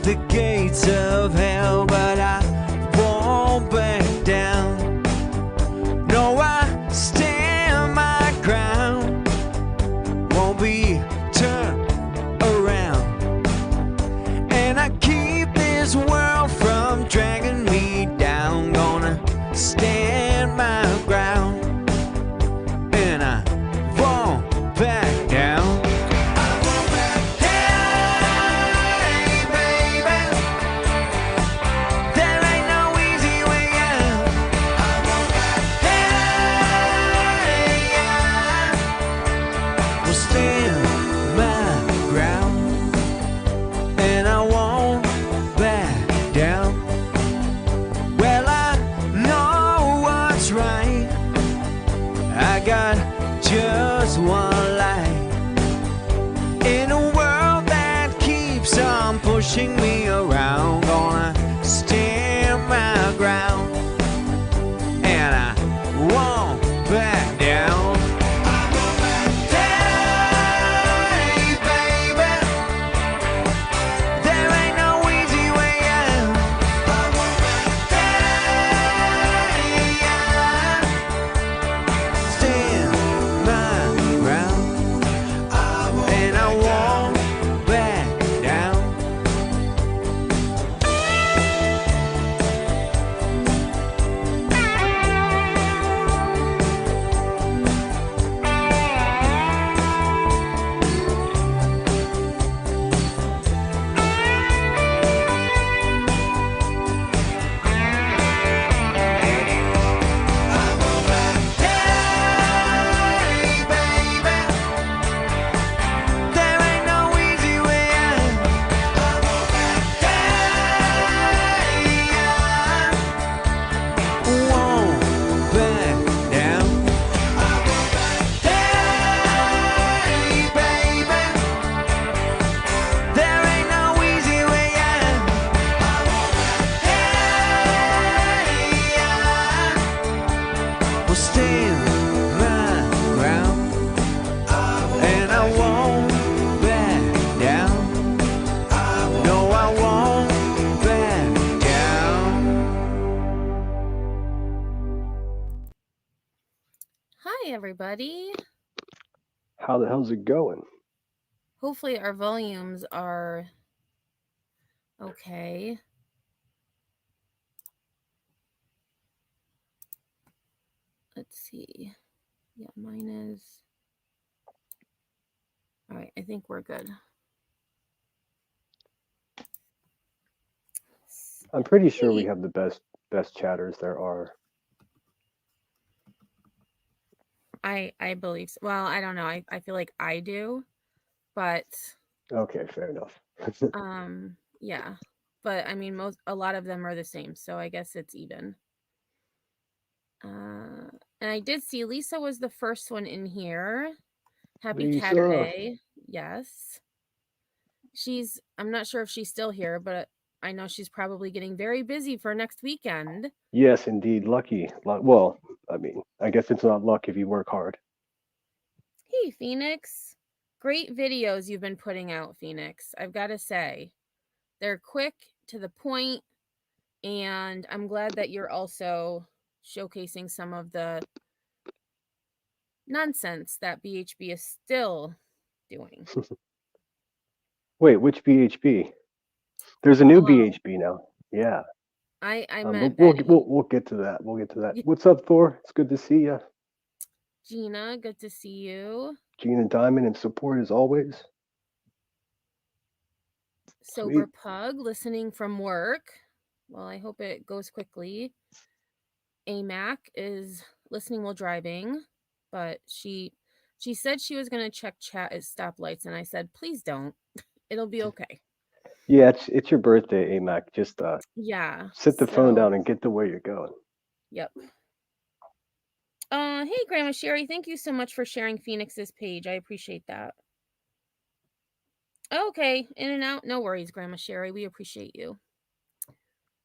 the gates of hell, but I won't back down. No, I stand my ground, won't be turned around, and I keep this world from dragging me down. Gonna stand my ground, and I won't back down. Hey, baby, there ain't no easy way out. Hey, I will stand my ground, and I won't back down. Well, I know what's right. I got just one life in a world that keeps on pushing me around. Gonna stand my ground, and I won't back down. Hey, baby, there ain't no easy way out. Hey, I stand my ground, and I won't back down. Hey, baby, there ain't no easy way out. Hey, I won't back down. Hey, baby, there ain't no easy way out. Hey, I will stand my ground, and I won't back down. No, I won't back down. Hi, everybody. How the hell's it going? Hopefully, our volumes are okay. Let's see. Yeah, mine is. All right, I think we're good. I'm pretty sure we Hey. have the best chatters there are. I believe so. Well, I don't know. I feel like I do, but Okay, fair enough. yeah. But I mean, a lot of them are the same, so I guess it's even. And I did see Lisa was the first one in here. Happy Lisa. Saturday. Yes. I'm not sure if she's still here, but I know she's probably getting very busy for next weekend. Yes, indeed. Lucky. Well, I mean, I guess it's not luck if you work hard. Hey, Phoenix. Great videos you've been putting out, Phoenix. I've got to say, they're quick, to the point, and I'm glad that you're also showcasing some of the nonsense that BHB is still doing. Wait, which BHB? There's a new Oh, BHB now. Yeah. I But meant we'll Betty. we'll get to that. We'll get to that. What's up, Thor? It's good to see you. Gina, good to see you. Gina Diamond in support as always. Sober Sweet. Pug, listening from work. Well, I hope it goes quickly. AMAC is listening while driving, but she said she was going to check chat at stoplights, and I said, please don't. It'll be okay. Yeah, it's your birthday, AMAC. Just Yeah. sit the phone down and get to where you're going. Yep. Hey, Grandma Sherry, thank you so much for sharing Phoenix's page. I appreciate that. Okay, in and out. No worries, Grandma Sherry. We appreciate you.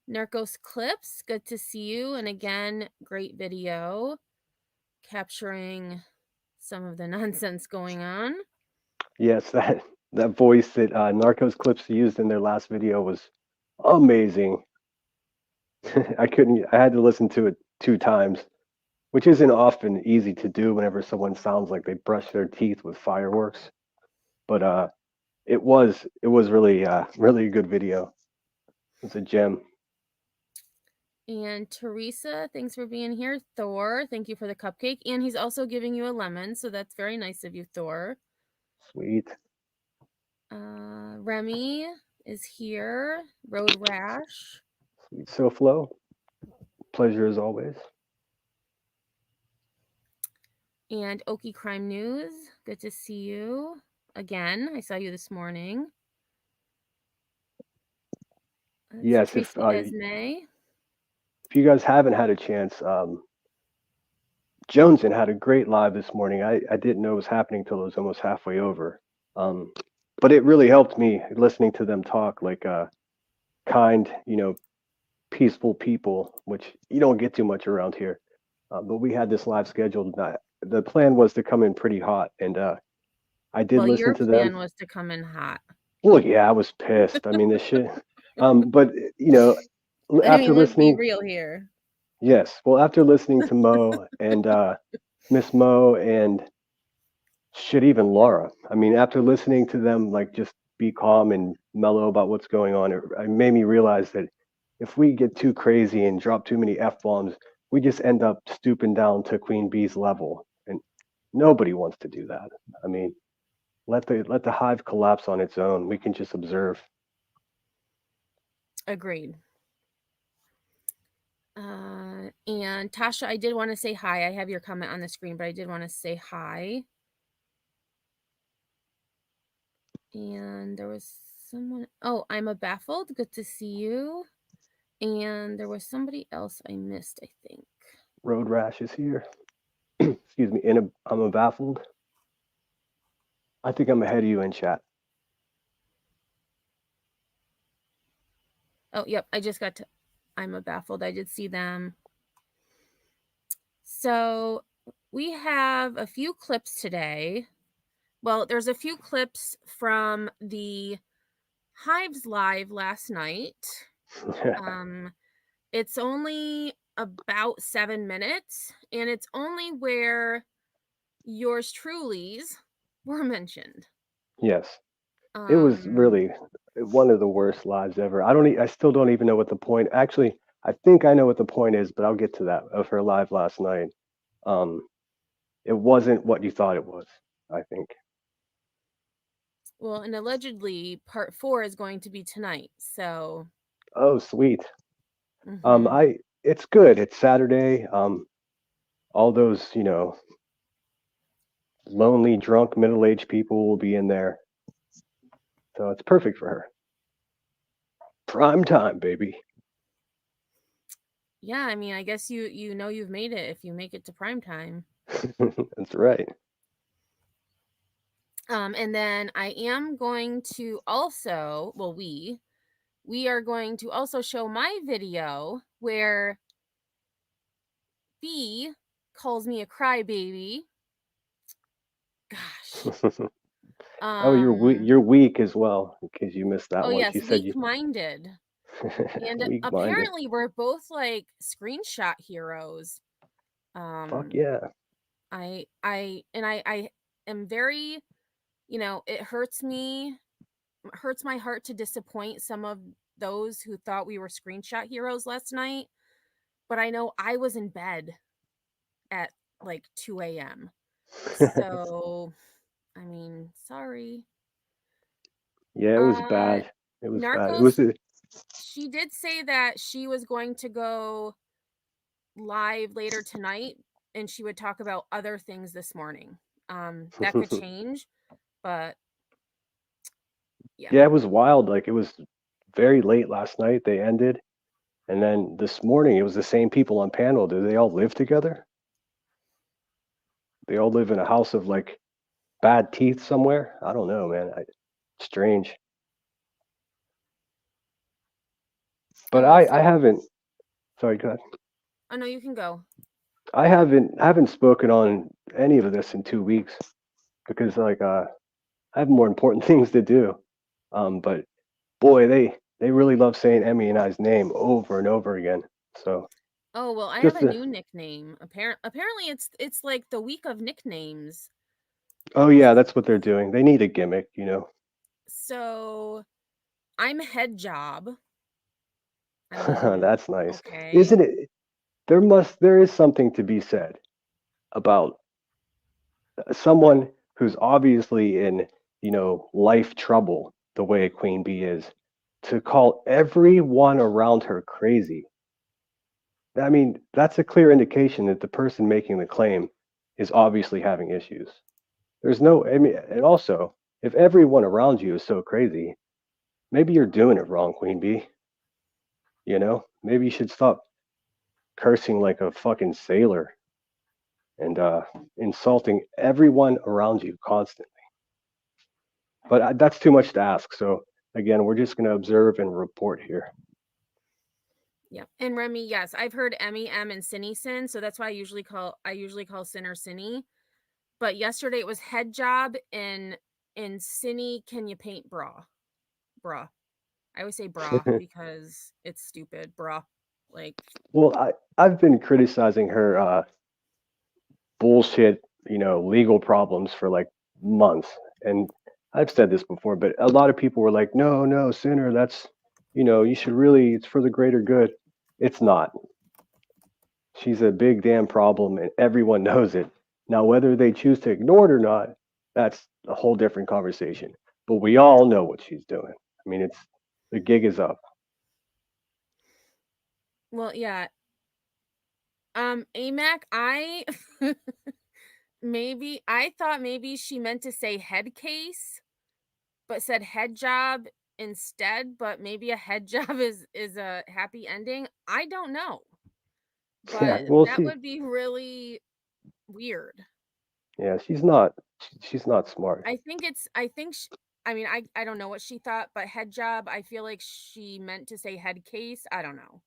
Narcos Clips, good to see you. And again, great video capturing some of the nonsense going on. Yes, That voice that Narcos Clips used in their last video was amazing. I had to listen to it 2 times, which isn't often easy to do whenever someone sounds like they brush their teeth with fireworks. But it was really really a good video. It's a gem. And Teresa, thanks for being here. Thor, thank you for the cupcake. And he's also giving you a lemon, so that's very nice of you, Thor. Sweet. Remy is here. Road Rash. Sweet SoFlo. Pleasure as always. And Okie Crime News, good to see you again. I saw you this morning. Yes, Tracy Esme. if you guys haven't had a chance, Joneson had a great live this morning. I didn't know it was happening till it was almost halfway over. But it really helped me listening to them talk like kind, peaceful people, which you don't get too much around here. But we had this live scheduled. The plan was to come in pretty hot, and I did listen to them. Your plan was to come in hot. Well, yeah, I was pissed. I mean, this shit. But after let's listening, be real here. yes. Well, after listening to Mo and Miss Mo and shit, even Laura. I mean, after listening to them, like just be calm and mellow about what's going on, it made me realize that if we get too crazy and drop too many F-bombs, we just end up stooping down to Queen Bee's level, and nobody wants to do that. I mean, let the hive collapse on its own. We can just observe. Agreed. And Tasha, I did want to say hi. I have your comment on the screen, but I did want to say hi. And there was someone. Oh, I'm a baffled. Good to see you. And there was somebody else I missed, I think. Road Rash is here. Excuse me. I'm a baffled. I think I'm ahead of you in chat. Oh, yep. I just got to. I'm a baffled. I did see them. So we have a few clips today. Well, there's a few clips from the Hives Live last night. It's only about 7 minutes, and it's only where yours truly's were mentioned. Yes. It was really one of the worst lives ever. I still don't even know what the point. Actually, I think I know what the point is, but I'll get to that of her live last night. It wasn't what you thought it was, I think. Well, and allegedly part 4 is going to be tonight. So. Oh, sweet. It's good. It's Saturday. All those, lonely, drunk, middle-aged people will be in there. So it's perfect for her. Prime time, baby. Yeah, I mean, I guess you know you've made it if you make it to prime time. That's right. And then I am going to also, well, we are going to also show my video where B calls me a crybaby. Gosh. Oh, you're weak as well, because you missed that one. Yes, she said weak-minded. And apparently we're both like screenshot heroes. Fuck yeah. I am very, it hurts my heart to disappoint some of those who thought we were screenshot heroes last night, but I know I was in bed at like 2 a.m. So I mean, sorry. Yeah, it was bad. It was Narcos, bad. She did say that she was going to go live later tonight and she would talk about other things this morning. That could change, but yeah. Yeah, it was wild. Like, it was very late last night. They ended. And then this morning, it was the same people on panel. Do they all live together? They all live in a house of like bad teeth somewhere? I don't know, man. Strange. But I haven't. Sorry, go ahead. Oh no, you can go. I haven't spoken on any of this in 2 weeks because like I have more important things to do. But boy, they really love saying Emmy and I's name over and over again. So Oh, well, I have just a a new nickname. Apparently it's like the week of nicknames. oh yeah, that's what they're doing. They need a gimmick, you know. So I'm Head Job. I mean, That's nice, okay. isn't it? There is something to be said about someone who's obviously in life trouble the way a queen bee is to call everyone around her crazy. I mean, that's a clear indication that the person making the claim is obviously having issues. There's no, I mean, and also, if everyone around you is so crazy, maybe you're doing it wrong, Queen Bee. Maybe you should stop cursing like a fucking sailor and insulting everyone around you constantly. But that's too much to ask. So again, we're just going to observe and report here. Yeah. And Remy, yes, I've heard Emmy, M, and Cinny Sin, so that's why I usually call Sinner Cinny. But yesterday it was Head Job and Cinny, can you paint bra? Bra. I always say bra because it's stupid, bra. Like, Well, I've been criticizing her bullshit, legal problems for like months. And I've said this before, but a lot of people were like, no, no, Sinner, that's, you should really, it's for the greater good. It's not. She's a big damn problem and everyone knows it. Now, whether they choose to ignore it or not, that's a whole different conversation. But we all know what she's doing. I mean, the gig is up. well, yeah. AMAC, I I thought maybe she meant to say head case, but said head job instead, but maybe a head job is a happy ending. I don't know. Yeah, But well, that would be really weird. yeah, she's not smart. I think I mean I don't know what she thought, but head job, I feel like she meant to say head case. I don't know.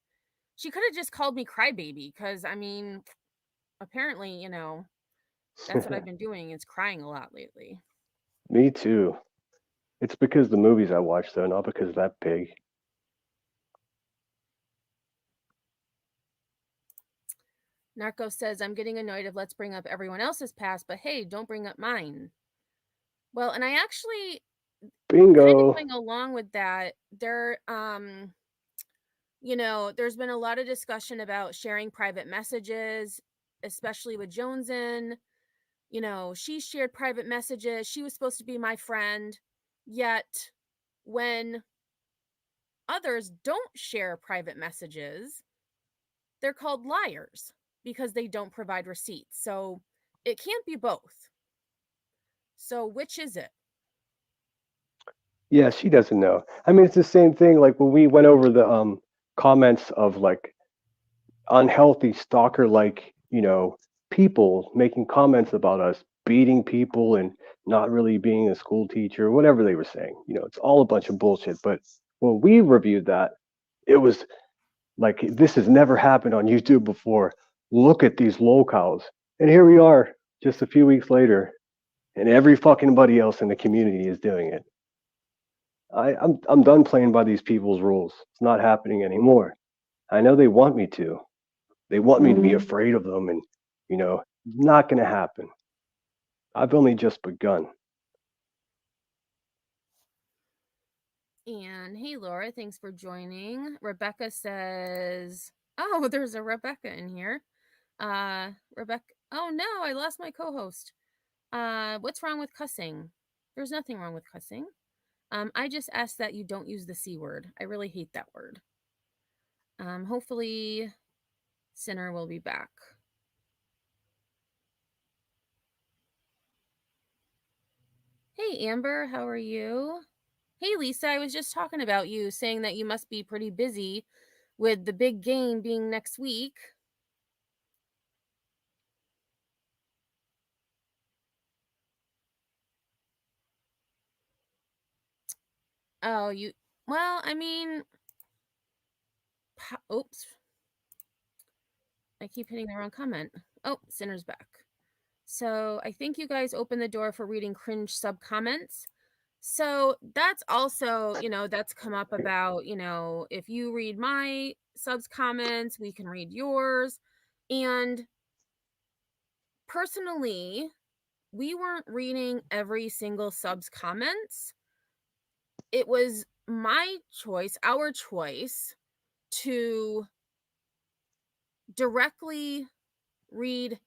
She could have just called me crybaby cuz I mean, apparently, that's what I've been doing is crying a lot lately. Me too. It's because the movies I watch, though, not because of that pig. Narco says, I'm getting annoyed if let's bring up everyone else's past, but hey, don't bring up mine. Well, and I actually kind of Bingo. going along with that. There's been a lot of discussion about sharing private messages, especially with Jonesin. She shared private messages. She was supposed to be my friend. Yet, when others don't share private messages, they're called liars because they don't provide receipts. So it can't be both. So which is it? Yeah, she doesn't know. I mean, it's the same thing. Like when we went over the comments of like unhealthy stalker, like people making comments about us beating people and not really being a school teacher, whatever they were saying. It's all a bunch of bullshit. But when we reviewed that, it was like this has never happened on YouTube before. Look at these locales, and here we are, just a few weeks later, and every fucking buddy else in the community is doing it. I'm done playing by these people's rules. It's not happening anymore. I know they want me to. They want me to be afraid of them, and not going to happen. I've only just begun. And hey, Laura, thanks for joining. Rebecca says, oh, there's a Rebecca in here. Rebecca, oh no, I lost my co-host. What's wrong with cussing? There's nothing wrong with cussing. I just ask that you don't use the C word. I really hate that word. Hopefully Sinner will be back. Hey, Amber, how are you? Hey, Lisa, I was just talking about you, saying that you must be pretty busy with the big game being next week. Oh, well, I mean, oops. I keep hitting the wrong comment. Oh, Sinner's back. So I think you guys opened the door for reading cringe sub comments. So that's also, that's come up about, if you read my subs comments, we can read yours. And personally, we weren't reading every single subs comments. It was my choice, our choice, to directly read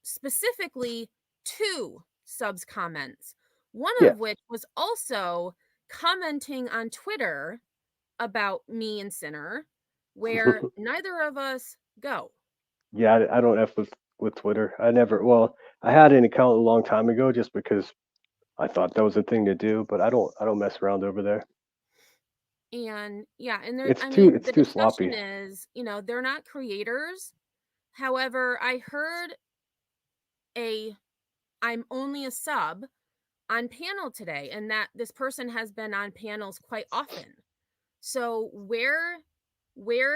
specifically 2 subs comments, one Yeah. of which was also commenting on Twitter about me and Sinner, where neither of us go. Yeah, I don't F with Twitter. I never. Well, I had an account a long time ago just because I thought that was a thing to do, but I don't mess around over there. And yeah, and there, It's I too mean, it's the too discussion sloppy. is, they're not creators. However, I heard a I'm only a sub on panel today, and that this person has been on panels quite often. So where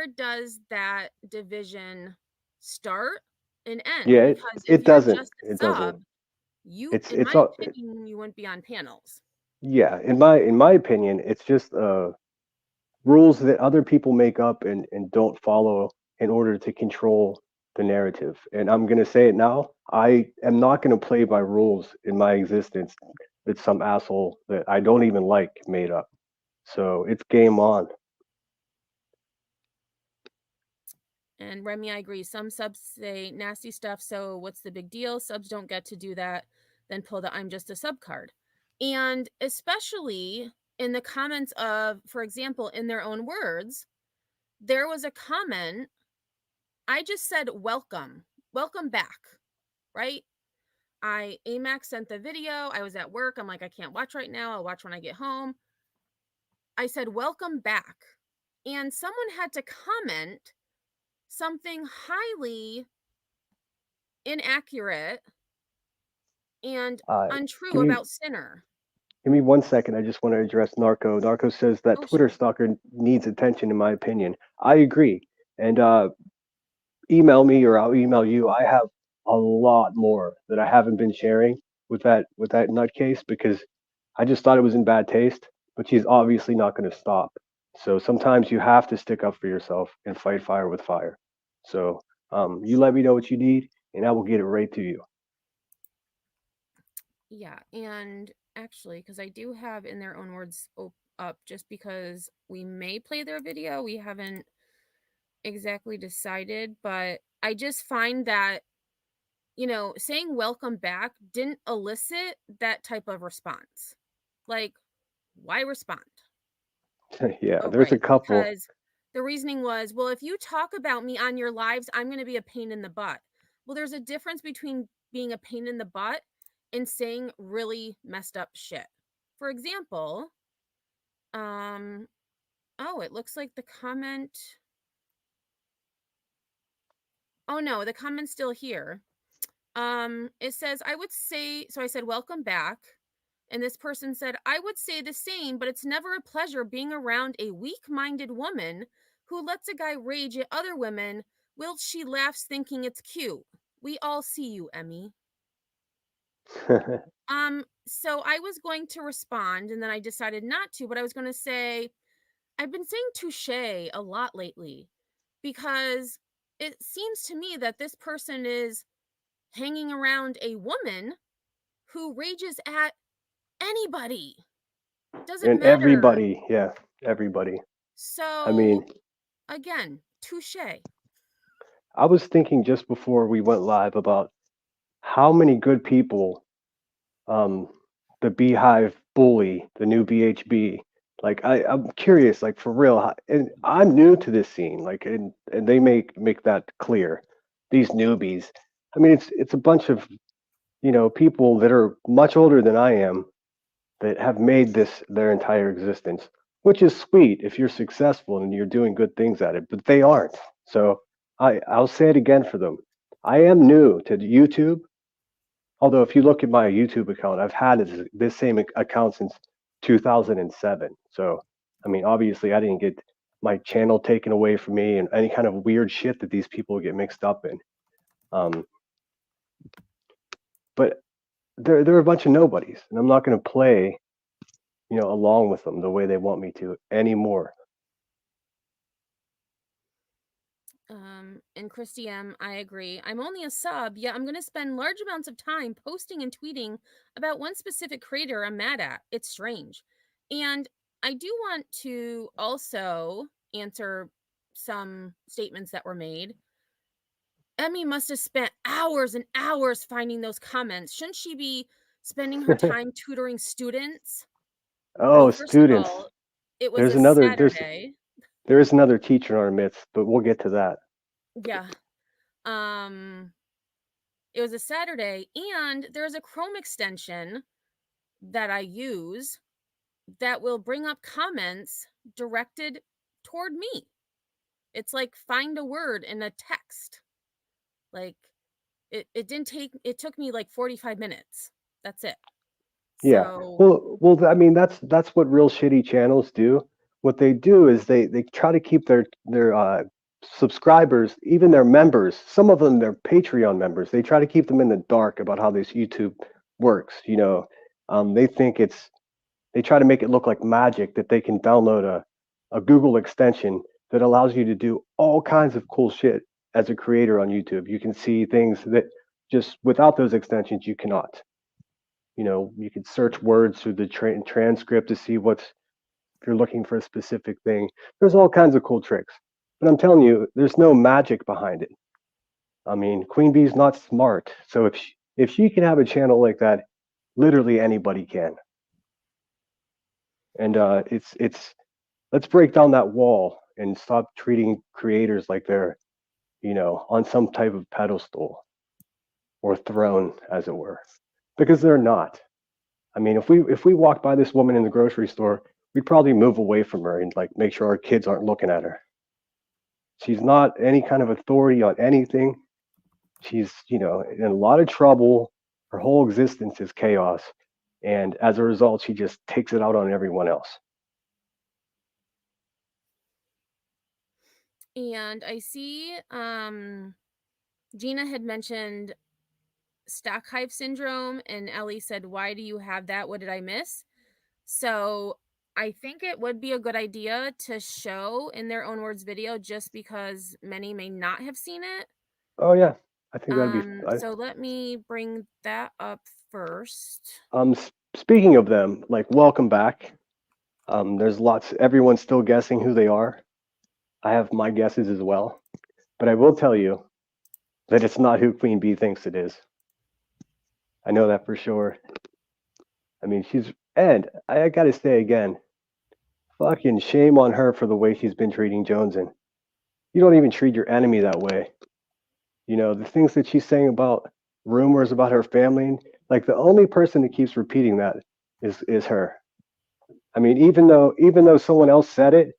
does that division start and end? Yeah, Because if it you're doesn't. just a It doesn't. sub, you, It's in it's my all opinion, you wouldn't be on panels. yeah. In my opinion, it's just rules that other people make up and don't follow in order to control the narrative. And I'm gonna say it now. I am not gonna play by rules in my existence that some asshole that I don't even like made up. So it's game on. And Remy, I agree. Some subs say nasty stuff, so what's the big deal? Subs don't get to do that, then pull the I'm just a sub card. And especially in the comments of, for example, in their own words, there was a comment. I just said welcome back, right? AMAX sent the video. I was at work. I'm like, I can't watch right now. I'll watch when I get home. I said welcome back. And someone had to comment something highly inaccurate and Uh, untrue give me about Sinner. give me 1 second. I just want to address Narco. Narco says that Oh, Twitter sure. stalker needs attention. In my opinion, I agree. And email me or I'll email you. I have a lot more that I haven't been sharing with that nutcase because I just thought it was in bad taste. But she's obviously not going to stop. So sometimes you have to stick up for yourself and fight fire with fire. So you let me know what you need, and I will get it right to you. Yeah. And actually, because I do have in their own words up, just because we may play their video, we haven't exactly decided, but I just find that, saying welcome back didn't elicit that type of response. Like, why respond? Yeah, Oh, there's a right. couple. Because the reasoning was, well, if you talk about me on your lives, I'm going to be a pain in the butt. Well, there's a difference between being a pain in the butt and saying really messed up shit. For example, um, oh, it looks like the comment. Oh no, the comment's still here. It says, I would say, so I said, welcome back. And this person said, I would say the same, but it's never a pleasure being around a weak minded woman who lets a guy rage at other women while she laughs thinking it's cute. We all see you, Emmy. So I was going to respond and then I decided not to, but I was going to say, I've been saying touche a lot lately because it seems to me that this person is hanging around a woman who rages at anybody. Doesn't And matter. everybody, yeah, everybody. I So mean, again, touche. I was thinking just before we went live about how many good people um, the Beehive bully, the new BHB. Like I'm curious, like for real, and I'm new to this scene. Like, and they make that clear. These newbies. I mean, it's a bunch of people that are much older than I am that have made this their entire existence, which is sweet if you're successful and you're doing good things at it. But they aren't. So I'll say it again for them. I am new to YouTube. Although if you look at my YouTube account, I've had this same account since 2007. So, I mean, obviously, I didn't get my channel taken away from me and any kind of weird shit that these people get mixed up in. Um, but they're a bunch of nobodies, and I'm not going to play along with them the way they want me to anymore. And Christy M, I agree. I'm only a sub, yet I'm going to spend large amounts of time posting and tweeting about one specific creator I'm mad at. It's strange. And I do want to also answer some statements that were made. Emmy must have spent hours and hours finding those comments. Shouldn't she be spending her time tutoring students? Oh, Well, first of students. all, it was There's a another Saturday. there is another teacher in our midst, but we'll get to that. Yeah. It was a Saturday, and there's a Chrome extension that I use that will bring up comments directed toward me. It's like find a word in a text. Like it took me like 45 minutes. That's it. Yeah. So Well, I mean, that's what real shitty channels do. What they do is they try to keep their subscribers, even their members. Some of them, they're Patreon members. They try to keep them in the dark about how this YouTube works. They think they try to make it look like magic that they can download a Google extension that allows you to do all kinds of cool shit as a creator on YouTube. You can see things that just without those extensions you cannot. You could search words through the transcript to see if you're looking for a specific thing. There's all kinds of cool tricks, but I'm telling you, there's no magic behind it. I mean, Queen Bee's not smart, so if she can have a channel like that, literally anybody can. And it's let's break down that wall and stop treating creators like they're on some type of pedestal or throne, as it were, because they're not. I mean, if we walk by this woman in the grocery store, we'd probably move away from her and like make sure our kids aren't looking at her. She's not any kind of authority on anything. She's, in a lot of trouble. Her whole existence is chaos. And as a result, she just takes it out on everyone else. and I see Gina had mentioned stock hive syndrome, and Ellie said, "Why do you have that? What did I miss?" So I think it would be a good idea to show in their own words video, just because many may not have seen it. Oh yeah, I think that'd be. So let me bring that up first. Speaking of them, like welcome back. There's lots. Everyone's still guessing who they are. I have my guesses as well, but I will tell you that it's not who Queen Bee thinks it is. I know that for sure. I mean, and I gotta say again, fucking shame on her for the way she's been treating Joneson. You don't even treat your enemy that way. The things that she's saying about rumors about her family, like the only person that keeps repeating that is her. I mean, even though someone else said it,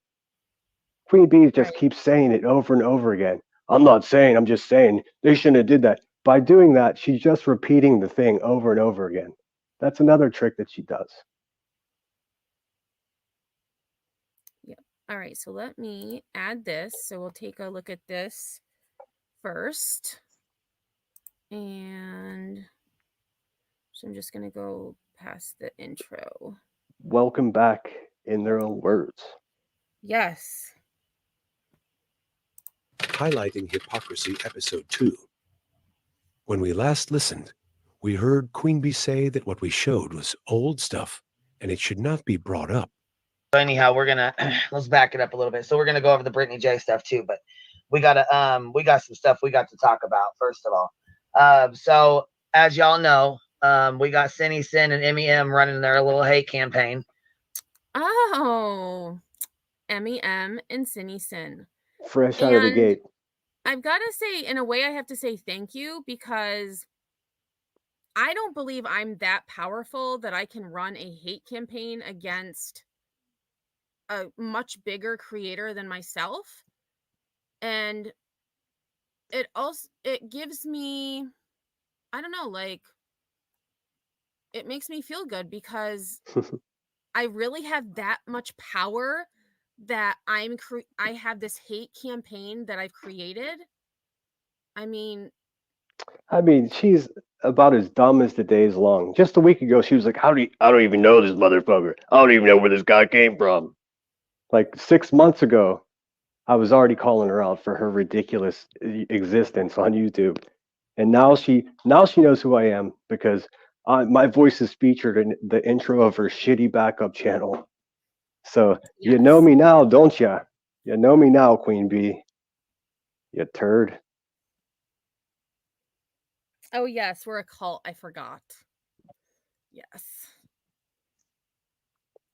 Queen Bee just keeps saying it over and over again. I'm not saying, I'm just saying they shouldn't have did that. By doing that, she's just repeating the thing over and over again. That's another trick that she does. Yep. All right, so let me add this. So we'll take a look at this first. And so I'm just going to go past the intro. Welcome back in their own words. Yes. Highlighting Hypocrisy, Episode 2. When we last listened, we heard Queen Bee say that what we showed was old stuff and it should not be brought up. So anyhow, we're gonna let's back it up a little bit. So we're gonna go over the Brittany J stuff too, but we got some stuff we got to talk about first of all. So as y'all know, we got Cindy Sin and Emmy M running their little hate campaign. Oh, Emmy M and Cindy Sin. Fresh out of the gate. I've got to say, in a way, I have to say thank you, because I don't believe I'm that powerful that I can run a hate campaign against a much bigger creator than myself. And it gives me, I don't know, like, it makes me feel good because I really have that much power that I have this hate campaign that I've created. I mean, I mean, she's about as dumb as the day is long. Just a week ago, she was like, I don't even know this motherfucker. I don't even know where this guy came from." Like 6 months ago, I was already calling her out for her ridiculous existence on YouTube, and now she knows who I am because my voice is featured in the intro of her shitty backup channel. So you know Yes. me now, don't ya? You know me now, Queen Bee. You turd. Oh yes, we're a cult. I forgot. Yes.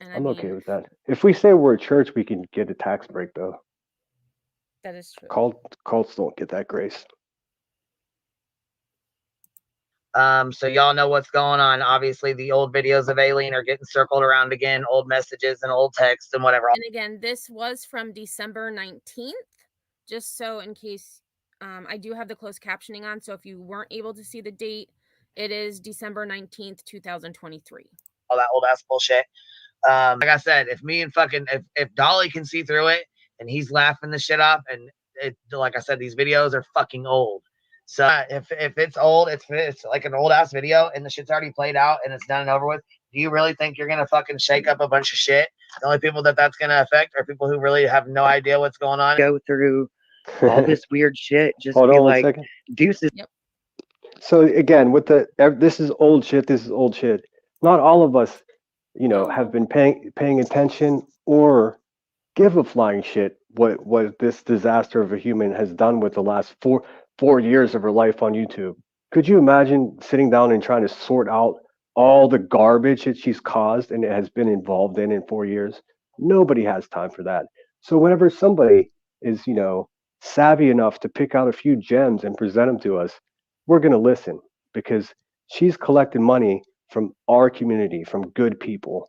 And I I'm okay mean, with that. If we say we're a church, we can get a tax break though. that is true. Cults don't get that grace. So y'all know what's going on. Obviously, the old videos of Aileen are getting circled around again, old messages and old texts and whatever. And again, this was from December 19th, just so in case I do have the closed captioning on. So if you weren't able to see the date, it is December 19th, 2023. All that old ass bullshit. Like I said, if Dolly can see through it and he's laughing the shit off, and like I said, these videos are fucking old. So if it's old, it's like an old ass video and the shit's already played out and it's done and over with. Do you really think you're gonna fucking shake up a bunch of shit? The only people that's gonna affect are people who really have no idea what's going on. Go through all this weird shit. Just Hold be on one like, second. deuces. So again, with this is old shit. This is old shit. Not all of us, have been paying attention or give a flying shit what this disaster of a human has done with the last four years of her life on YouTube. Could you imagine sitting down and trying to sort out all the garbage that she's caused and has been involved in 4 years? Nobody has time for that. So whenever somebody is, savvy enough to pick out a few gems and present them to us, we're going to listen because she's collecting money from our community, from good people.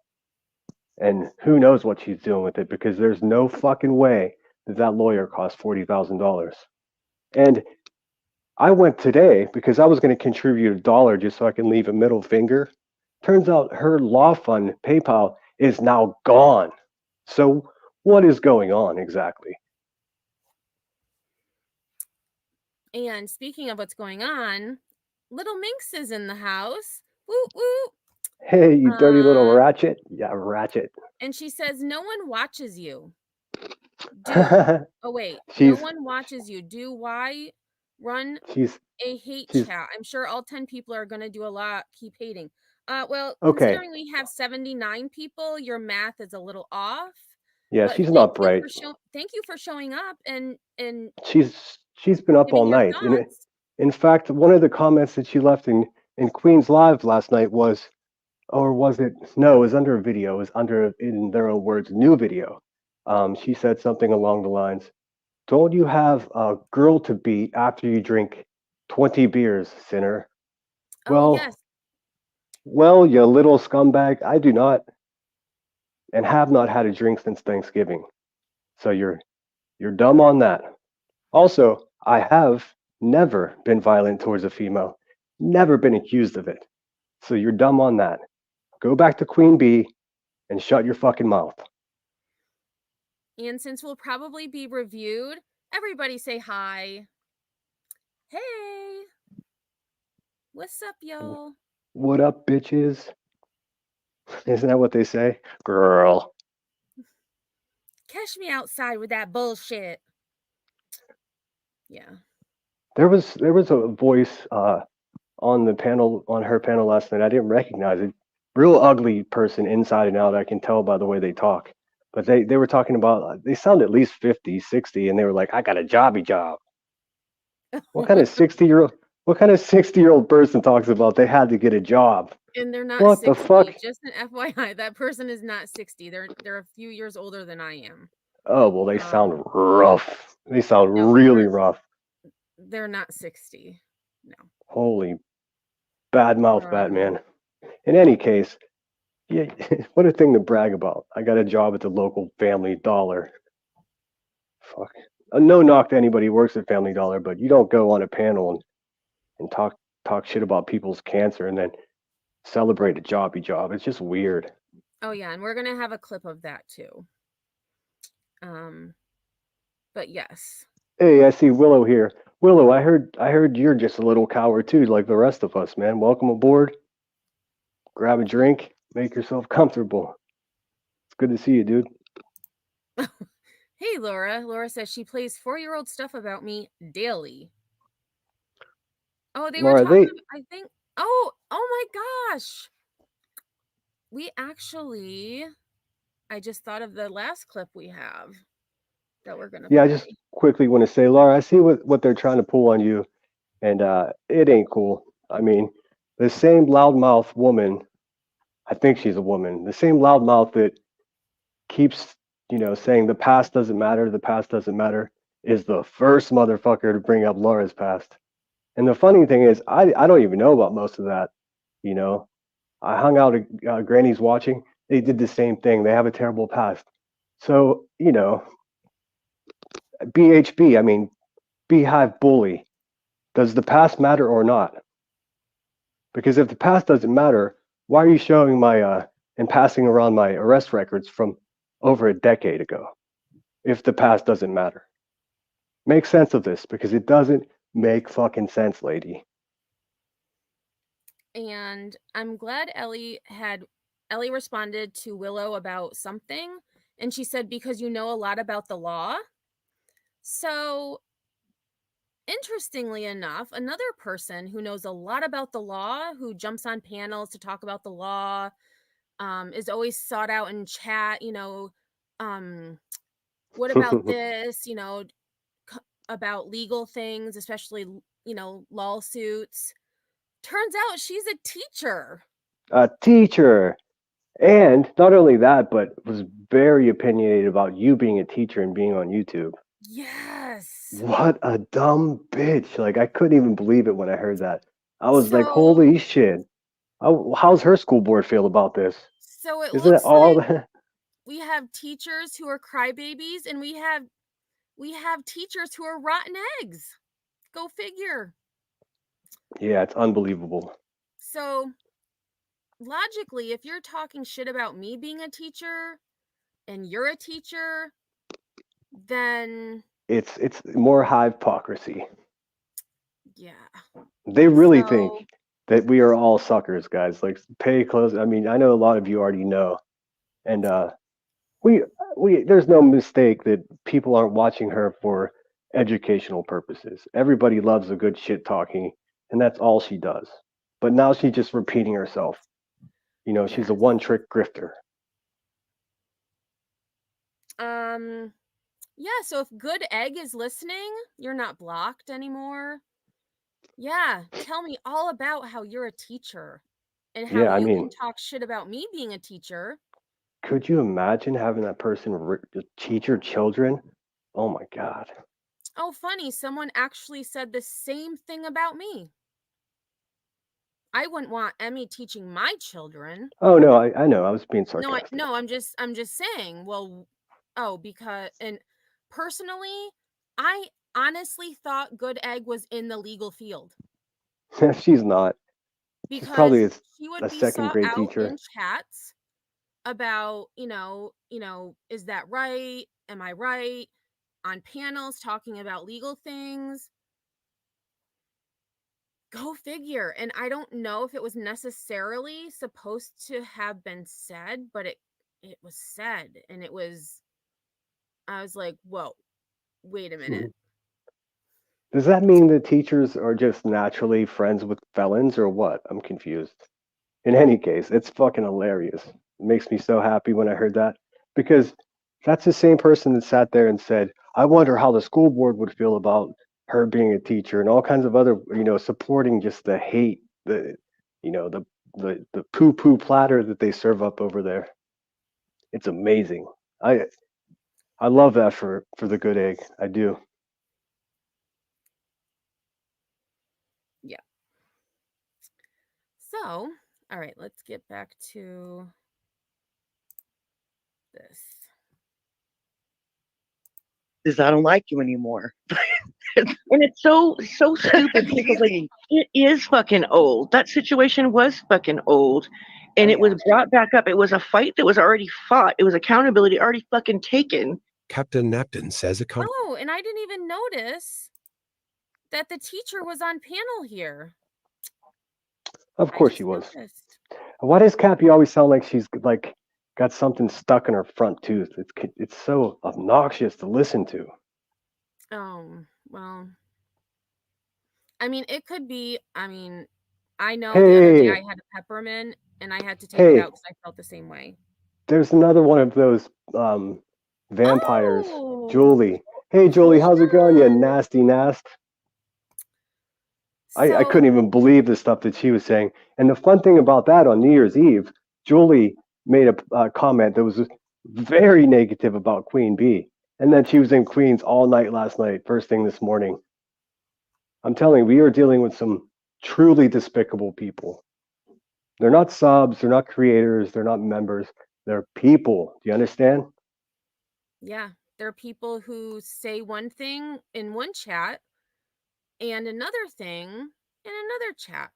And who knows what she's doing with it because there's no fucking way that lawyer cost $40,000. And I went today because I was going to contribute $1 just so I can leave a middle finger. Turns out her law fund, PayPal, is now gone. So what is going on exactly? And speaking of what's going on, Little Minx is in the house. Woo woo. Hey, you dirty little ratchet. Yeah, ratchet. And she says, no one watches you. Oh, wait. No one watches you. Why run a hate chat? I'm sure all 10 people are going to do a lot. Keep hating. Well, considering we have 79 people, your math is a little off. Yeah, she's not bright. Thank you for showing up and she's been up all night. In fact, one of the comments that she left in Queen's Live last night was, or was it? No, it was under a video. It was under, in their own words, new video. She said something along the lines, "Don't you have a girl to beat after you drink 20 beers, sinner?" Yes. Well, you little scumbag, I do not and have not had a drink since Thanksgiving. So you're dumb on that. Also, I have never been violent towards a female, never been accused of it. So you're dumb on that. Go back to Queen Bee and shut your fucking mouth. And since we'll probably be reviewed, everybody say hi. Hey. What's up, y'all? What up, bitches? Isn't that what they say? Girl. Catch me outside with that bullshit. Yeah. There was a voice on her panel last night. I didn't recognize it. Real ugly person inside and out. I can tell by the way they talk. But they were talking about, they sound at least 50, 60, and they were like, I got a jobby job. What kind of 60-year-old person talks about they had to get a job? And they're not what 60. The fuck? Just an FYI, that person is not 60. They're a few years older than I am. Oh, well, they sound rough. They sound really rough. They're not 60. No. Holy bad mouth, Batman. In any case, yeah, what a thing to brag about. I got a job at the local Family Dollar. Fuck. No knock to anybody who works at Family Dollar, but you don't go on a panel and talk shit about people's cancer and then celebrate a jobby job. It's just weird. Oh yeah, and we're gonna have a clip of that too. But yes. Hey, I see Willow here. Willow, I heard you're just a little coward too, like the rest of us, man. Welcome aboard. Grab a drink, make yourself comfortable. It's good to see you, dude. Hey, Laura. Laura says she plays 4-year-old stuff about me daily. Oh, they were Laura, talking, I think. Oh my gosh. We actually, I just thought of the last clip we have that we're gonna yeah, I play. just quickly want to say, Laura, I see what they're trying to pull on you, and it ain't cool. I mean, the same loudmouth woman, I think she's a woman, the same loudmouth that keeps, saying the past doesn't matter, is the first motherfucker to bring up Laura's past. And the funny thing is, I don't even know about most of that. You know, I hung out at Granny's watching. They did the same thing. They have a terrible past. So, BHB, I mean, Beehive Bully, does the past matter or not? Because if the past doesn't matter, why are you showing my and passing around my arrest records from over a decade ago? If the past doesn't matter, make sense of this, because it doesn't make fucking sense, lady. And I'm glad Ellie responded to Willow about something, and she said, because you know a lot about the law. So interestingly enough, another person who knows a lot about the law, who jumps on panels to talk about the law, is always sought out in chat, what about this, about legal things, especially, lawsuits. Turns out she's a teacher. A teacher. And not only that, but was very opinionated about you being a teacher and being on YouTube. Yes. What a dumb bitch. Like, I couldn't even believe it when I heard that. I was like, So- holy shit. How's her school board feel about this? So it Isn't it looks all like that? we have teachers who are crybabies, and we have teachers who are rotten eggs. Go figure. Yeah, it's unbelievable. So logically, if you're talking shit about me being a teacher and you're a teacher, then It's more hypocrisy. yeah. They really So- think that we are all suckers, guys. Like, pay close. I mean, I know a lot of you already know, and we there's no mistake that people aren't watching her for educational purposes. Everybody loves a good shit talking, and that's all she does. But now she's just repeating herself. She's a Yes. one-trick grifter. Yeah, so if Good Egg is listening, you're not blocked anymore. Yeah, tell me all about how you're a teacher and how Yeah, I you mean- can talk shit about me being a teacher. Could you imagine having that person teach your children? Oh my God. Oh, funny, someone actually said the same thing about me. I wouldn't want Emmy teaching my children. Oh no, I know. I was being sarcastic. No, I'm just saying. Well, because, and personally, I honestly thought Good Egg was in the legal field. She's not. Because probably she would a be second sought grade out teacher. in chats about, is that right? Am I right? On panels talking about legal things. Go figure. And I don't know if it was necessarily supposed to have been said, but it was said, and I was like, whoa, wait a minute. Does that mean that teachers are just naturally friends with felons or what? I'm confused. In any case, it's fucking hilarious. It makes me so happy when I heard that, because that's the same person that sat there and said, I wonder how the school board would feel about her being a teacher, and all kinds of other, supporting just the hate, the poo-poo platter that they serve up over there. It's amazing. I love that for the Good Egg. I do. So, all right, let's get back to this. Is I don't like you anymore. And it's so stupid because like it is fucking old. That situation was fucking old. And it was brought back up. It was a fight that was already fought. It was accountability already fucking taken. Captain Napton says Oh, and I didn't even notice that the teacher was on panel here. Of I course just she was. noticed. Why does Cappy always sound like she's like got something stuck in her front tooth? It's so obnoxious to listen to. Oh, well. I mean, it could be. I mean, I know the other day I Hey, had a peppermint and I had to take it out hey, because I felt the same way. there's another one of those vampires, Oh, Julie. Hey, Julie, hold how's it going? You on. nasty nast. I So, couldn't even believe the stuff that she was saying. And the fun thing about that on New Year's Eve, Julie made a comment that was very negative about Queen Bee. And then she was in Queens all night last night, first thing this morning. I'm telling you, we are dealing with some truly despicable people. They're not subs, they're not creators, they're not members, they're people. Do you understand? yeah, there are people who say one thing in one chat and another thing in another chat.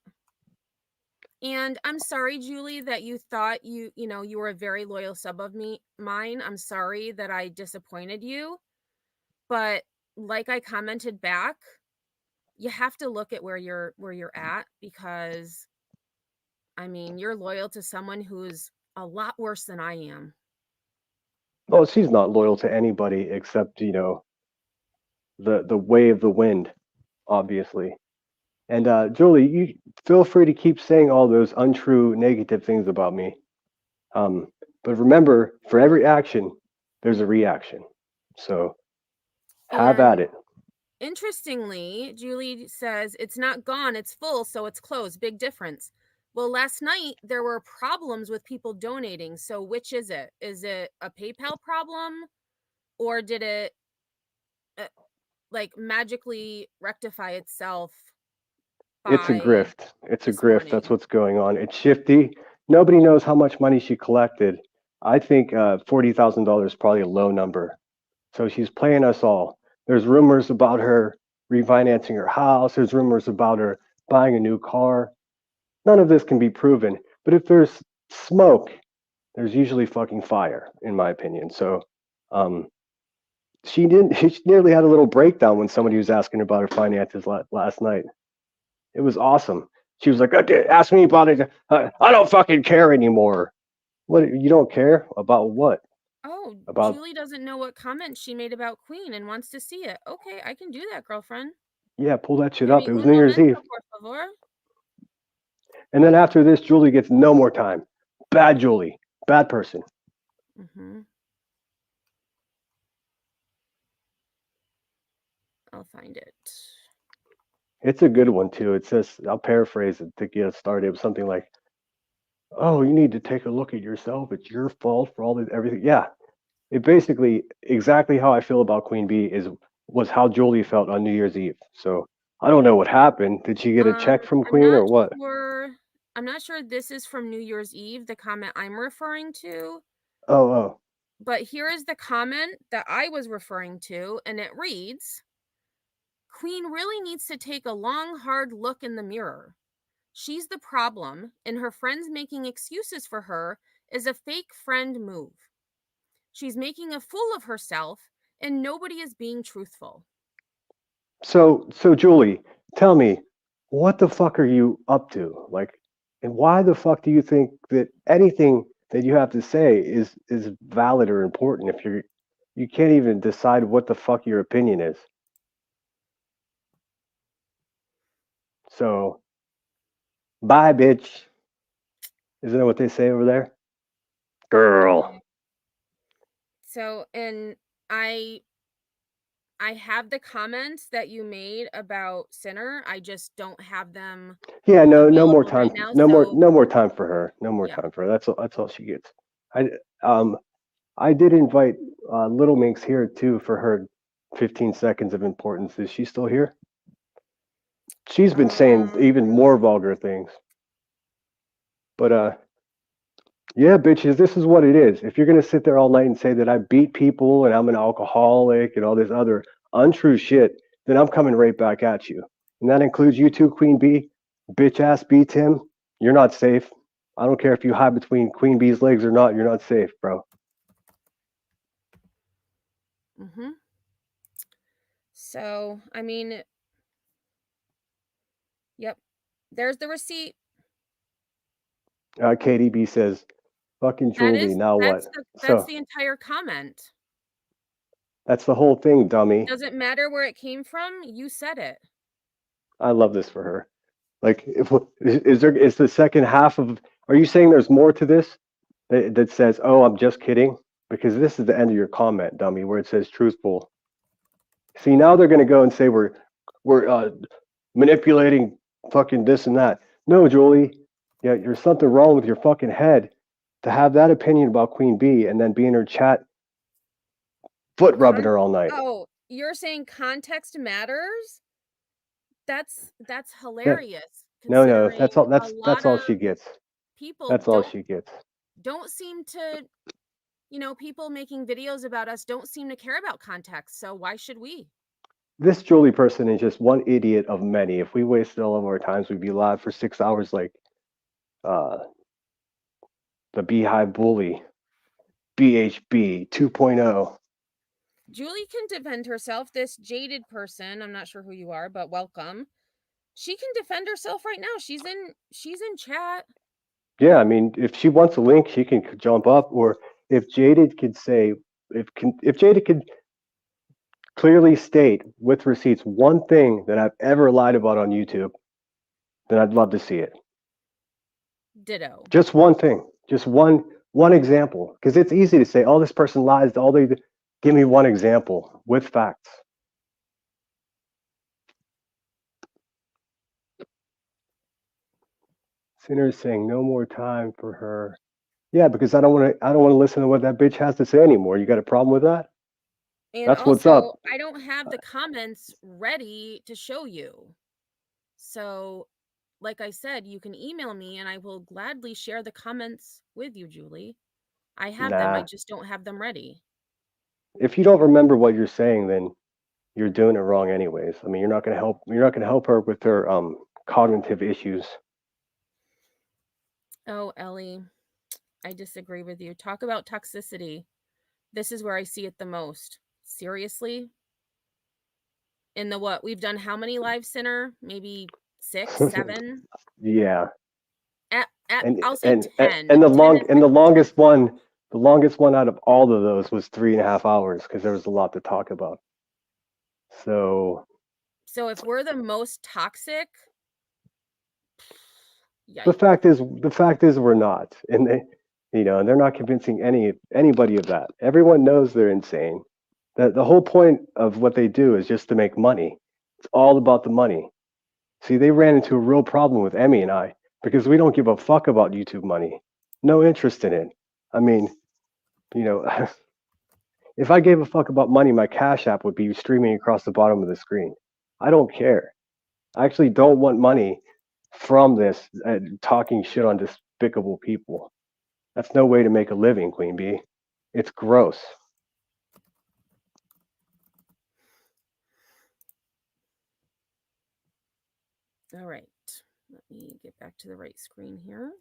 And I'm sorry, Julie, that you thought you were a very loyal sub of mine. I'm sorry that I disappointed you. But like I commented back, you have to look at where you're at, because I mean, you're loyal to someone who's a lot worse than I am. Oh, she's not loyal to anybody except, the way of the wind, obviously. And Julie, you feel free to keep saying all those untrue negative things about me. But remember, for every action, there's a reaction. So have at And it. interestingly, Julie says it's not gone, it's full, so it's closed. Big difference. Well, last night there were problems with people donating. So which is it? Is it a PayPal problem, or did it like magically rectify itself It's a by grift. It's a this grift. That's morning? what's going on. It's shifty. Nobody knows how much money she collected. I think $40,000 is probably a low number. So she's playing us all. There's rumors about her refinancing her house. There's rumors about her buying a new car. None of this can be proven. But if there's smoke, there's usually fucking fire, in my opinion. So um, she didn't. She nearly had a little breakdown when somebody was asking about her finances last night. It was awesome. She was like, "Ask me about it. I don't fucking care anymore." What? You don't care about what? Oh, About Julie doesn't know what comment she made about Queen and wants to see it. Okay, I can do that, girlfriend. yeah, pull that shit Give up. me It was un New Year's momento, Eve. por favor. And then after this, Julie gets no more time. Bad Julie. Bad person. Mm-hmm. I'll find it. It's a good one too. It says, I'll paraphrase it to get us started. It was something like, "Oh, you need to take a look at yourself. It's your fault for all this everything." Yeah, it basically exactly how I feel about Queen Bee was how Julie felt on New Year's Eve. So I don't know what happened. Did she get a check from I'm Queen or not what? sure. I'm not sure this is from New Year's Eve, the comment I'm referring to. Oh, oh, But here is the comment that I was referring to, and it reads, Queen really needs to take a long, hard look in the mirror. She's the problem, and her friends making excuses for her is a fake friend move. She's making a fool of herself, and nobody is being truthful. so Julie, tell me, what the fuck are you up to? Like, and why the fuck do you think that anything that you have to say is valid or important if you can't even decide what the fuck your opinion is? So, bye, bitch. Isn't that what they say over there? Girl. So, and I have the comments that you made about Sinner. I just don't have them Yeah, no more available right time. now. No So, more time for her. No more yeah. time for her. That's all she gets. I I did invite Little Minx here too for her 15 seconds of importance. Is she still here? She's been saying even more vulgar things. But yeah, bitches, this is what it is. If you're gonna sit there all night and say that I beat people and I'm an alcoholic and all this other untrue shit, then I'm coming right back at you. And that includes you too, Queen Bee. Bitch ass B Tim. You're not safe. I don't care if you hide between Queen Bee's legs or not, you're not safe, bro. So, I mean, Yep. There's the receipt. KDB says, "Fucking Julie, now what?" That's So the entire comment. that's the whole thing, dummy. Doesn't matter where it came from. You said it. I love this for her. Like, is the second half of? Are you saying there's more to this that says, "Oh, I'm just kidding"? Because this is the end of your comment, dummy, where it says truthful. See, now they're going to go and say we're manipulating fucking this and that. No, Julie, yeah, there's something wrong with your fucking head to have that opinion about Queen Bee and then be in her chat foot rubbing her all night. Oh, you're saying context matters? That's hilarious. No, that's all. considering That's a all lot she of gets. People That's all she gets. don't seem to, people making videos about us don't seem to care about context. So why should we? This Julie person is just one idiot of many. If we wasted all of our times, we'd be live for 6 hours like the Beehive Bully, BHB 2.0. Julie can defend herself. This jaded person, I'm not sure who you are, but welcome. She can defend herself right now. She's in chat. Yeah, I mean, if she wants a link, she can jump up. Or if Jaded could say, if Jaded could clearly state with receipts one thing that I've ever lied about on YouTube, then I'd love to see it. Ditto. Just one thing, just one example, because it's easy to say, "Oh, this person lies." All they give me one example with facts. Sinner's saying no more time for her. Yeah, because I don't want to listen to what that bitch has to say anymore. You got a problem with that? And That's also, what's up. I don't have the comments ready to show you. So, like I said, you can email me and I will gladly share the comments with you, Julie. I have them. I Nah. just don't have them ready. If you don't remember what you're saying, then you're doing it wrong anyways. I mean, you're not going to help her with her cognitive issues. Oh, Ellie, I disagree with you. Talk about toxicity. This is where I see it the most. Seriously? In the what? We've done how many live, Sinner? Maybe 6, 7? Yeah. I'll say 10. And the longest one out of all of those was 3.5 hours because there was a lot to talk about. So if we're the most toxic, yikes. the fact is we're not, and they're not convincing anybody of that. Everyone knows they're insane. The whole point of what they do is just to make money. It's all about the money. See, they ran into a real problem with Emmy and I because we don't give a fuck about YouTube money. No interest in it. I mean, if I gave a fuck about money, my Cash App would be streaming across the bottom of the screen. I don't care. I actually don't want money from this talking shit on despicable people. That's no way to make a living, Queen Bee. It's gross. All right. Let me get back to the right screen here.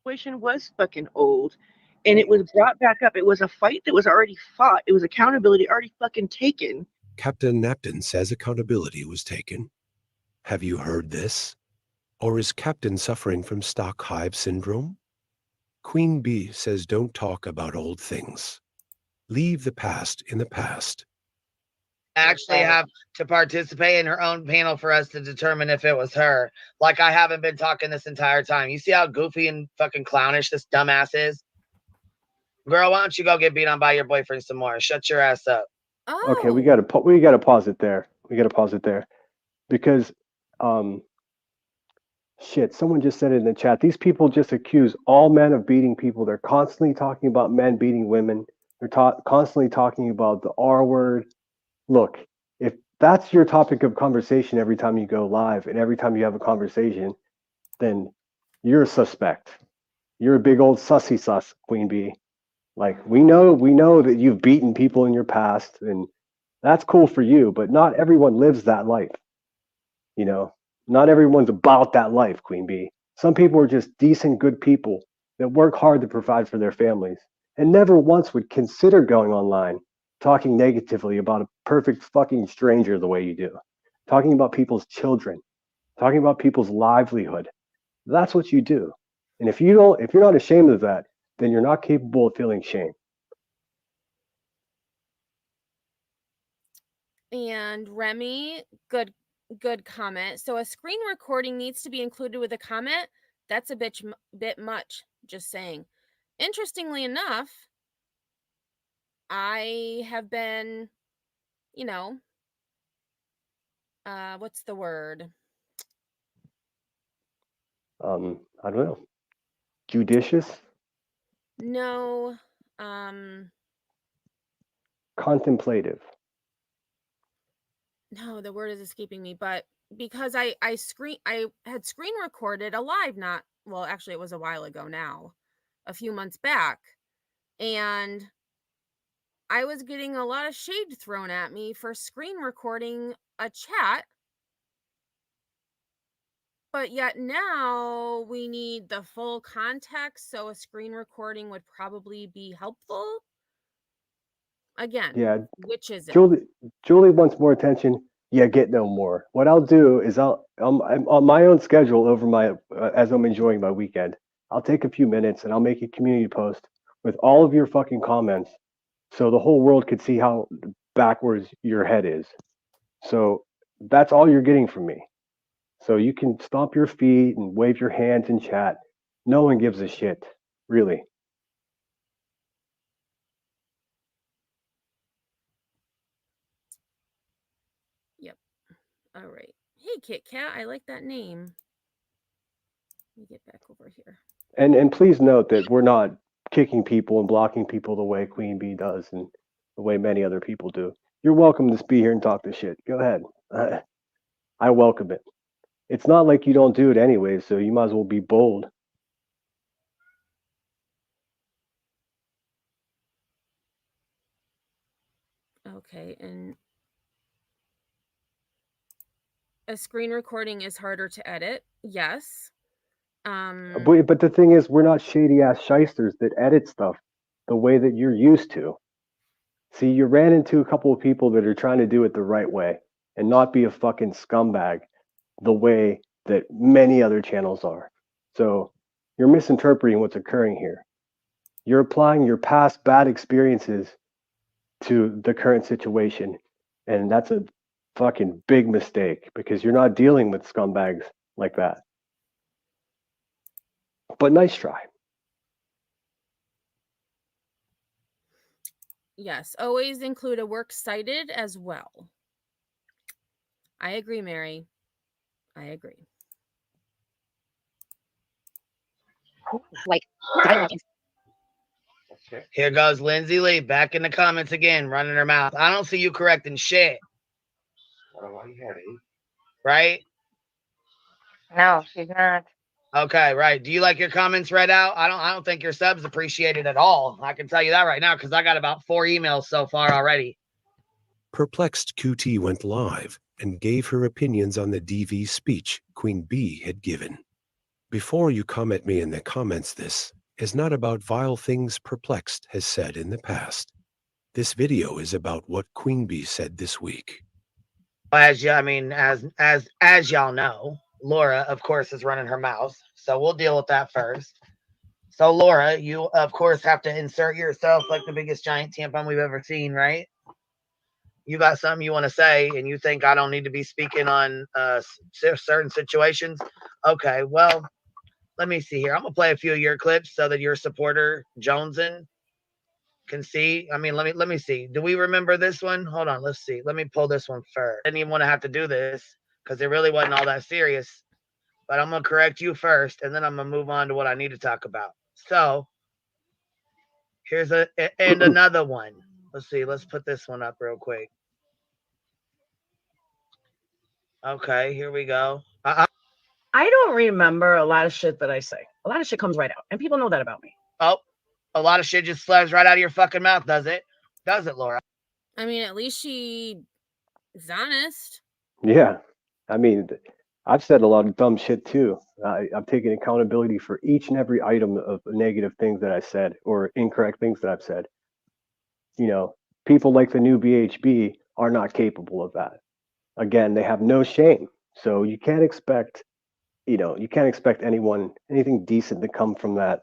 Situation was fucking old, and it was brought back up. It was a fight that was already fought. It was accountability already fucking taken. Captain Napton says accountability was taken. Have you heard this? Or is Captain suffering from stock hive syndrome? Queen Bee says don't talk about old things. Leave the past in the past. Actually have to participate in her own panel for us to determine if it was her. Like I haven't been talking this entire time. You see how goofy and fucking clownish this dumbass is? Girl, why don't you go get beat on by your boyfriend some more? Shut your ass up. Oh. Okay, we gotta pause it there. Because shit, someone just said it in the chat. These people just accuse all men of beating people. They're constantly talking about men beating women. They're constantly talking about the R word. Look, if that's your topic of conversation every time you go live and every time you have a conversation, then you're a suspect. You're a big old sussy sus, Queen Bee. Like we know that you've beaten people in your past, and that's cool for you, but not everyone lives that life. Not everyone's about that life, Queen Bee. Some people are just decent, good people that work hard to provide for their families and never once would consider going online talking negatively about a perfect fucking stranger the way you do, talking about people's children, talking about people's livelihood. That's what you do. And if you're not ashamed of that, then you're not capable of feeling shame. And Remy, good comment. So a screen recording needs to be included with a comment. That's a bit much, just saying. Interestingly enough, I have been, what's the word? I don't know. Judicious? No, Contemplative. no, the word is escaping me, but because I had screen recorded a live, actually it was a while ago now, a few months back, and I was getting a lot of shade thrown at me for screen recording a chat. But yet now we need the full context, so a screen recording would probably be helpful. Again, Yeah, which is it? Julie wants more attention. Yeah, get no more. What I'll do is I'm on my own schedule over my as I'm enjoying my weekend. I'll take a few minutes and I'll make a community post with all of your fucking comments, so the whole world could see how backwards your head is. So that's all you're getting from me. So you can stomp your feet and wave your hands and chat. No one gives a shit, really. Yep. All right. Hey, Kit Kat, I like that name. Let me get back over here. And please note that we're not kicking people and blocking people the way Queen Bee does and the way many other people do. You're welcome to be here and talk this shit. Go ahead. I welcome it. It's not like you don't do it anyway, so you might as well be bold. Okay, and a screen recording is harder to edit. Yes. But the thing is, we're not shady ass shysters that edit stuff the way that you're used to. See, you ran into a couple of people that are trying to do it the right way and not be a fucking scumbag the way that many other channels are. So you're misinterpreting what's occurring here. You're applying your past bad experiences to the current situation. And that's a fucking big mistake because you're not dealing with scumbags like that. But nice try. Yes, always include a works cited as well. I agree, Mary. I agree. Like, Here goes Lindsay Lee back in the comments again, running her mouth. I don't see you correcting shit. Right? no, she's not. Okay, right. Do you like your comments read out? I don't think your subs appreciate it at all. I can tell you that right now because I got about 4 emails so far already. Perplexed QT went live and gave her opinions on the DV speech Queen Bee had given. Before you come at me in the comments, this is not about vile things Perplexed has said in the past. This video is about what Queen Bee said this week. As y'all know, Laura, of course, is running her mouth. So we'll deal with that first. So Laura, you of course have to insert yourself like the biggest giant tampon we've ever seen, right? You got something you want to say and you think I don't need to be speaking on certain situations? Okay, well, let me see here. I'm going to play a few of your clips so that your supporter, Joneson, can see. I mean, let me see. Do we remember this one? Hold on, let's see. Let me pull this one first. I didn't even want to have to do this because it really wasn't all that serious. But I'm going to correct you first, and then I'm going to move on to what I need to talk about. So, here's another one. Let's see. Let's put this one up real quick. Okay, here we go. I don't remember a lot of shit that I say. A lot of shit comes right out, and people know that about me. Oh, a lot of shit just slides right out of your fucking mouth, does it? Does it, Laura? I mean, at least she is honest. Yeah. I mean, I've said a lot of dumb shit too. I've taken accountability for each and every item of negative things that I said or incorrect things that I've said. You know, people like the new BHB are not capable of that. Again, they have no shame. So you can't expect, you can't expect anything decent to come from that,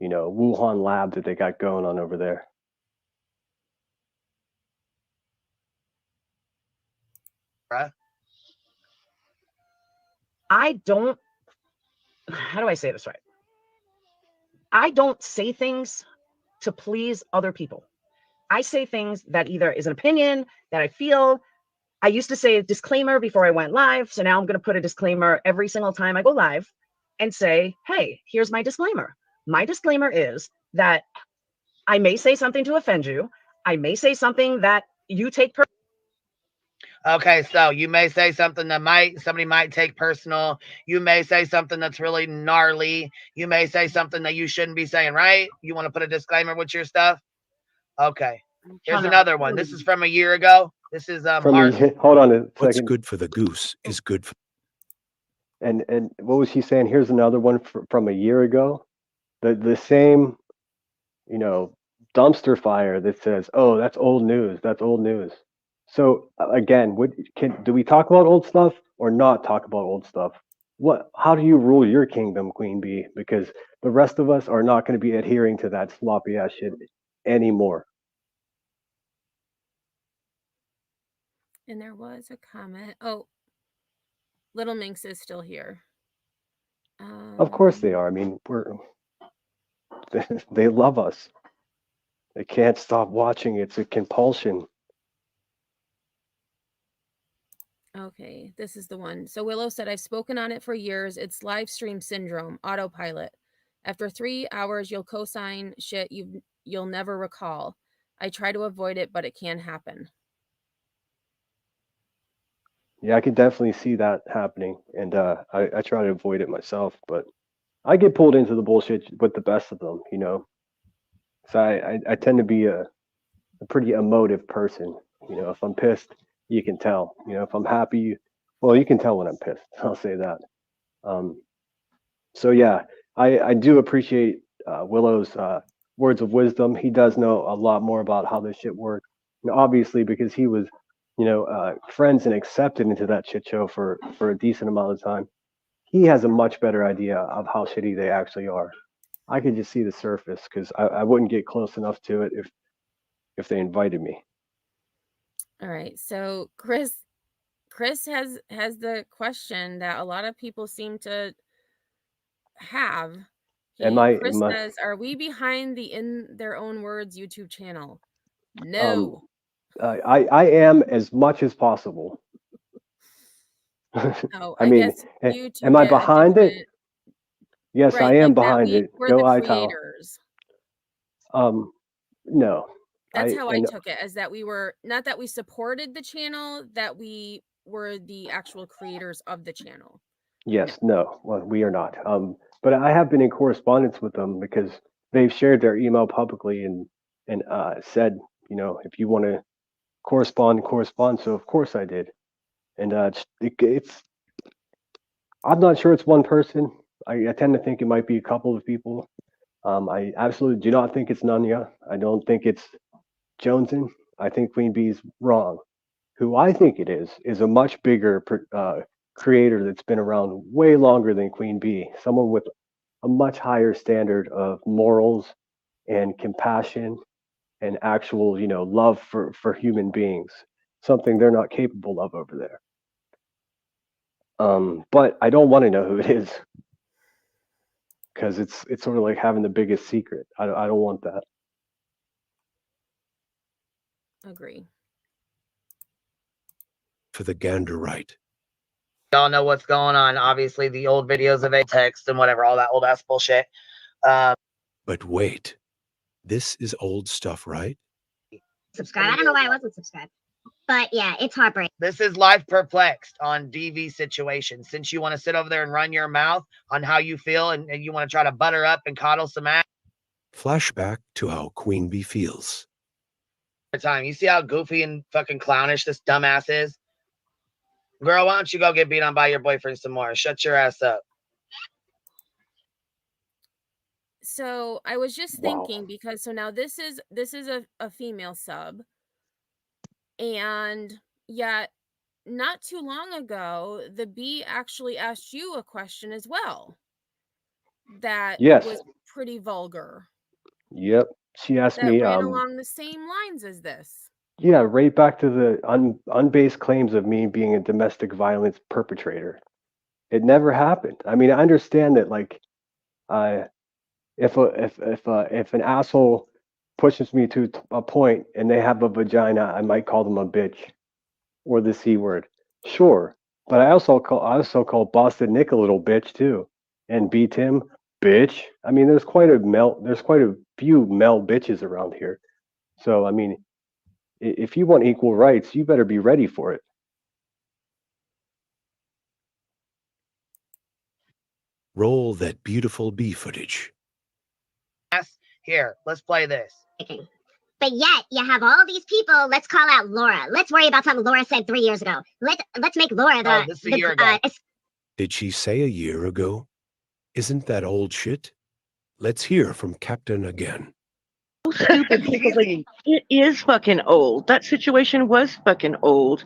Wuhan lab that they got going on over there. Bruh. I don't, how do I say this right? I don't say things to please other people. I say things that either is an opinion that I feel. I used to say a disclaimer before I went live. So now I'm going to put a disclaimer every single time I go live and say, hey, here's my disclaimer. My disclaimer is that I may say something to offend you. I may say something that you take personally. Okay, so you may say something that somebody might take personal. You may say something that's really gnarly. You may say something that you shouldn't be saying, right? You want to put a disclaimer with your stuff? Okay. Here's another one. This is from a year ago. This is Hold on a What's second. good for the goose is good for. And what was he saying? Here's another one from a year ago. The same, dumpster fire that says, "Oh, that's old news. That's old news." So again, do we talk about old stuff or not talk about old stuff? How do you rule your kingdom, Queen Bee? Because the rest of us are not going to be adhering to that sloppy ass shit anymore. And there was a comment. Oh, Little Minx is still here. Of course they are. I mean, they love us. They can't stop watching. It's a compulsion. Okay, this is the one. So Willow said, I've spoken on it for years. It's live stream syndrome, autopilot. After 3 hours, you'll co-sign shit you'll never recall. I try to avoid it, but it can happen. Yeah, I can definitely see that happening, and I try to avoid it myself, but I get pulled into the bullshit with the best of them, So I tend to be a pretty emotive person. If I'm pissed, you can tell. If I'm happy, well, you can tell when I'm pissed. I'll say that. So yeah, I do appreciate Willow's words of wisdom. He does know a lot more about how this shit works. Obviously, because he was, friends and accepted into that shit show for a decent amount of time. He has a much better idea of how shitty they actually are. I could just see the surface because I wouldn't get close enough to it if they invited me. All right. So Chris has the question that a lot of people seem to have. Chris says, are we behind the In Their Own Words YouTube channel? No. I am as much as possible. Oh, I mean, YouTube am I behind it? Yes, right, I am like behind it. We're Go the iTow. creators. No. That's how I took it, as that we were, not that we supported the channel, that we were the actual creators of the channel. Yes, no. Well, we are not. But I have been in correspondence with them because they've shared their email publicly and said, if you want to correspond. So of course I did. And it's I'm not sure it's one person. I tend to think it might be a couple of people. I absolutely do not think it's Nunya. I don't think it's Joneson. I think Queen Bee's wrong. Who I think it is a much bigger creator that's been around way longer than Queen Bee. Someone with a much higher standard of morals and compassion and actual, love for human beings. Something they're not capable of over there. But I don't want to know who it is because it's sort of like having the biggest secret. I don't want that. Agree. For the gander right. Y'all know what's going on. Obviously, the old videos of text and whatever, all that old ass bullshit. But wait, this is old stuff, right? Subscribe. I don't know why I wasn't subscribed. But yeah, it's heartbreaking. This is Life Perplexed on DV Situation. Since you want to sit over there and run your mouth on how you feel and you want to try to butter up and coddle some ass. Flashback to how Queen Bee feels. Time. You see how goofy and fucking clownish this dumbass is? Girl, why don't you go get beat on by your boyfriend some more? Shut your ass up. So I was just thinking, because so now this is a female sub. And yet, not too long ago, the B actually asked you a question as well that Yes. was pretty vulgar, Yep. She asked that me, ran along the same lines as this. yeah, right back to the unbased claims of me being a domestic violence perpetrator. It never happened. I mean, I understand that, like, if an asshole pushes me to a point and they have a vagina, I might call them a bitch or the c word. Sure, but I also call Boston Nick a little bitch too, and B Tim bitch. I mean, there's quite a few male bitches around here. So I mean, if you want equal rights, you better be ready for it. Roll that beautiful bee footage. Here, let's play this. But yet you have all these people. Let's call out Laura. Let's worry about something Laura said 3 years ago. Let's make Laura the. Oh, this is a year ago. Did she say a year ago? Isn't that old shit? Let's hear from Captain again. So stupid because like, it is fucking old. That situation was fucking old.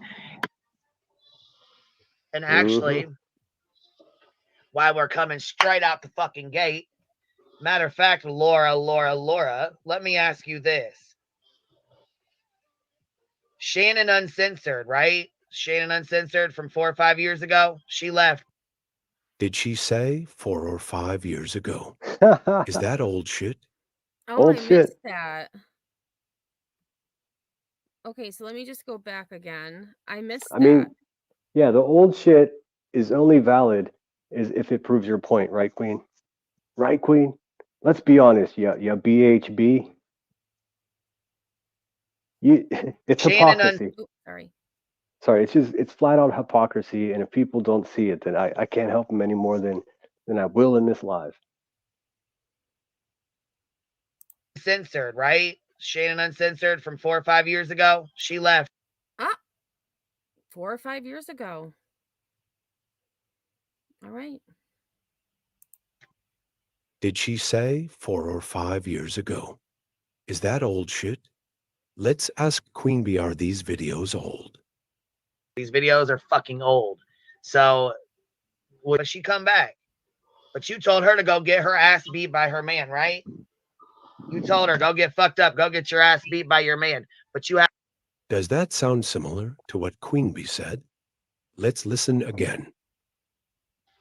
And actually, while we're coming straight out the fucking gate, matter of fact, Laura, let me ask you this. Shannon Uncensored, right? Shannon Uncensored from 4 or 5 years ago. She left. Did she say 4 or 5 years ago? Is that old shit? Oh, Old I shit. missed that. Okay, so let me just go back again. I missed I that. mean, yeah, the old shit is only valid is if it proves your point, right, Queen? Right, Queen? Let's be honest, yeah, BHB. It's Shannon hypocrisy. Oh, sorry. Sorry, it's flat out hypocrisy, and if people don't see it, then I can't help them any more than I will in this live. Uncensored, right? Shannon Uncensored from 4 or 5 years ago. She left. 4 or 5 years ago. All right. Did she say 4 or 5 years ago? Is that old shit? Let's ask Queen Bee, are these videos old? These videos are fucking old. So, would she come back? But you told her to go get her ass beat by her man, right? You told her, go get fucked up, go get your ass beat by your man. But you have. Does that sound similar to what Queen Bee said? Let's listen again.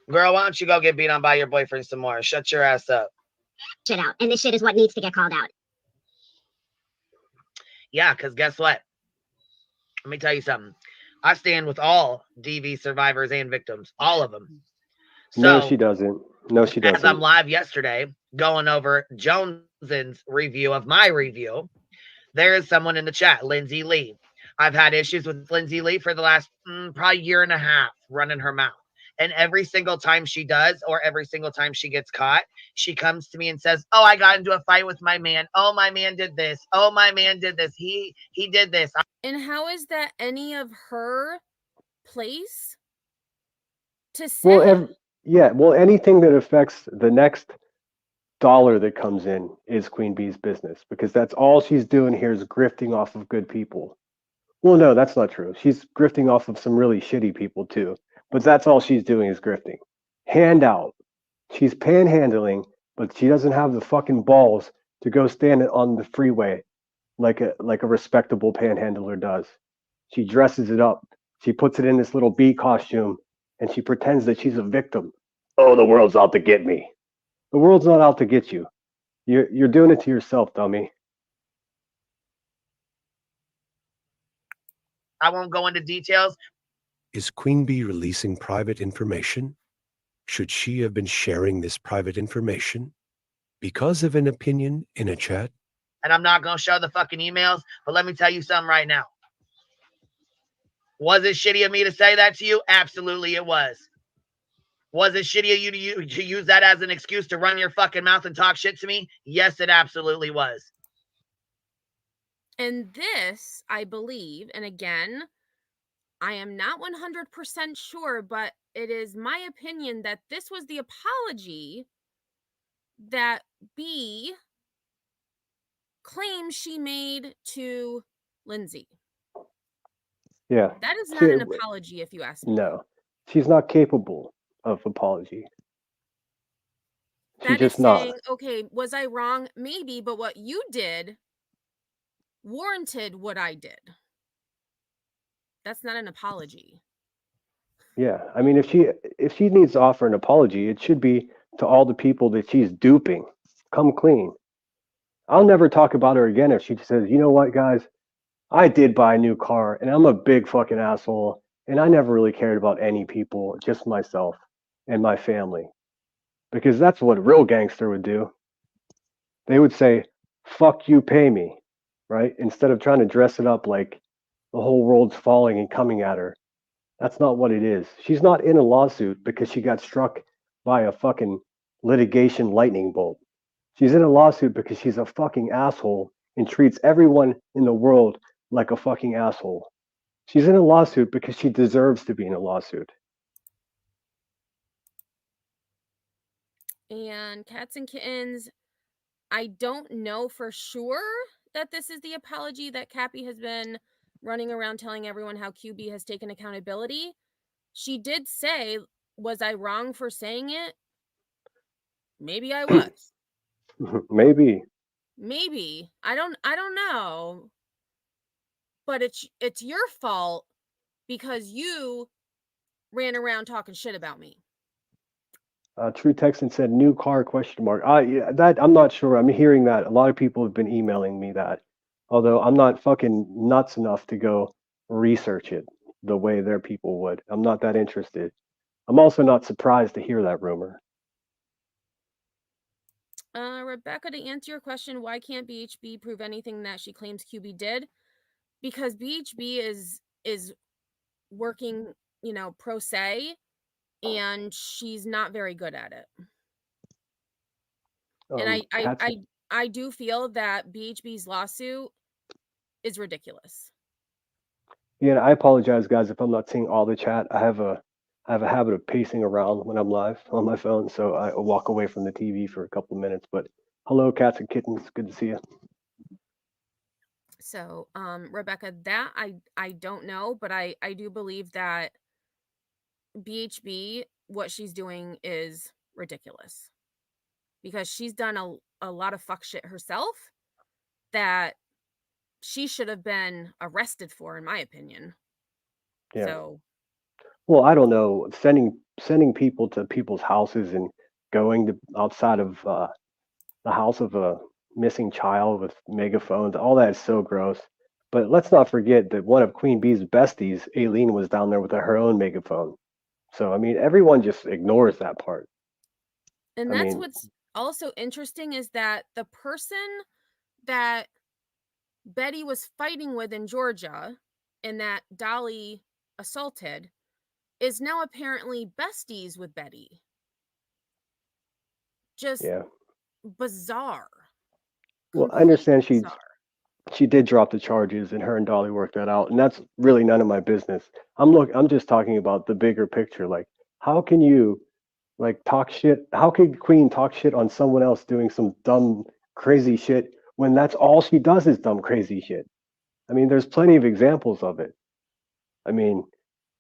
Girl, why don't you go get beat on by your boyfriend some more? Shut your ass up. Shit out. And this shit is what needs to get called out. Yeah, because guess what? Let me tell you something. I stand with all DV survivors and victims, all of them. So, No, she doesn't. No, she as I'm doesn't. live yesterday going over Jones's review of my review, there is someone in the chat, Lindsay Lee. I've had issues with Lindsay Lee for the last probably year and a half running her mouth. And every single time she does, or every single time she gets caught, she comes to me and says, oh, I got into a fight with my man. Oh, my man did this. Oh, my man did this. He did this. And how is that any of her place to say? Well, anything that affects the next dollar that comes in is Queen Bee's business, because that's all she's doing here is grifting off of good people. Well, no, that's not true. She's grifting off of some really shitty people too, but that's all she's doing is grifting. Handout. She's panhandling, but she doesn't have the fucking balls to go stand on the freeway like a respectable panhandler does. She dresses it up. She puts it in this little bee costume, and she pretends that she's a victim. Oh, the world's out to get me. The world's not out to get you. You're doing it to yourself, dummy. I won't go into details. Is Queen Bee releasing private information? Should she have been sharing this private information because of an opinion in a chat? And I'm not going to show the fucking emails, but let me tell you something right now. Was it shitty of me to say that to you? Absolutely it was. Was it shitty of you to use that as an excuse to run your fucking mouth and talk shit to me? Yes, it absolutely was. And this, I believe, and again, I am not 100% sure, but it is my opinion that this was the apology that B claims she made to Lindsay. Yeah. That is not She, an apology, if you ask me. no, she's not capable of apology. She's That is just not. saying, okay, was I wrong? Maybe, but what you did warranted what I did. That's not an apology. Yeah. I mean, if she needs to offer an apology, it should be to all the people that she's duping. Come clean. I'll never talk about her again if she says, you know what, guys, I did buy a new car and I'm a big fucking asshole and I never really cared about any people, just myself and my family. Because that's what a real gangster would do. They would say, fuck you, pay me, right? Instead of trying to dress it up like the whole world's falling and coming at her. That's not what it is. She's not in a lawsuit because she got struck by a fucking litigation lightning bolt. She's in a lawsuit because she's a fucking asshole and treats everyone in the world like a fucking asshole. She's in a lawsuit because she deserves to be in a lawsuit. And Cats and Kittens, I don't know for sure that this is the apology that Cappy has been running around telling everyone how QB has taken accountability. She did say, was I wrong for saying it? Maybe I was. Maybe. Maybe. I don't know. But it's your fault because you ran around talking shit about me. True Texan said new car question mark. Yeah, that I'm not sure. I'm hearing that a lot of people have been emailing me that, although I'm not fucking nuts enough to go research it the way their people would. I'm not that interested. I'm also not surprised to hear that rumor. Rebecca, to answer your question, why can't BHB prove anything that she claims QB did? Because BHB is working, pro se, and she's not very good at it. And I do feel that BHB's lawsuit is ridiculous. Yeah, I apologize, guys, if I'm not seeing all the chat. I have a habit of pacing around when I'm live on my phone, so I walk away from the TV for a couple of minutes. But hello, cats and kittens. Good to see you. So, Rebecca, that I don't know, but I do believe that BHB, what she's doing is ridiculous because she's done a lot of fuck shit herself that she should have been arrested for, in my opinion. Yeah. So, well, I don't know. Sending people to people's houses and going to outside of the house of a missing child with megaphones, all that is so gross. But let's not forget that one of Queen Bee's besties, Aileen, was down there with her own megaphone. So I mean, everyone just ignores that part. and that's what's also interesting is that the person that Betty was fighting with in Georgia and that Dolly assaulted is now apparently besties with Betty. Just bizarre. Well, I understand she did drop the charges and her and Dolly worked that out, and that's really none of my business. I'm just talking about the bigger picture. Like, how can you talk shit? How could Queen talk shit on someone else doing some dumb, crazy shit when that's all she does is dumb, crazy shit? I mean, there's plenty of examples of it. I mean,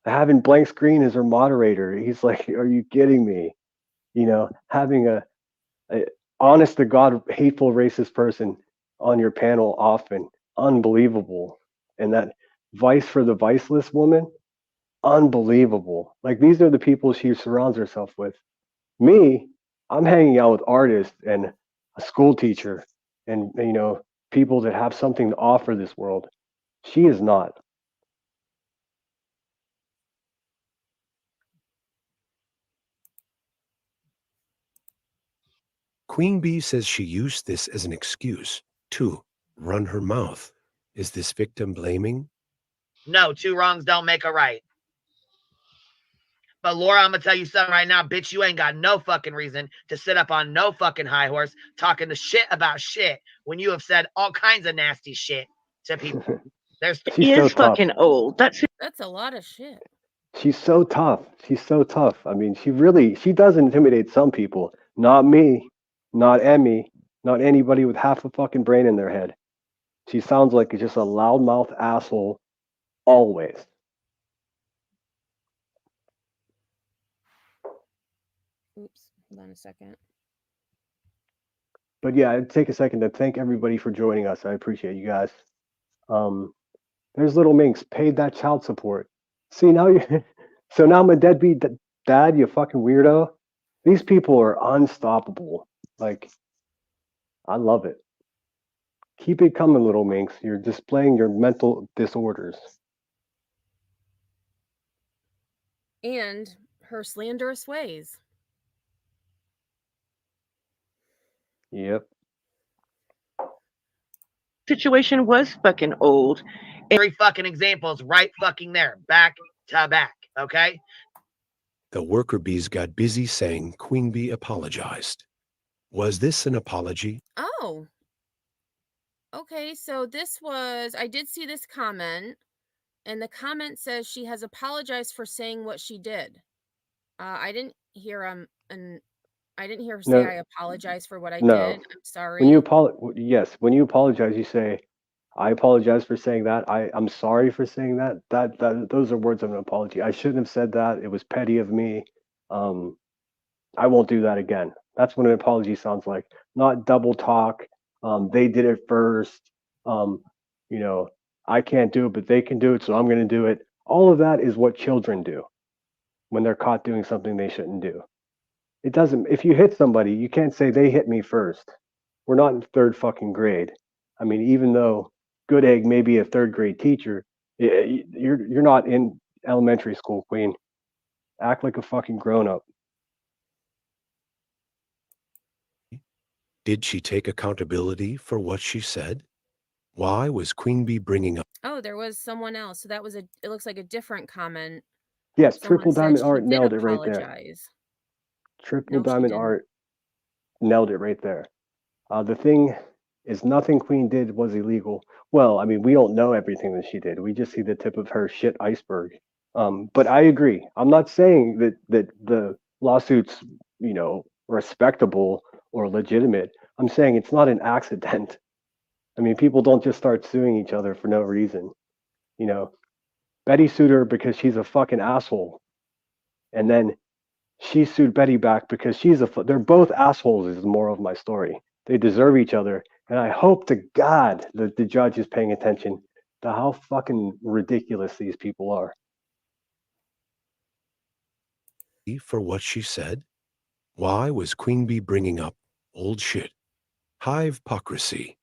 having Blank Screen as her moderator, he's like, are you kidding me? Having a honest to God, hateful, racist person on your panel often, unbelievable. And that Vice for the Viceless woman, unbelievable. Like, these are the people she surrounds herself with. Me, I'm hanging out with artists and a school teacher and, people that have something to offer this world. She is not. Queen Bee says she used this as an excuse to run her mouth. Is this victim blaming? No, two wrongs don't make a right. But Laura, I'm going to tell you something right now. Bitch, you ain't got no fucking reason to sit up on no fucking high horse talking to shit about shit when you have said all kinds of nasty shit to people. She is fucking old. That's a lot of shit. She's so tough. She's so tough. I mean, she does intimidate some people. Not me, not Emmy, not anybody with half a fucking brain in their head. She sounds like just a loudmouth asshole always. Oops, hold on a second. But yeah, I'd take a second to thank everybody for joining us. I appreciate you guys. There's Little Minx paid that child support. See now you, so now I'm a deadbeat dad. You fucking weirdo. These people are unstoppable. Like, I love it. Keep it coming, Little Minx. You're displaying your mental disorders. And her slanderous ways. Yep. Situation was fucking old. Three fucking examples right fucking there, back to back. Okay. The worker bees got busy saying Queen Bee apologized. Was this an apology? Oh. Okay, so I did see this comment, and the comment says she has apologized for saying what she did. I didn't hear I didn't hear her say No. I apologize for what I No. did. I'm sorry. When you when you apologize, you say, "I apologize for saying that. I'm sorry for saying that." Those are words of an apology. I shouldn't have said that. It was petty of me. I won't do that again. That's what an apology sounds like. Not double talk. They did it first. You know, I can't do it, but they can do it, so I'm going to do it. All of that is what children do when they're caught doing something they shouldn't do. It doesn't. If you hit somebody, you can't say they hit me first. We're not in third fucking grade. I mean, even though Good Egg may be a third grade teacher, you're not in elementary school, Queen. Act like a fucking grown up. Did she take accountability for what she said? Why was Queen Bee bringing up? Oh, there was someone else. So that was it looks like a different comment. Yes, Someone Triple said Diamond she Art did nailed it right there. apologize. Triple No, she Diamond didn't. Art nailed it right there. The thing is, nothing Queen did was illegal. Well, I mean, we don't know everything that she did. We just see the tip of her shit iceberg. But I agree. I'm not saying that the lawsuit's, respectable or legitimate. I'm saying it's not an accident. I mean, people don't just start suing each other for no reason. You know, Betty sued her because she's a fucking asshole, and then she sued Betty back because they're both assholes. Is the moral of my story. They deserve each other, and I hope to God that the judge is paying attention to how fucking ridiculous these people are. For what she said? Why was Queen Bee bringing up old shit? Hive-pocracy.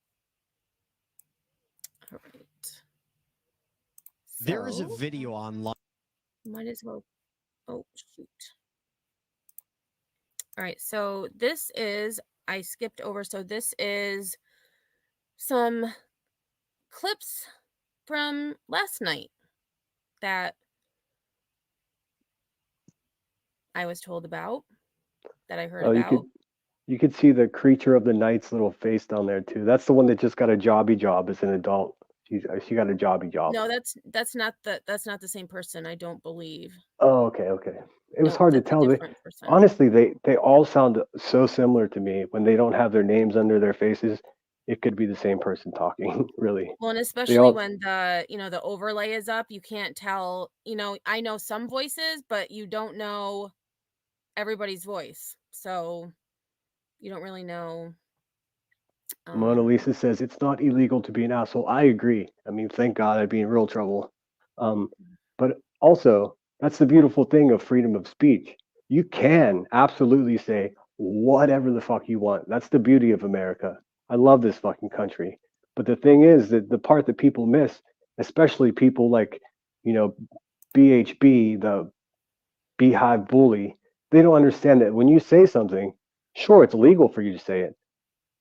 All right. There is a So, video online. might as well. Oh, shoot. All right. So I skipped over. So this is some clips from last night that I was told about, that I heard Oh, about. you could see the creature of the night's little face down there too. That's the one that just got a jobby job as an adult. She got a jobby job. No, that's not the same person, I don't believe. Oh, okay. It was No, hard to that's a tell. different person. Honestly, they all sound so similar to me when they don't have their names under their faces. It could be the same person talking, really. Well, and especially all- when the overlay is up, you can't tell, I know some voices, but you don't know everybody's voice. So you don't really know. Mona Lisa says it's not illegal to be an asshole. I agree. I mean, thank God I'd be in real trouble. But also, that's the beautiful thing of freedom of speech. You can absolutely say whatever the fuck you want. That's the beauty of America. I love this fucking country. But the thing is that the part that people miss, especially people like, BHB, the Beehive Bully, they don't understand that when you say something, sure, it's legal for you to say it,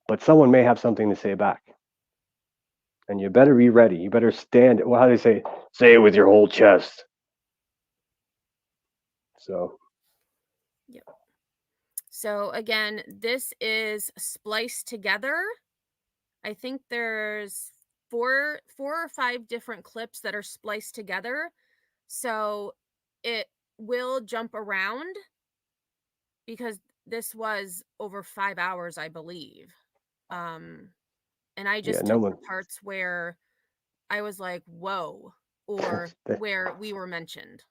but someone may have something to say back. And you better be ready. You better stand. Well, how do they say it with your whole chest? So. Yep. So again, this is spliced together. I think there's four or five different clips that are spliced together. So it will jump around because this was over 5 hours, I believe. And I just took the parts where I was like, whoa, or where we were mentioned.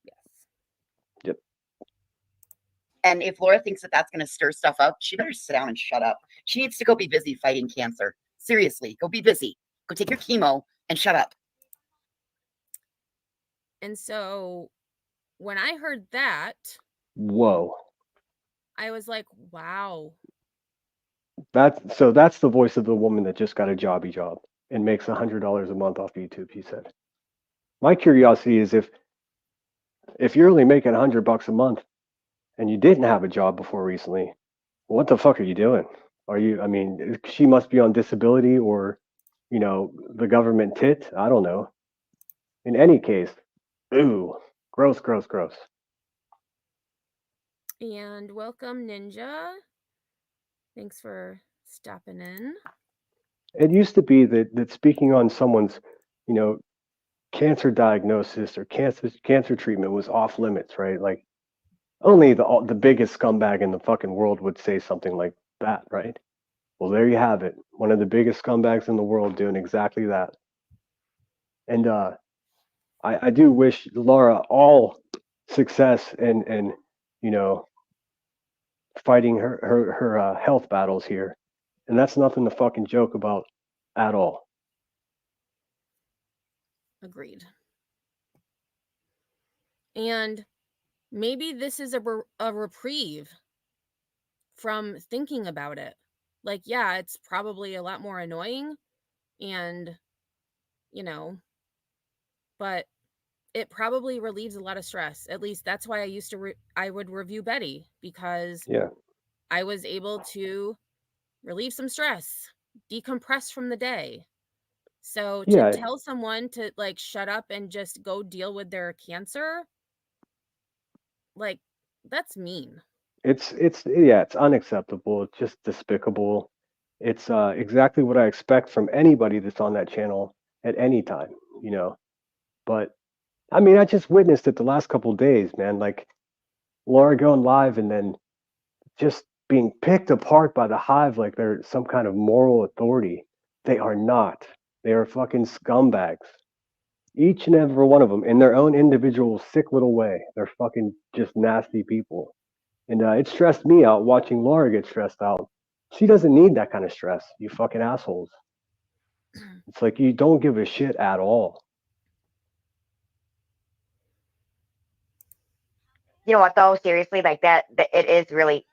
Yes. Yep. And if Laura thinks that that's going to stir stuff up, she better sit down and shut up. She needs to go be busy fighting cancer. Seriously, go be busy. Go take your chemo and shut up. And so when I heard that, Whoa. I was like, wow. That's the voice of the woman that just got a jobby job and makes $100 a month off YouTube, he said. My curiosity is if you're only making $100 a month and you didn't have a job before recently, what the fuck are you doing? She must be on disability or, the government tit. I don't know. In any case, ooh, gross, gross, gross. And welcome, Ninja. Thanks for stopping in. It used to be that speaking on someone's, cancer diagnosis or cancer treatment was off limits, right? Like only the biggest scumbag in the fucking world would say something like that, right? Well, there you have it. One of the biggest scumbags in the world doing exactly that. And I do wish Laura all success and fighting her health battles here. And that's nothing to fucking joke about at all. Agreed. And maybe this is a reprieve from thinking about it. Like, yeah, it's probably a lot more annoying and, but it probably relieves a lot of stress. At least that's why I would review Betty, because Yeah. I was able to relieve some stress, decompress from the day. So to tell someone to like shut up and just go deal with their cancer, like that's mean. It's unacceptable. It's just despicable. It's exactly what I expect from anybody that's on that channel at any time, But I mean, I just witnessed it the last couple of days, man. Like Laura going live and then just being picked apart by the Hive like they're some kind of moral authority. They are not. They are fucking scumbags. Each and every one of them in their own individual sick little way. They're fucking just nasty people. And it stressed me out watching Laura get stressed out. She doesn't need that kind of stress, you fucking assholes. It's like you don't give a shit at all. You know what though? Seriously, like that it is really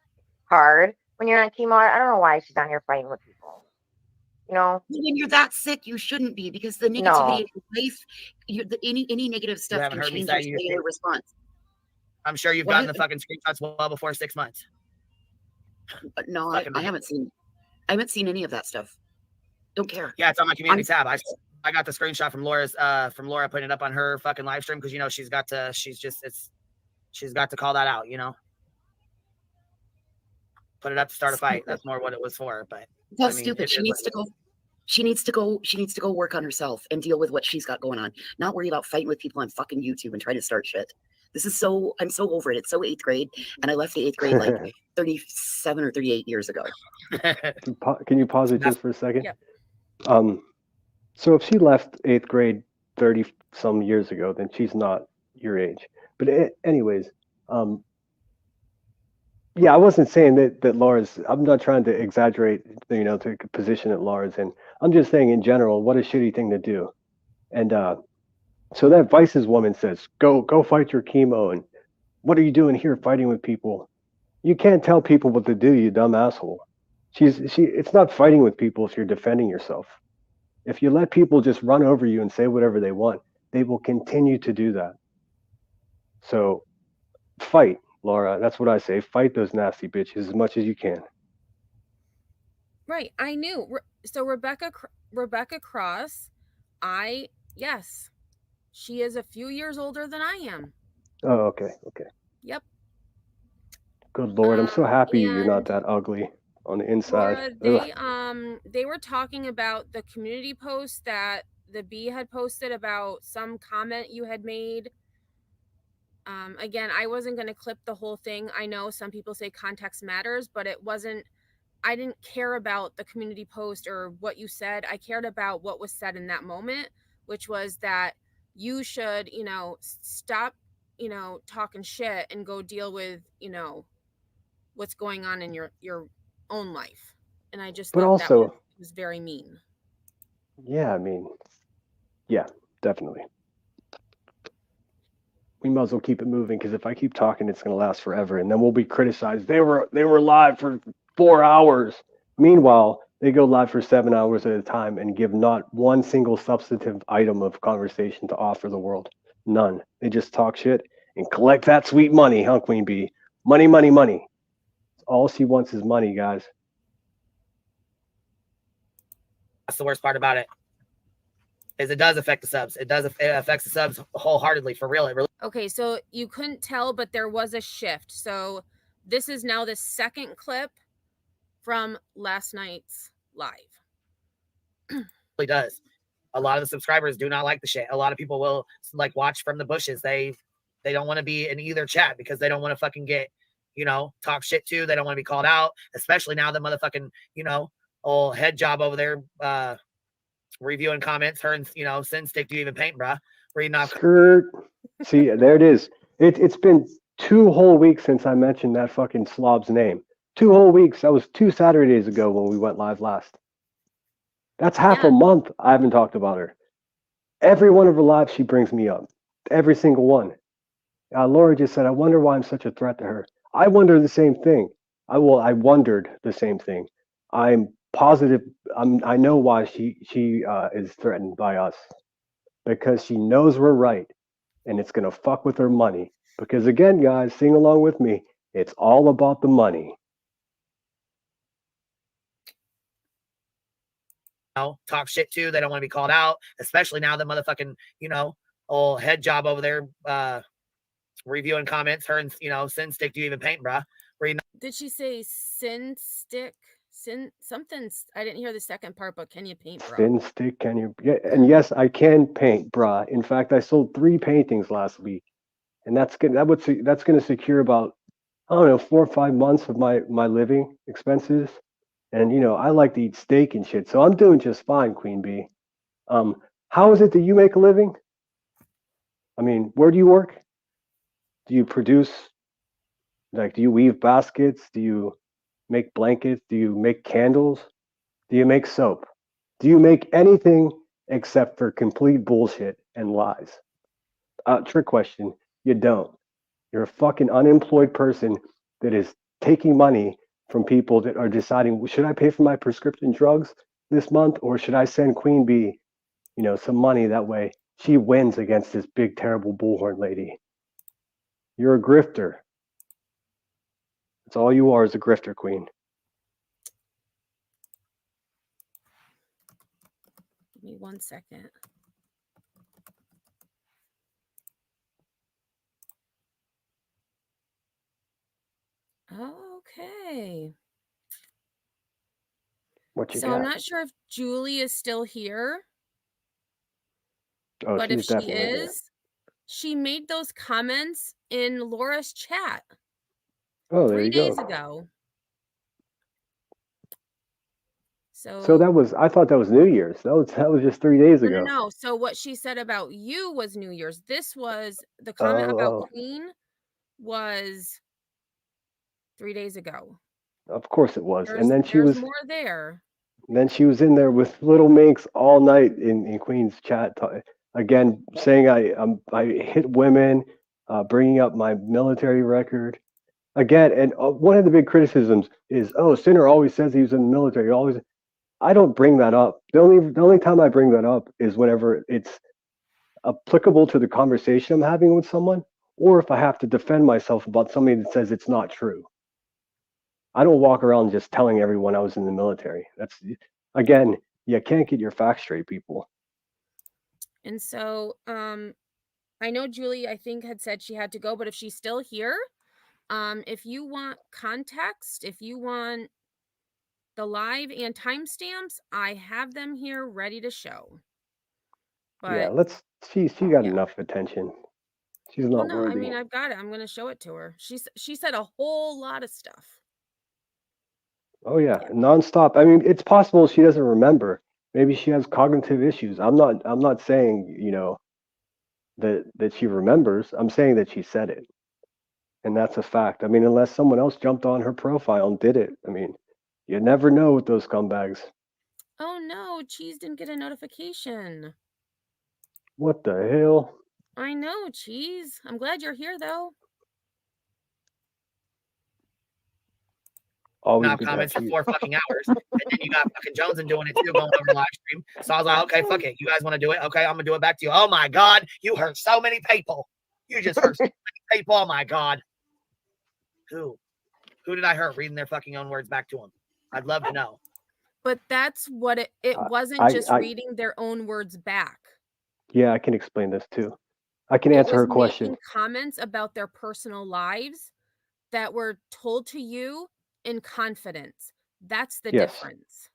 hard when you're on chemo. I don't know why she's down here fighting with people. When you're that sick, you shouldn't be, because the negativity of your life, any negative stuff can change your cellular response. I'm sure you've gotten the fucking screenshots well before 6 months. No, I haven't seen any of that stuff. Don't care. Yeah, it's on my community tab. I got the screenshot from Laura putting it up on her fucking live stream, because she's got to call that out, Put it up to start a fight. That's more what it was for. But that's stupid. She needs to go work on herself and deal with what she's got going on. Not worry about fighting with people on fucking YouTube and trying to start shit. I'm so over it. It's so 8th grade, and I left the 8th grade like 37 or 38 years ago. Can you pause it just for a second? Yeah. So if she left 8th grade 30 some years ago, then she's not your age. But anyways, yeah, I wasn't saying that Laura's. I'm not trying to exaggerate, the position that Laura's in. I'm just saying in general, what a shitty thing to do. And so that Vice's woman says, "Go fight your chemo." And what are you doing here, fighting with people? You can't tell people what to do, you dumb asshole. It's not fighting with people if you're defending yourself. If you let people just run over you and say whatever they want, they will continue to do that. So fight, Laura. That's what I say. Fight those nasty bitches as much as you can. Right. I knew. So Rebecca Cross, yes, she is a few years older than I am. Oh, okay. Yep. Good Lord. I'm so happy you're not that ugly on the inside. Laura, they were talking about the community post that the Bee had posted about some comment you had made. Again, I wasn't going to clip the whole thing. I know some people say context matters, but I didn't care about the community post or what you said. I cared about what was said in that moment, which was that you should, stop, talking shit and go deal with, what's going on in your own life. And I just But thought that also, was very mean. yeah, I mean, yeah, definitely. We might as well keep it moving because if I keep talking, it's going to last forever, and then we'll be criticized. They were live for 4 hours. Meanwhile, they go live for 7 hours at a time and give not one single substantive item of conversation to offer the world. None. They just talk shit and collect that sweet money, huh, Queen Bee? Money, money, money. All she wants is money, guys. That's the worst part about it. Is it does affect the subs. It affects the subs wholeheartedly, for real. It really. Okay, so you couldn't tell, but there was a shift. So this is now the second clip from last night's live. Really does. A lot of the subscribers do not like the shit. A lot of people will like watch from the bushes. They don't want to be in either chat because they don't want to fucking get, talk shit to. They don't want to be called out, especially now the motherfucking, old head job over there reviewing comments. Her and Sin Stick, do you even paint, bruh? Reading off. Skirt. See, there it is. It's been 2 whole weeks since I mentioned that fucking slob's name. 2 whole weeks. That was 2 Saturdays ago when we went live last. That's half a month I haven't talked about her. Every one of her lives, she brings me up. Every single one. Laura just said, I wonder why I'm such a threat to her. I wonder the same thing. I wondered the same thing. I'm positive. I know why she is threatened by us. Because she knows we're right. And it's going to fuck with her money. Because again, guys, sing along with me. It's all about the money. Talk shit to. They don't want to be called out, especially now the motherfucking, old head job over there reviewing comments. Her and, Sin Stick, do you even paint, bruh? Did she say Sin Stick? Sin something? I didn't hear the second part, but can you paint, bro? Sin Stick, can you? Yeah, and yes, I can paint, bruh. In fact, I sold 3 paintings last week, and that's going to secure about, I don't know, 4 or 5 months of my living expenses. And I like to eat steak and shit, so I'm doing just fine, Queen Bee. How is it that you make a living? I mean, where do you work? Do you produce? Like, do you weave baskets? Do you make blankets? Do you make candles? Do you make soap? Do you make anything except for complete bullshit and lies? Trick question. You don't. You're a fucking unemployed person that is taking money from people that are deciding, should I pay for my prescription drugs this month or should I send Queen Bee, some money? That way she wins against this big, terrible bullhorn lady. You're a grifter. That's all you are, is a grifter, Queen. Give me 1 second. Okay. What you So got? I'm not sure if Julie is still here. Oh, but if she's she definitely here. is, she made those comments in Laura's chat Oh, there 3 you days go. ago. So that was, I thought that was New Year's. That was just 3 days ago. No. So what she said about you was New Year's. This was the comment about Queen was 3 days ago. Of course it was. And then There's more there. Then she was in there with Little Minx all night in Queen's chat, again saying I hit women, bringing up my military record, again. And one of the big criticisms is, Sinner always says he was in the military. Always, I don't bring that up. The only time I bring that up is whenever it's applicable to the conversation I'm having with someone, or if I have to defend myself about something that says it's not true. I don't walk around just telling everyone I was in the military. That's, again, you can't get your facts straight, people. And so I know Julie, I think, had said she had to go, but if she's still here, if you want context, if you want the live and timestamps, I have them here ready to show. But yeah, she got enough attention. She's not worthy. I mean, I've got it. I'm going to show it to her. She said a whole lot of stuff. Oh yeah, nonstop. I mean, it's possible she doesn't remember. Maybe she has cognitive issues. I'm not saying, that she remembers. I'm saying that she said it. And that's a fact. I mean, unless someone else jumped on her profile and did it. I mean, you never know with those scumbags. Oh no, Cheese didn't get a notification. What the hell? I know, Cheese. I'm glad you're here though. Always Not good to have comments for cheese. 4 fucking hours. And then you got fucking Jones and doing it too, going over live stream. So I was like, okay, fuck it. You guys want to do it? Okay, I'm gonna do it back to you. Oh my god, you hurt so many people. You just hurt so many people. Oh my god. Who? Who did I hurt reading their fucking own words back to them? I'd love to know. But that's what it wasn't just reading their own words back. Yeah, I can explain this too. I can It answer her was question. making comments about their personal lives that were told to you in confidence. That's the Yes. difference.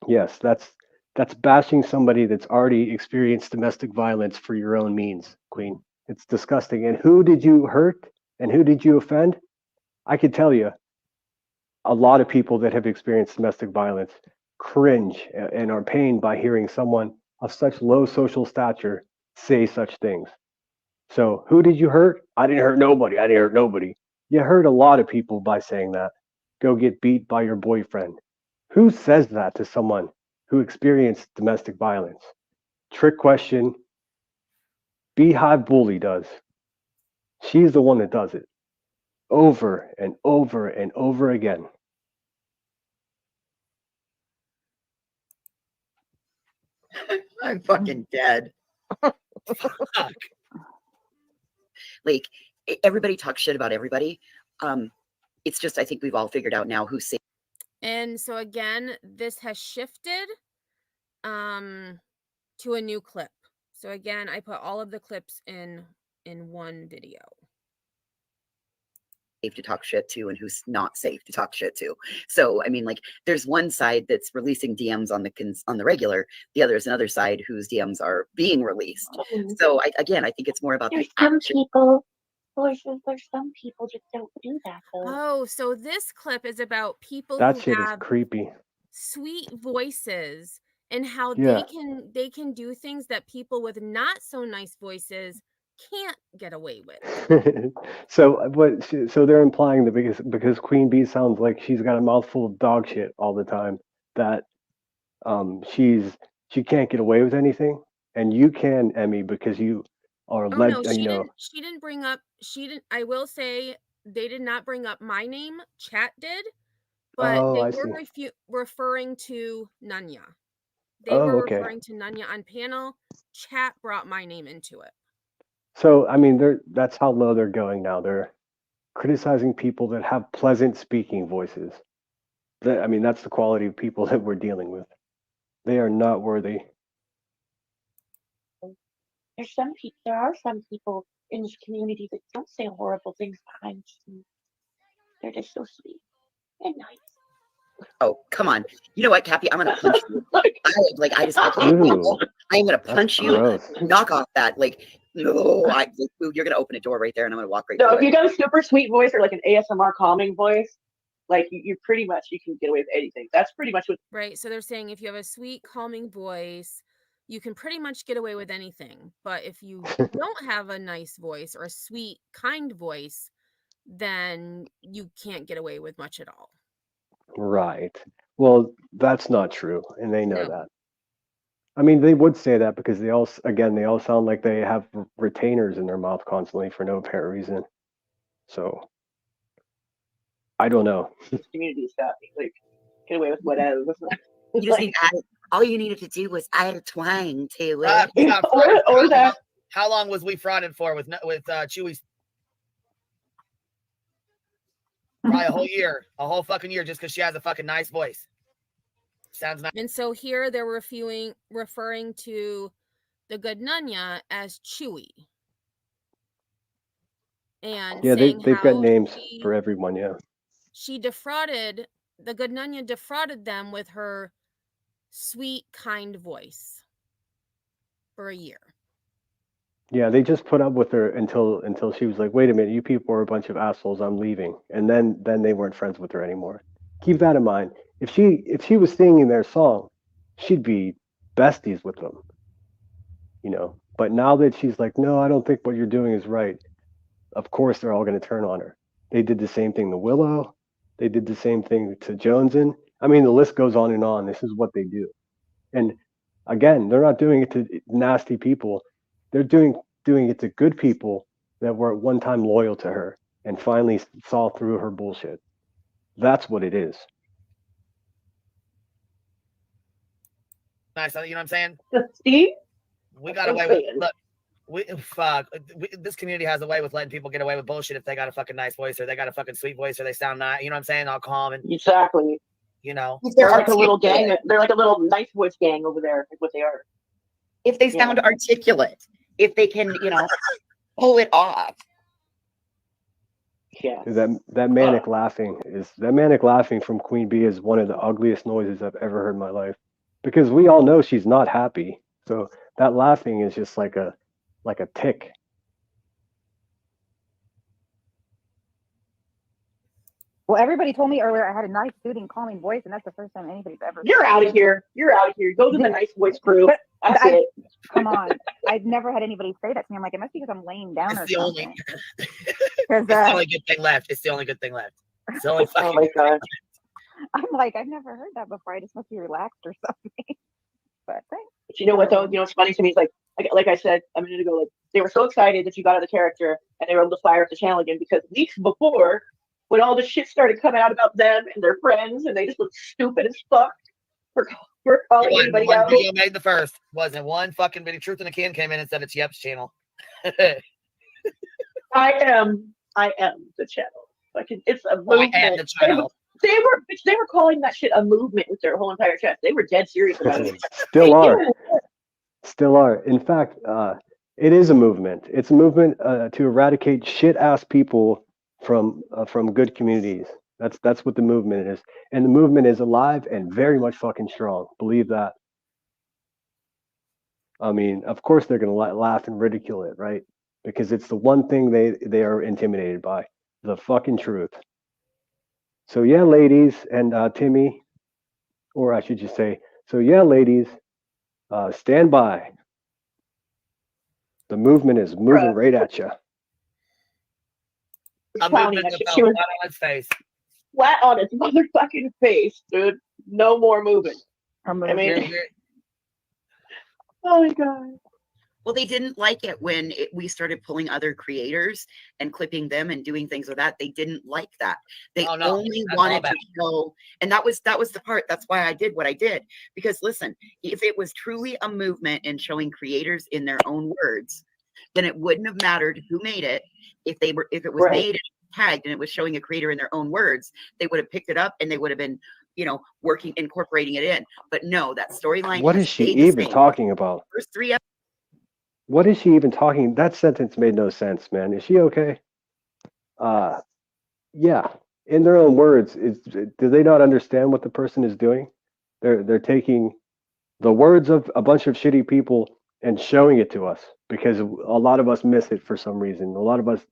Yes, that's bashing somebody that's already experienced domestic violence for your own means, Queen. It's disgusting. And who did you hurt and who did you offend? I could tell you, a lot of people that have experienced domestic violence cringe and are pained by hearing someone of such low social stature say such things. So who did you hurt? I didn't hurt nobody. I didn't hurt nobody. You hurt a lot of people by saying that. Go get beat by your boyfriend. Who says that to someone who experienced domestic violence? Trick question. Beehive Bully does. She's the one that does it over and over and over again. I'm fucking dead. Fuck. Like everybody talks shit about everybody. It's just I think we've all figured out now who's safe. And so again, this has shifted to a new clip. So again, I put all of the clips in one video. Safe to talk shit to and who's not safe to talk shit to. So I mean, like, there's one side that's releasing DMs on the regular. The other is another side whose DMs are being released. So I think it's more about There's the some action. people. There's some people just don't do that though. Oh, so this clip is about people That who shit is have creepy. sweet voices and how Yeah. they can do things that people with not so nice voices can't get away with. So they're implying that because Queen Bee sounds like she's got a mouthful of dog shit all the time, that she can't get away with anything, and you can, Emmy, because you are Oh no, she didn't bring up I will say they did not bring up my name, chat did, but Oh, they I were see. referring to Nunya. They Oh, were okay. referring to Nunya on panel. Chat brought my name into it. So I mean, that's how low they're going now. They're criticizing people that have pleasant speaking voices. I mean, that's the quality of people that we're dealing with. They are not worthy. There are some people in this community that don't say horrible things behind the scenes. They're just so sweet and nice. Oh, come on. You know what, Cappy? I'm gonna punch you. Ooh, I'm gonna that's punch you. gross. Knock off that. Like, no, you're gonna open a door right there and I'm gonna walk right No, through if you it. got a super sweet voice or like an ASMR calming voice, like you pretty much you can get away with anything. That's pretty much what. Right. So they're saying if you have a sweet, calming voice, you can pretty much get away with anything. But if you don't have a nice voice or a sweet, kind voice, then you can't get away with much at all. Right. Well, that's not true, and they know No. that. I mean, they would say that because they all sound like they have retainers in their mouth constantly for no apparent reason. So, I don't know. This community stuff, like get away with whatever. You just need to add, all you needed to do was add a twang to it. We got Or frauded. that. How long was we frauded for with Chewy's? Probably a whole fucking year, just because she has a fucking nice voice. Sounds nice. And so here they're referring to the good Nunya as Chewy. And Yeah, saying they've got how names for everyone. Yeah. the good Nunya defrauded them with her sweet, kind voice for a year. Yeah, they just put up with her until she was like, "Wait a minute, you people are a bunch of assholes. I'm leaving." And then they weren't friends with her anymore. Keep that in mind. If she was singing their song, she'd be besties with them. You know. But now that she's like, "No, I don't think what you're doing is right," of course they're all going to turn on her. They did the same thing to Willow. They did the same thing to Joneson. I mean, the list goes on and on. This is what they do. And again, they're not doing it to nasty people. They're doing it to good people that were at one time loyal to her and finally saw through her bullshit. That's what it is. Nice. You know what I'm saying? Steve? We got away with this community has a way with letting people get away with bullshit if they got a fucking nice voice or they got a fucking sweet voice or they sound nice. You know what I'm saying? All calm and Exactly. you know. They're like a little gang. They're like a little nice voice gang over there. Is what they are. If they sound articulate, if they can, pull it off. Yeah. That manic laughing from Queen Bee is one of the ugliest noises I've ever heard in my life. Because we all know she's not happy. So that laughing is just like a tick. Well, everybody told me earlier I had a nice, soothing, calming voice, and that's the first time anybody's ever. You're out of here. You're out of here. Go to the nice voice crew. That's it. Come on. I've never had anybody say that to me. I'm like, it must be because I'm laying down It's or the something. it's the only good thing left. It's the only good thing left. It's the only fucking Oh my god. I'm like, I've never heard that before. I just must be relaxed or something. But thanks. But you know what though? You know what's funny to me is like I said a minute ago, like they were so excited that you got out of the character and they were able to fire up the channel again because weeks before, when all the shit started coming out about them and their friends and they just looked stupid as fuck for calling anybody one out. video made the first. Wasn't one fucking video. Truth in the Can came in and said it's Yep's channel. I am the channel. It's a movement. I am the channel. They were calling that shit a movement with their whole entire chest. They were dead serious about it. Still are. In fact, it is a movement. It's a movement to eradicate shit ass people from good communities. That's what the movement is, and the movement is alive and very much fucking strong. Believe that. I mean, of course they're gonna laugh and ridicule it, right? Because it's the one thing they are intimidated by, the fucking truth. So yeah, ladies and Timmy, or I should just say, so yeah, ladies, stand by. The movement is moving right at you. A movement that fell flat on its face. Flat on its motherfucking face, dude. No more moving. I mean, oh my god. Well, they didn't like it when we started pulling other creators and clipping them and doing things with that. They didn't like that. They only wanted to show, and that was the part. That's why I did what I did. Because listen, if it was truly a movement and showing creators in their own words, then it wouldn't have mattered who made it. If it was made and tagged and it was showing a creator in their own words, they would have picked it up and they would have been, incorporating it in. But no, that storyline. What is she even talking about? First 3 episodes. What is she even talking? That sentence made no sense, man. Is she okay? Yeah. In their own words, do they not understand what the person is doing? They're taking the words of a bunch of shitty people and showing it to us because a lot of us miss it for some reason. A lot of us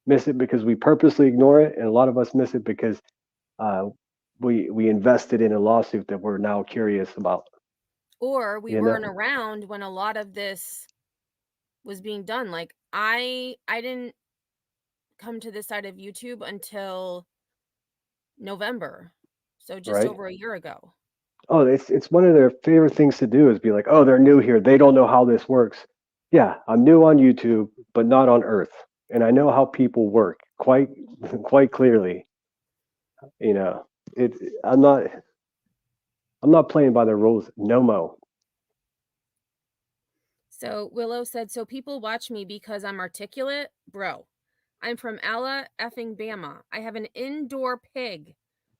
miss it because we purposely ignore it, and a lot of us miss it because we invested in a lawsuit that we're now curious about. Or we weren't around when a lot of this was being done. Like I didn't come to this side of YouTube until November, so just over a year ago. Oh, it's one of their favorite things to do is be like, oh, they're new here, they don't know how this works. Yeah, I'm new on YouTube, but not on Earth, and I know how people work quite clearly. I'm not playing by their rules. No mo. So Willow said, so people watch me because I'm articulate? Bro, I'm from Alabama. I have an indoor pig.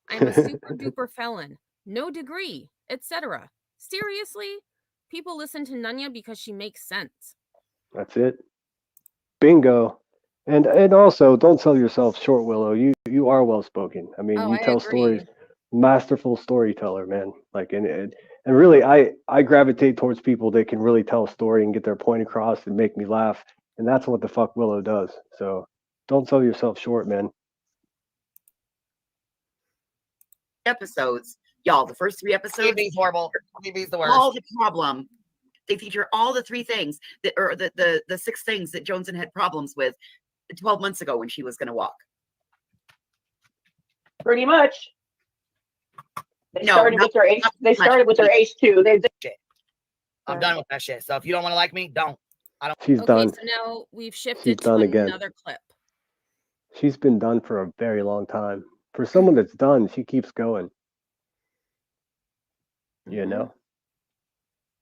I'm a super duper felon. No degree, etc. Seriously? People listen to Nunya because she makes sense. That's it. Bingo. And also, don't sell yourself short, Willow. You are well spoken. I mean, you tell stories. Masterful storyteller, man. Like, and really, I gravitate towards people that can really tell a story and get their point across and make me laugh. And that's what the fuck Willow does. So don't sell yourself short, man. Episodes, y'all. The first 3 episodes. TV's horrible. TV's the worst. All the problem. They feature all the 3 things that, or the 6 things that Joneson had problems with 12 months ago when she was going to walk. Pretty much. They No, started not- with their ace. not They much. started with their ace too. They Shit. I'm done with that shit. So if you don't want to like me, don't. I don't. She's Okay, done. so now we've She's shifted to done again. another clip. She's been done for a very long time. For someone that's done, she keeps going. You Mhm. know?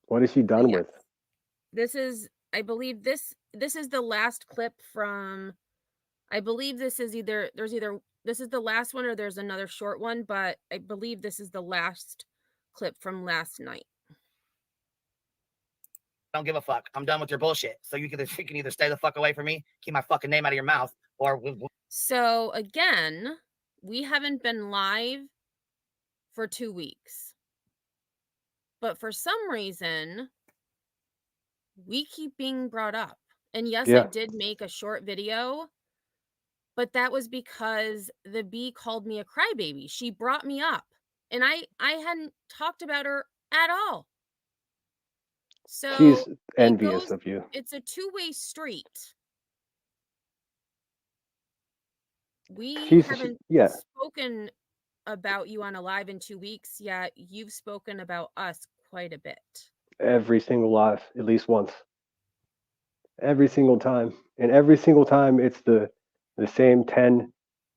What is she done Yes. with? This is, I believe this is the last clip from, I believe this is either this is the last one or there's another short one, but I believe this is the last clip from last night. Don't give a fuck. I'm done with your bullshit. So you can either stay the fuck away from me, keep my fucking name out of your mouth, or So again, we haven't been live for 2 weeks. But for some reason, we keep being brought up. And yes, I Yeah. did make a short video, but that was because the bee called me a crybaby. She brought me up, and I hadn't talked about her at all. So She's it envious goes, of you. it's a two-way street. We She's haven't yeah. spoken about you on a live in 2 weeks, yet you've spoken about us quite a bit. Every single live, at least once. Every single time. And every single time it's the same 10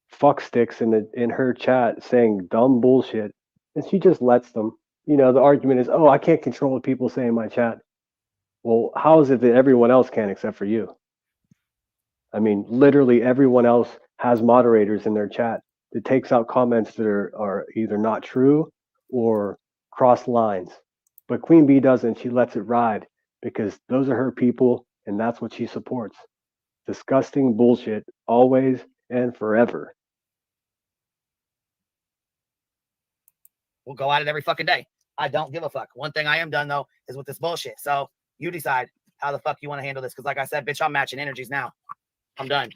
fuck sticks in her chat saying dumb bullshit. And she just lets them. You know, the argument is, oh, I can't control what people say in my chat. Well, how is it that everyone else can except for you? I mean, literally everyone else has moderators in their chat that takes out comments that are either not true or cross lines. But Queen Bee doesn't. She lets it ride because those are her people and that's what she supports. Disgusting bullshit always and forever. we'll go at it every fucking day. I don't give a fuck. One thing I am done though is with this bullshit. So you decide how the fuck you want to handle this. Because like I said, bitch, I'm matching energies now. I'm done.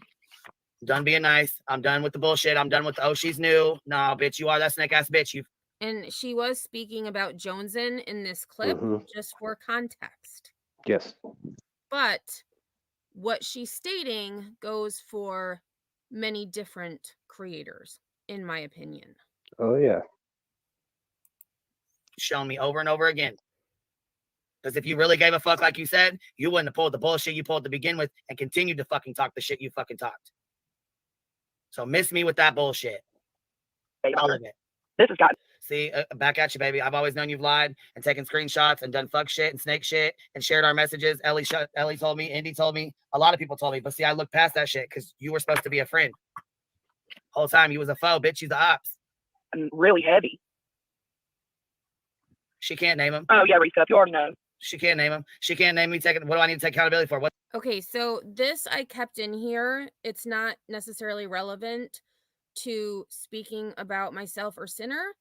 I'm done being nice. I'm done with the bullshit. I'm done with the, oh, she's new. No, bitch, you are that snake ass bitch. You. And she was speaking about Jonesin in this clip, just for context. Yes. But what she's stating goes for many different creators, in my opinion. Oh, yeah. Shown me over and over again. Because if you really gave a fuck like you said, you wouldn't have pulled the bullshit you pulled to begin with and continued to fucking talk the shit you fucking talked. So miss me with that bullshit. All of it. This has got. See, back at you, baby. I've always known you've lied and taken screenshots and done fuck shit and snake shit and shared our messages. Ellie told me, Indy told me, a lot of people told me. But see, I looked past that shit because you were supposed to be a friend. Whole time you was a foe, bitch. You the ops. I'm really heavy. She can't name him. Oh yeah, Rika, you already know. She can't name him. She can't name me. What do I need to take accountability for? What? Okay, so this I kept in here. It's not necessarily relevant to speaking about myself or Sinner,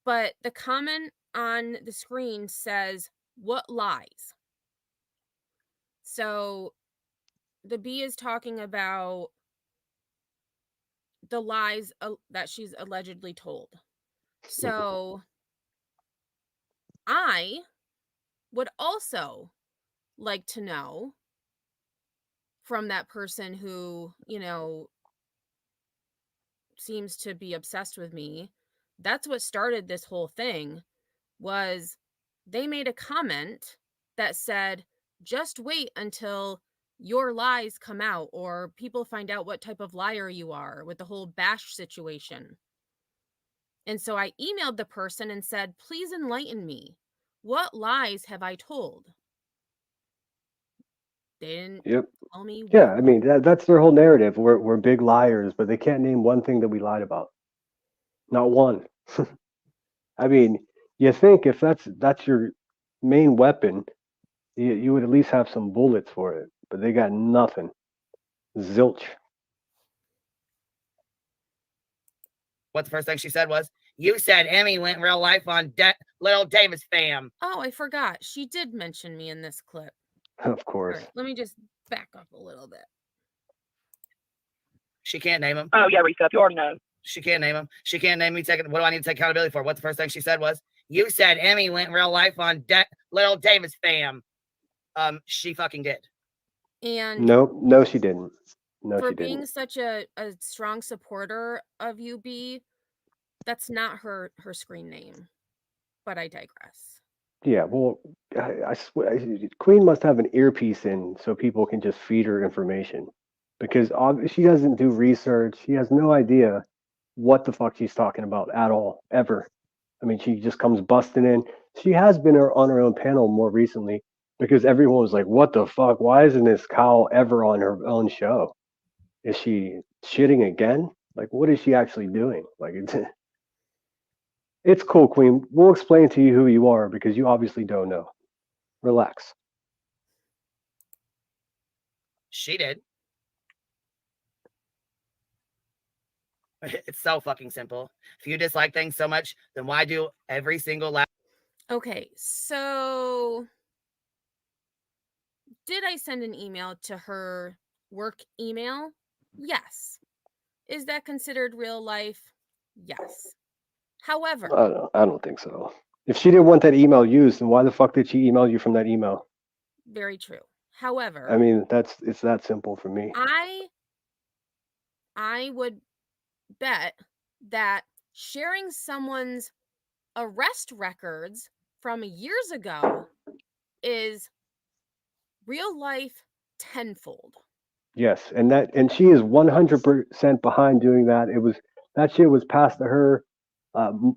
but the comment on the screen says, "What lies?" So the bee is talking about the lies that she's allegedly told. So I would also like to know from that person who, you know, seems to be obsessed with me. That's what started this whole thing. Was they made a comment that said, just wait until your lies come out or people find out what type of liar you are, with the whole Bash situation. And so I emailed the person and said, please enlighten me. What lies have I told? They didn't tell me. Yeah, I mean, that's their whole narrative. We're big liars, but they can't name one thing that we lied about. Not one. I mean, you think if that's your main weapon, you would at least have some bullets for it, but they got nothing. Zilch. What the first thing she said was, you said Emmy went real life on Little Davis fam. Oh, I forgot. She did mention me in this clip. Of course. Right, let me just back up a little bit. She can't name him. Oh yeah, Rika, you already know. She can't name him. She can't name me. What do I need to take accountability for? What the first thing she said was, you said Emmy went real life on Little Davis fam. She fucking did. And no, she didn't. No, for she being didn't. such a strong supporter of UB, That's not her screen name, but I digress. Yeah, well, I swear, Queen must have an earpiece in so people can just feed her information because she doesn't do research. She has no idea what the fuck she's talking about at all, ever. I mean, she just comes busting in. She has been on her own panel more recently because everyone was like, "What the fuck? Why isn't this cow ever on her own show? Is she shitting again? Like, what is she actually doing? Like, it's cool, Queen. We'll explain to you who you are because you obviously don't know. Relax." She did. It's so fucking simple. If you dislike things so much, then why do every single last? Okay, so did I send an email to her work email? Yes. Is that considered real life? Yes. However, I don't think so. If she didn't want that email used, then why the fuck did she email you from that email? very true. However, I mean, it's that simple for me. I would bet that sharing someone's arrest records from years ago is real life tenfold. Yes, and she is 100% behind doing that. That shit was passed to her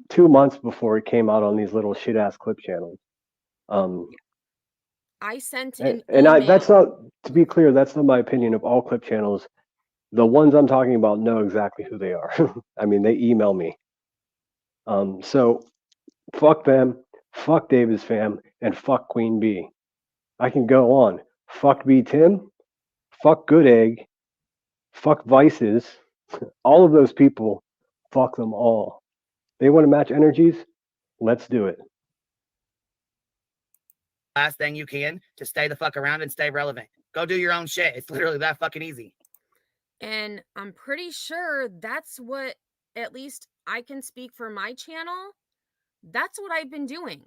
2 months before it came out on these little shit ass clip channels. I sent an And email. that's not, to be clear, that's not my opinion of all clip channels. The ones I'm talking about know exactly who they are. I mean, they email me. So fuck them, fuck Davis fam, and fuck Queen Bee. I can go on. Fuck B Tim, fuck Good Egg, fuck Vices. All of those people, fuck them all. They want to match energies? Let's do it. Last thing you can to stay the fuck around and stay relevant. Go do your own shit. It's literally that fucking easy. And I'm pretty sure that's what, at least I can speak for my channel, that's what I've been doing.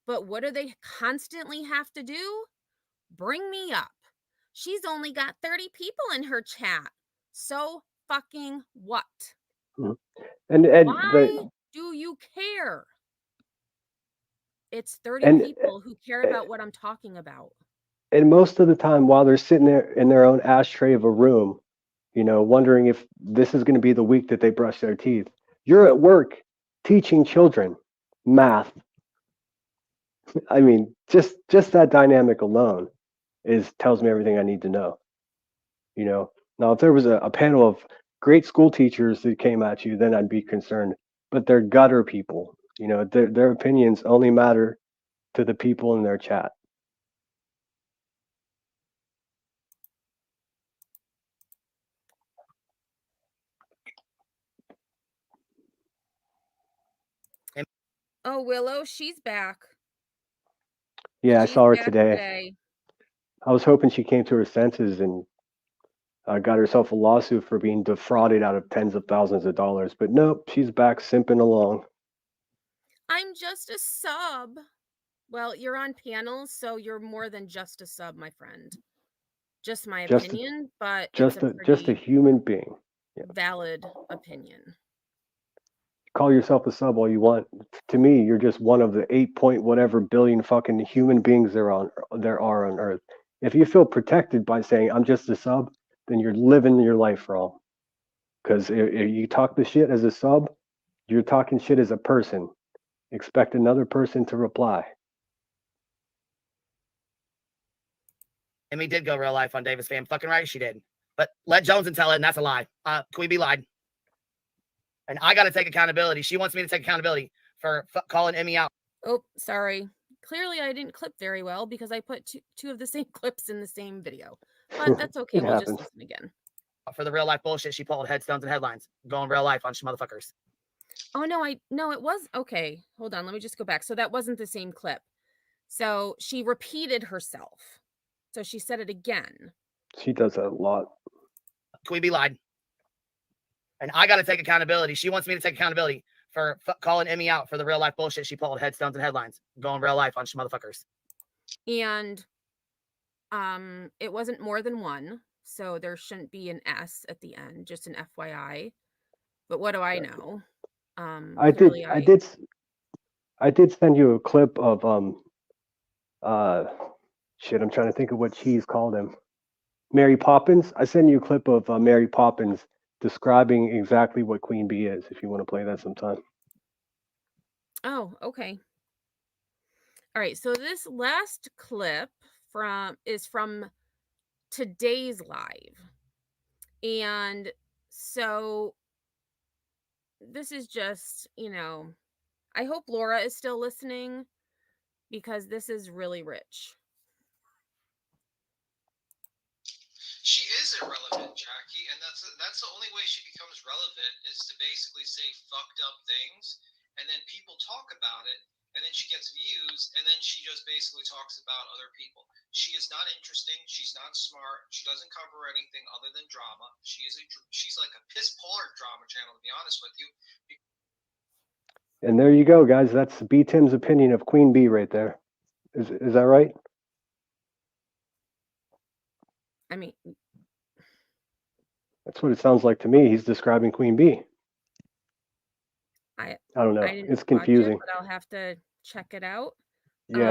But what do they constantly have to do? Bring me up. She's only got 30 people in her chat. So fucking what? Mhm. And Why do you care? It's 30 people who care about what I'm talking about. And most of the time, while they're sitting there in their own ashtray of a room, wondering if this is going to be the week that they brush their teeth, you're at work teaching children math. I mean, just that dynamic alone tells me everything I need to know. Now if there was a panel of great school teachers that came at you, then I'd be concerned. But they're gutter people. Their opinions only matter to the people in their chat. Oh, Willow, she's back. Yeah, I She's saw her back today. I was hoping she came to her senses and got herself a lawsuit for being defrauded out of tens of thousands of dollars. But nope, she's back simping along. I'm just a sub. Well, you're on panels, so you're more than just a sub, my friend. Just my opinion, but it's just a human being. valid opinion. Call yourself a sub all you want. To me, you're just one of the 8 point whatever billion fucking human beings there are on Earth. If you feel protected by saying I'm just a sub, then you're living your life wrong. Because if you talk the shit as a sub, you're talking shit as a person. Expect another person to reply. Emmy did go real life on Davis fam. Fucking right, she did. But let Jones and tell it, and that's a lie. Queen Bee lied. And I got to take accountability. She wants me to take accountability for calling Emmy out. Oh, sorry. Clearly, I didn't clip very well because I put two of the same clips in the same video. But that's okay. We'll just listen again. For the real life bullshit she pulled, headstones and headlines. Going real life on motherfuckers. Oh, no, it was. Okay, hold on. Let me just go back. So that wasn't the same clip. So she repeated herself. So she said it again. She does that a lot. Queen Bee lied. And I got to take accountability. She wants me to take accountability for calling Emmy out for the real life bullshit she pulled, headstones and headlines. Going real life on motherfuckers. And it wasn't more than one, so there shouldn't be an S at the end, just an FYI. But what do I know? I Clearly, did send you a clip of shit. I'm trying to think of what cheese called him. Mary Poppins. I sent you a clip of Mary Poppins describing exactly what Queen Bee is. If you want to play that sometime. Oh, okay. All right. So this last clip is from today's live. And so this is just, I hope Laura is still listening because this is really rich. She is irrelevant, Jackie, and that's the only way she becomes relevant is to basically say fucked up things, and then people talk about it, and then she gets views, and then she just basically talks about other people. She is not interesting. She's not smart. She doesn't cover anything other than drama. She's like a piss poor drama channel, to be honest with you. And there you go, guys. That's B Tim's opinion of Queen Bee right there. Is that right? I mean, that's what it sounds like to me. He's describing Queen Bee. I don't know. I didn't It's watch confusing. it, but I'll have to check it out. Yeah,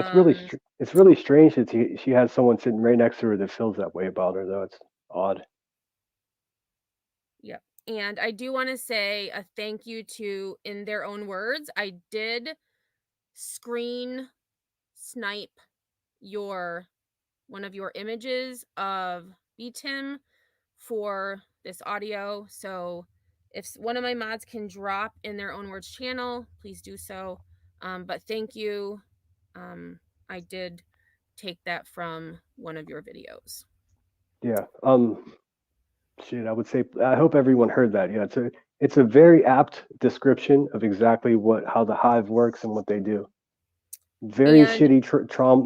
it's really strange that she has someone sitting right next to her that feels that way about her, though. It's odd. Yep. And I do want to say a thank you to In Their Own Words. I did screen snipe one of your images of BTim for this audio. So if one of my mods can drop In Their Own Words channel, please do so. But thank you. I did take that from one of your videos. Yeah. Shit, I would say I hope everyone heard that. Yeah, it's a very apt description of exactly how the Hive works and what they do. Very shitty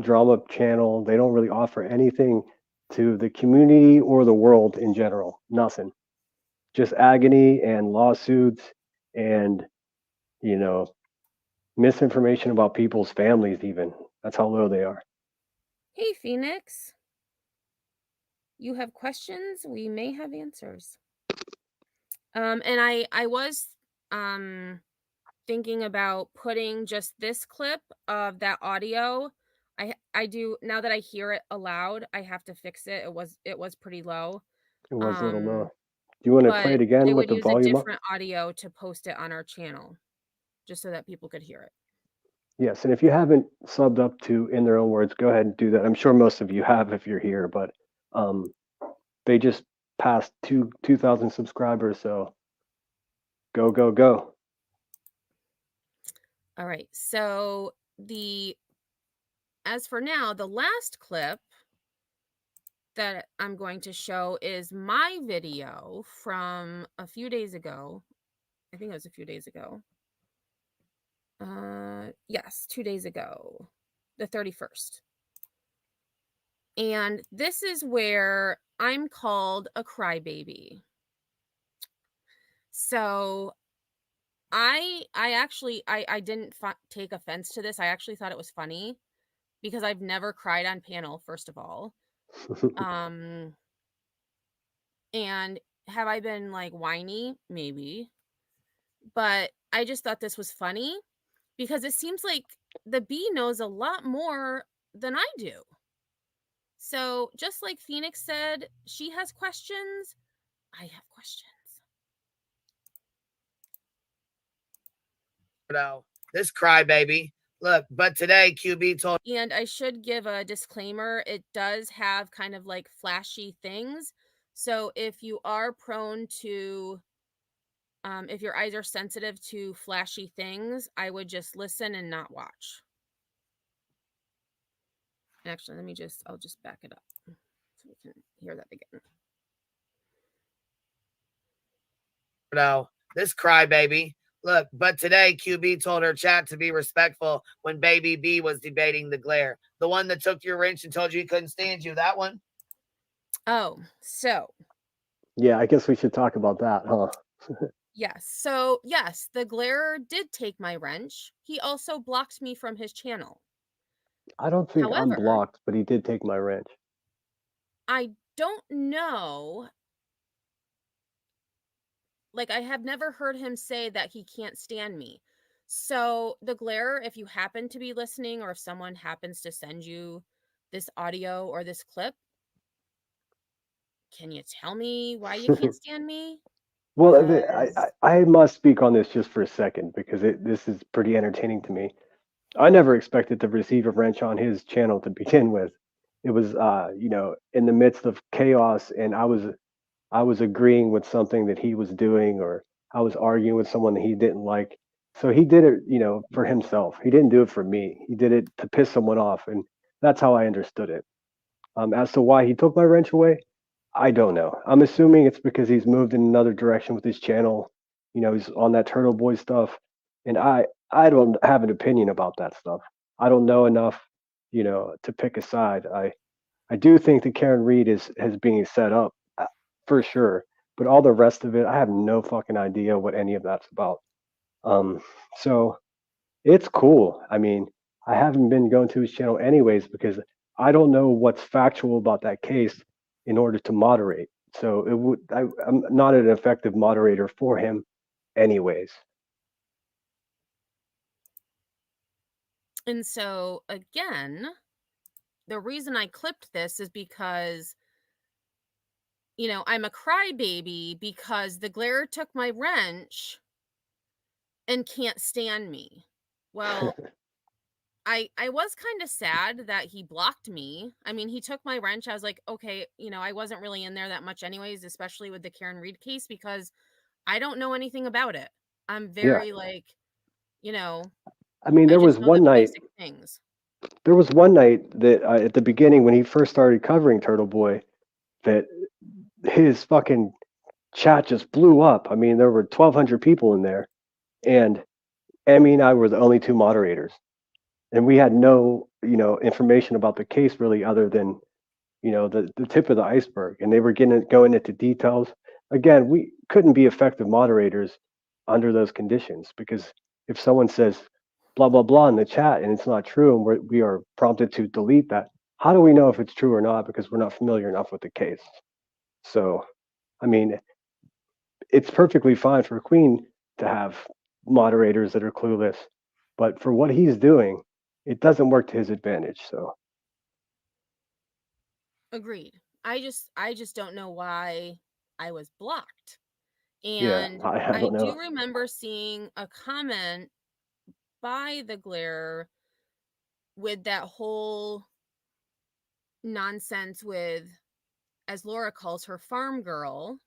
drama channel. They don't really offer anything to the community or the world in general. Nothing. Just agony and lawsuits and misinformation about people's families. Even that's how low they are. Hey, Phoenix. You have questions? We may have answers. And I was thinking about putting just this clip of that audio. I do, now that I hear it aloud, I have to fix it. It was pretty low. It was a little low. Do you want to play it again I with would the use a volume up? different audio to post it on our channel, just so that people could hear it. Yes, and if you haven't subbed up to In Their Own Words, go ahead and do that. I'm sure most of you have if you're here, but they just passed 2,000 subscribers, so go. All right, so as for now, the last clip that I'm going to show is my video from a few days ago. I think it was a few days ago. Yes, 2 days ago, the 31st. And this is where I'm called a crybaby. So I actually didn't take offense to this. I actually thought it was funny because I've never cried on panel, first of all. And have I been like whiny? Maybe. But I just thought this was funny because it seems like the bee knows a lot more than I do. So just like Phoenix said, she has questions. I have questions. No, this crybaby. Look, but today QB told. And I should give a disclaimer. It does have kind of like flashy things. So if you are prone to, if your eyes are sensitive to flashy things, I would just listen and not watch. Actually, I'll just back it up so we can hear that again. No, this crybaby. Look, but today QB told her chat to be respectful when Baby B was debating the glare. The one that took your wrench and told you he couldn't stand you, that one? Oh, so. Yeah, I guess we should talk about that, huh? Yes. So, yes, the glare did take my wrench. He also blocked me from his channel. I don't think I'm However, blocked, but he did take my wrench. I don't know like I have never heard him say that he can't stand me. So the Glare, if you happen to be listening, or if someone happens to send you this audio or this clip, can you tell me why you can't stand me? Well, Because I must speak on this just for a second because this is pretty entertaining to me. I never expected to receive a wrench on his channel to begin with. It was, in the midst of chaos, and I was agreeing with something that he was doing, or I was arguing with someone that he didn't like. So he did it, for himself. He didn't do it for me. He did it to piss someone off, and that's how I understood it. As to why he took my wrench away, I don't know. I'm assuming it's because he's moved in another direction with his channel. He's on that Turtle Boy stuff, and I don't have an opinion about that stuff. I don't know enough, to pick a side. I do think that Karen Reed is being set up, for sure, but all the rest of it, I have no fucking idea what any of that's about. So it's cool. I mean, I haven't been going to his channel anyways because I don't know what's factual about that case in order to moderate. So I'm not an effective moderator for him, anyways. And so again, the reason I clipped this is because, I'm a crybaby because the Glare took my wrench and can't stand me. Well, I was kind of sad that he blocked me. I mean, he took my wrench. I was like, okay, I wasn't really in there that much anyways, especially with the Karen Reed case, because I don't know anything about it. I'm Yeah. very like, I mean, I there was just know one the night. basic things. There was one night that at the beginning when he first started covering Turtle Boy, that his fucking chat just blew up. I mean, there were 1,200 people in there, and Emmy and I were the only two moderators, and we had no, information about the case really, other than, the tip of the iceberg, and they were going into details. Again, we couldn't be effective moderators under those conditions because if someone says blah blah blah in the chat and it's not true, and we are prompted to delete that, how do we know if it's true or not because we're not familiar enough with the case? So, I mean, it's perfectly fine for Queen to have moderators that are clueless, but for what he's doing, it doesn't work to his advantage. So, Agreed. I just don't know why I was blocked. yeah, And I I don't do know. remember seeing a comment by the Glare with that whole nonsense with, as Laura calls her, farm girl,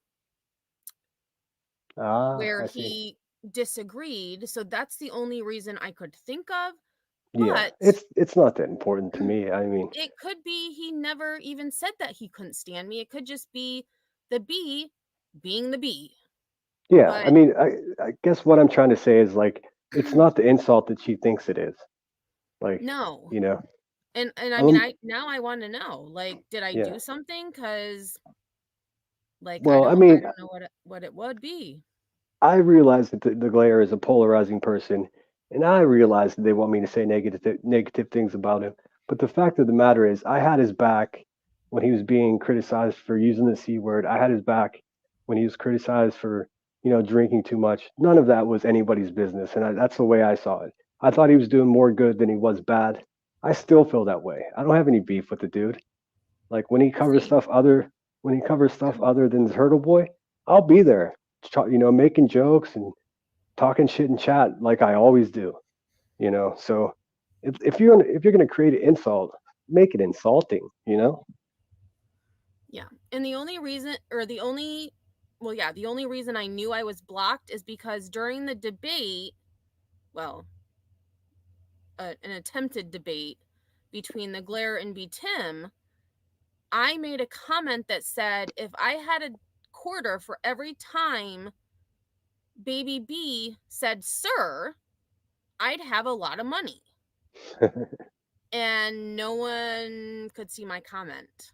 where I see. he disagreed. So that's the only reason I could think of. Yeah, But it's not that important to me. I mean, it could be he never even said that he couldn't stand me. It could just be the bee being the bee. yeah, I But mean, I guess what I'm trying to say is like it's not the insult that she thinks it is. Like, no. you know, And I mean, um, I want to know, like, did I yeah. do something? Because like Well, I I mean, don't know what it would be. I realize that the Glare is a polarizing person, and I realize that they want me to say negative things about him. But the fact of the matter is, I had his back when he was being criticized for using the C word. I had his back when he was criticized for, drinking too much. None of that was anybody's business, and that's the way I saw it. I thought he was doing more good than he was bad. I still feel that way. I don't have any beef with the dude. Like See, when he covers stuff other than Turtle Boy, I'll be there, making jokes and talking shit in chat like I always do. So if you're gonna create an insult, make it insulting. yeah. And the only reason, the only reason I knew I was blocked is because during the debate, well, an attempted debate between the Glare and B Tim, I made a comment that said if I had a quarter for every time Baby B said sir, I'd have a lot of money. And no one could see my comment.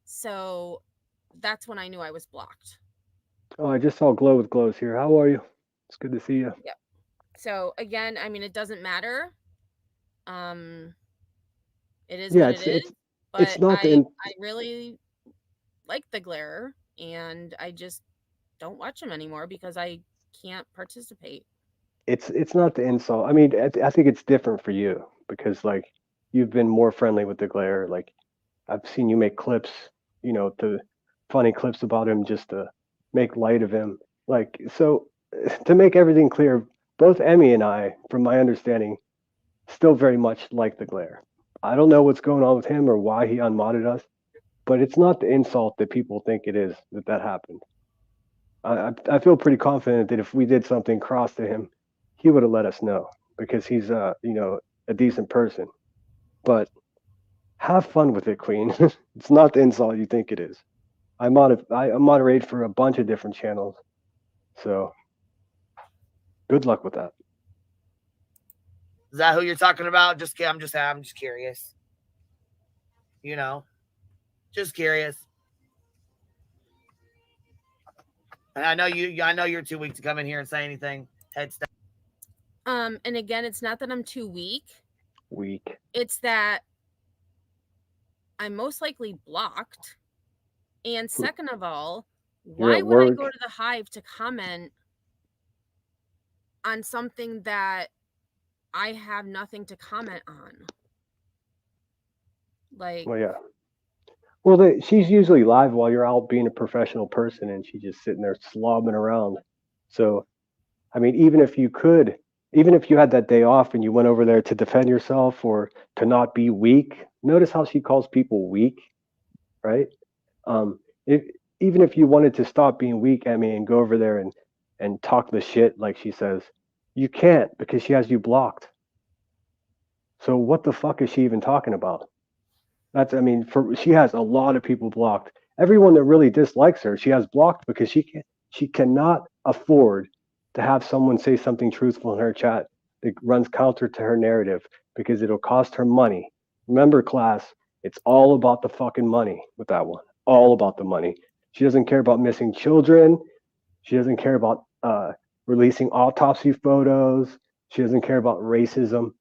So that's when I knew I was blocked. Oh, I just saw Glow with Glows here. How are you? It's good to see you. Yep. So again, I mean, it doesn't matter. It is Yeah, what it is. it's But not I really like the Glare, and I just don't watch them anymore because I can't participate. It's not the insult. I mean, I think it's different for you because like you've been more friendly with the glare. Like I've seen you make clips, to funny clips about him just to make light of him. Like so, to make everything clear, both Emmy and I, from my understanding, still very much like the glare. I don't know what's going on with him or why he unmodded us, but it's not the insult that people think it is that happened. I feel pretty confident that if we did something cross to him, he would have let us know because he's a decent person. But have fun with it, Queen. It's not the insult you think it is. I moderate for a bunch of different channels, so good luck with that. Is that who you're talking about? I'm just curious. Just curious. And I know you're too weak to come in here and say anything. Head stuff. And again, it's not that I'm too weak. Weak. It's that I'm most likely blocked. And second of all, why would I go to the Hive to comment on something that I have nothing to comment on? Like, well, yeah. Well, she's usually live while you're out being a professional person, and she's just sitting there slobbing around. So, I mean, even if you had that day off and you went over there to defend yourself or to not be weak, notice how she calls people weak, right? Even if you wanted to stop being weak, Emmy, and go over there and talk the shit like she says, you can't because she has you blocked. So what the fuck is she even talking about? She has a lot of people blocked. Everyone that really dislikes her, she has blocked because she cannot afford to have someone say something truthful in her chat that runs counter to her narrative because it'll cost her money. Remember, class, it's all about the fucking money with that one. All about the money. She doesn't care about missing children. She doesn't care about releasing autopsy photos. She doesn't care about racism.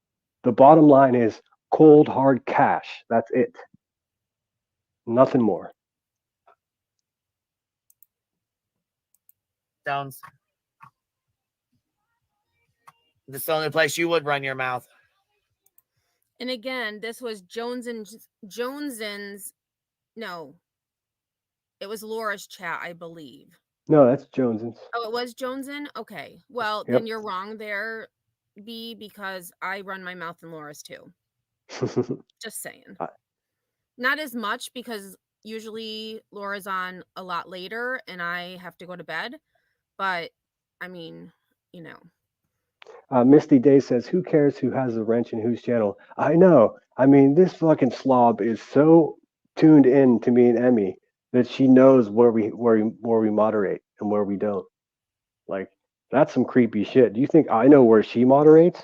The bottom line is cold, hard cash. That's it. Nothing more. Sounds. This is the only place you would run your mouth. and again, this was Jones's. No, it was Laura's chat, I believe. No, that's Jones's. Oh, it was Jonesin? Okay. Well, Yep. then you're wrong there, B, because I run my mouth in Laura's too. Just saying. Not as much because usually Laura's on a lot later and I have to go to bed. But I mean, Misty Day says, "Who cares who has a wrench in whose channel?" I know. I mean, this fucking slob is so tuned in to me and Emmy that she knows where we moderate and where we don't. Like, that's some creepy shit. Do you think I know where she moderates?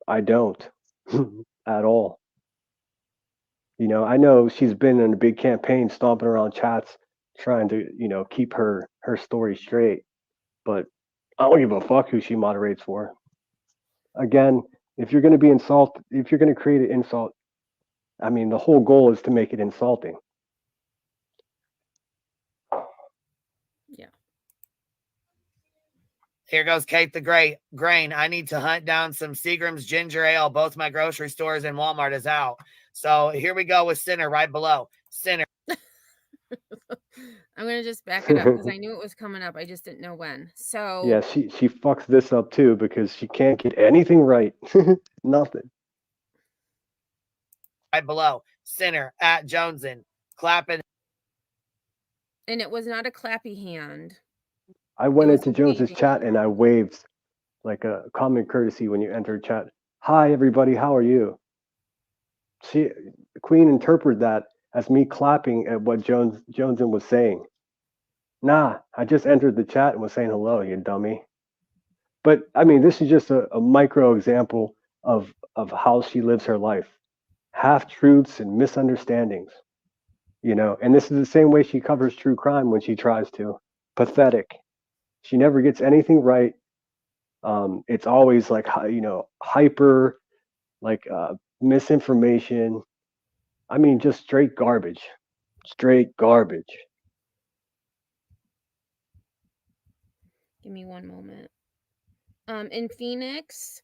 I don't at all. I know she's been in a big campaign stomping around chats trying to, keep her story straight. But I don't give a fuck who she moderates for. Again, if you're going to be if you're going to create an insult, I mean, the whole goal is to make it insulting. Yeah. Here goes Kate the Grain. I need to hunt down some Seagram's ginger ale. Both my grocery stores and Walmart is out. So here we go with Sinner right below. Sinner. I'm going to just back it up because I knew it was coming up. I just didn't know when. So yeah, she fucks this up too because she can't get anything right. Nothing. Right below. Sinner at Jonesin. Clapping. And it was not a clappy hand. I went into Jones's chat and I waved like a common courtesy when you enter chat. Hi, everybody. How are you? Queen interpreted that as me clapping at what Jonesin was saying. Nah, I just entered the chat and was saying hello, you dummy. But I mean, this is just a micro example of how she lives her life. Half-truths and misunderstandings. And this is the same way she covers true crime when she tries to. Pathetic. She never gets anything right. It's always like, hyper, like misinformation. I mean, just straight garbage. Straight garbage. Give me one moment. In Phoenix,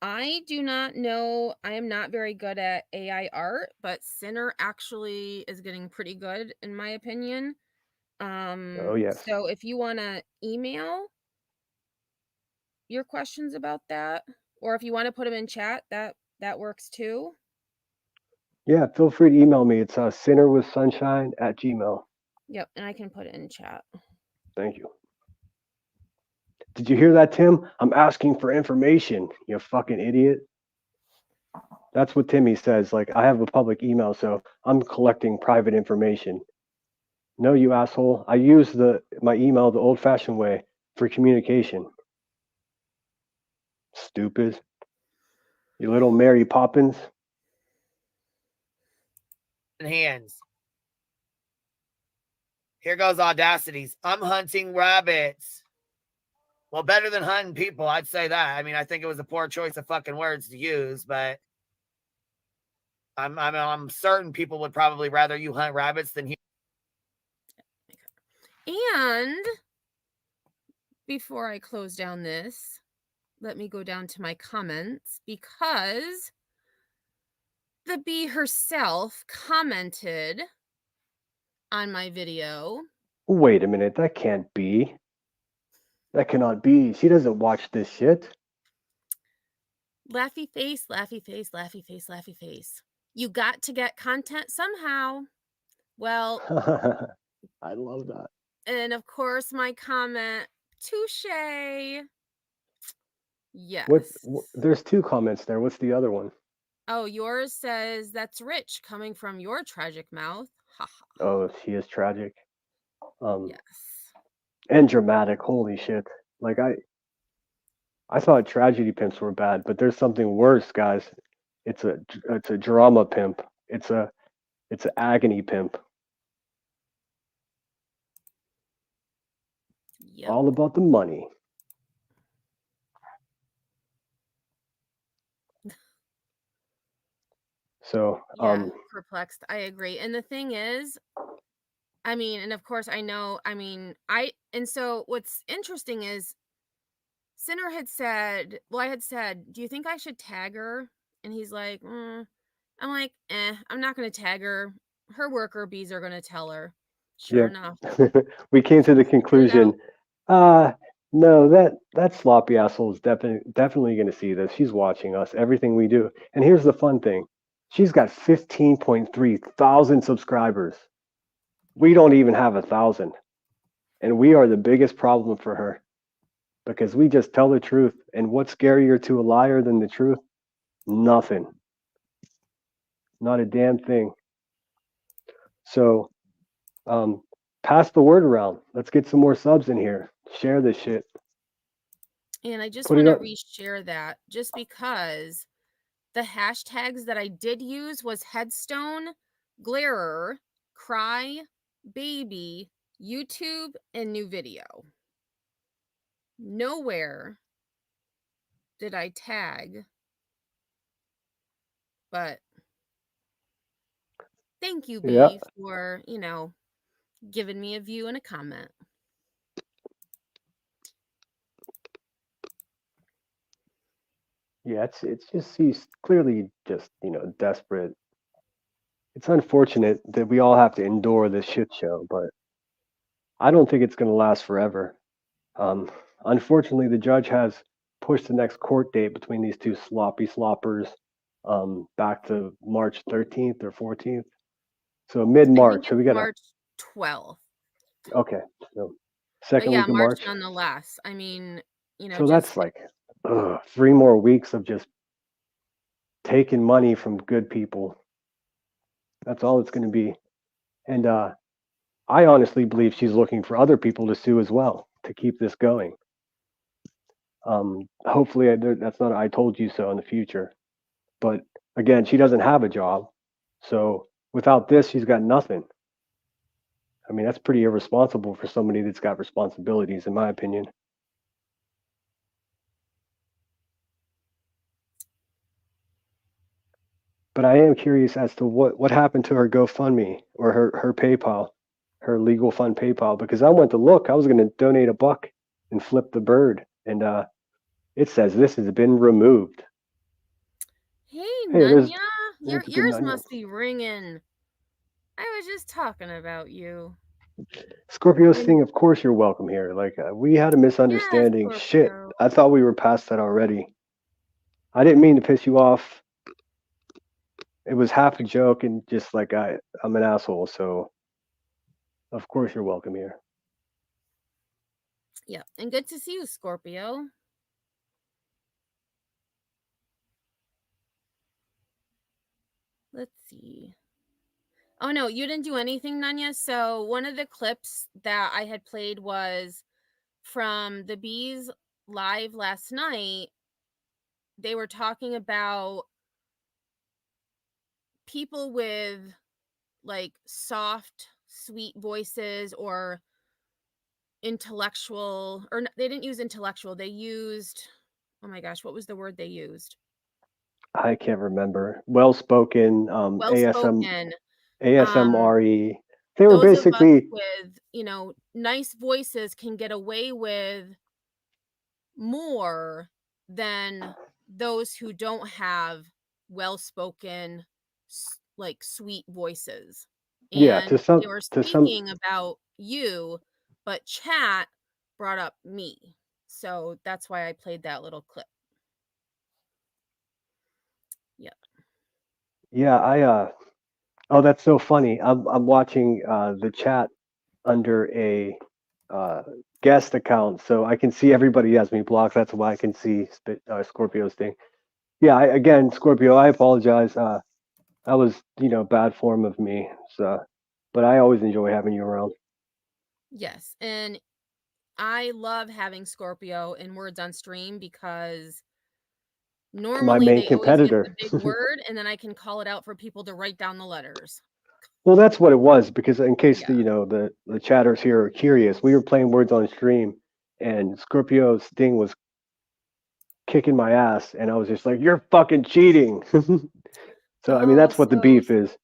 I do not know. I am not very good at AI art, but Sinner actually is getting pretty good, in my opinion. Oh yes. So if you want to email your questions about that, or if you want to put them in chat, that works too. Yeah, feel free to email me. It's sinnerwithsunshine@gmail. Yep, and I can put it in chat. Thank you. Did you hear that, Tim? I'm asking for information, you fucking idiot. That's what Timmy says. Like, I have a public email, so I'm collecting private information. No, you asshole. I use my email the old-fashioned way for communication. Stupid. You little Mary Poppins. Hands. Here goes Audacities. I'm hunting rabbits. Well, better than hunting people, I'd say that. I mean, I think it was a poor choice of fucking words to use, but I'm certain people would probably rather you hunt rabbits than you. And before I close down this, let me go down to my comments, because the bee herself commented on my video. Wait a minute. That can't be. That cannot be. She doesn't watch this shit. Laughy face, laughy face, laughy face, laughy face. You got to get content somehow. Well, I love that. and of course my comment, touche. Yes. There's 2 comments there. What's the other one? Oh, yours says, that's rich coming from your tragic mouth. Ha ha. Oh, she is tragic. Yes. And dramatic. Holy shit. Like, I thought tragedy pimps were bad, but there's something worse, guys. It's a drama pimp. It's an agony pimp. Yep. All about the money. So, Yeah, perplexed. I agree. And the thing is, I mean, and of course I know, I mean, and so what's interesting is Sinner had said, well, I had said, do you think I should tag her? And he's like, I'm like, I'm not going to tag her. Her worker bees are going to tell her. Sure enough. We came to the conclusion, no, that sloppy asshole is definitely going to see this. She's watching us, everything we do. And here's the fun thing. She's got 15.3 thousand subscribers. We don't even have 1,000. And we are the biggest problem for her because we just tell the truth. And what's scarier to a liar than the truth? Nothing. Not a damn thing. So, pass the word around. Let's get some more subs in here. Share this shit. And I just Put want it to up. reshare that just because the hashtags that I did use was headstone, glarer, cry, baby, YouTube, and new video. Nowhere did I tag, but thank you, B, Yeah. for, giving me a view and a comment. Yeah, it's just he's clearly just, desperate. It's unfortunate that we all have to endure this shit show, but I don't think it's going to last forever. Unfortunately, the judge has pushed the next court date between these 2 sloppy sloppers back to March 13th or 14th. So mid-March. So we got March 12th. Okay. So But second yeah, week of March March. nonetheless. I mean, So that's like 3 more weeks of just taking money from good people. That's all it's going to be. And I honestly believe she's looking for other people to sue as well to keep this going. Hopefully that's not I told you so in the future. But again, she doesn't have a job. So without this, she's got nothing. I mean, that's pretty irresponsible for somebody that's got responsibilities, in my opinion. But I am curious as to what happened to her GoFundMe or her PayPal, her legal fund PayPal, because I went to look. I was going to donate $1 and flip the bird, and it says this has been removed. Hey, Hey, there's Nunya, your good ears Nunya. must be ringing. I was just talking about you. Scorpio Sting, of course you're welcome here. Like we had a misunderstanding. Shit, Scorpio. I thought we were past that already. I didn't mean to piss you off. It was half a joke, and just like I'm an asshole, so of course you're welcome here. Yeah, and good to see you, Scorpio. Let's see. Oh no, you didn't do anything, Nunya. So one of the clips that I had played was from the Bees live last night. They were talking about people with like soft, sweet voices or intellectual, or they didn't use intellectual. They used, oh my gosh, what was the word they used? I can't remember. Well spoken, Well-spoken. ASMRE. They were Those of us basically with, nice voices can get away with more than those who don't have well-spoken, like sweet voices. yeah. And To they were some speaking about you, but chat brought up me. So that's why I played that little clip. Yep. yeah. Oh, that's so funny. I'm watching the chat under a guest account, so I can see everybody has me blocked. That's why I can see Scorpio's thing. Yeah, again, Scorpio, I apologize. That was bad form of me. So, but I always enjoy having you around. Yes, and I love having Scorpio in Words on Stream because normally main they always give competitor. the big word, and then I can call it out for people to write down the letters. Well, that's what it was, because in case the chatters here are curious, we were playing Words on Stream, and Scorpio Sting was kicking my ass, and I was just like, "You're fucking cheating." So I mean, that's what the beef is.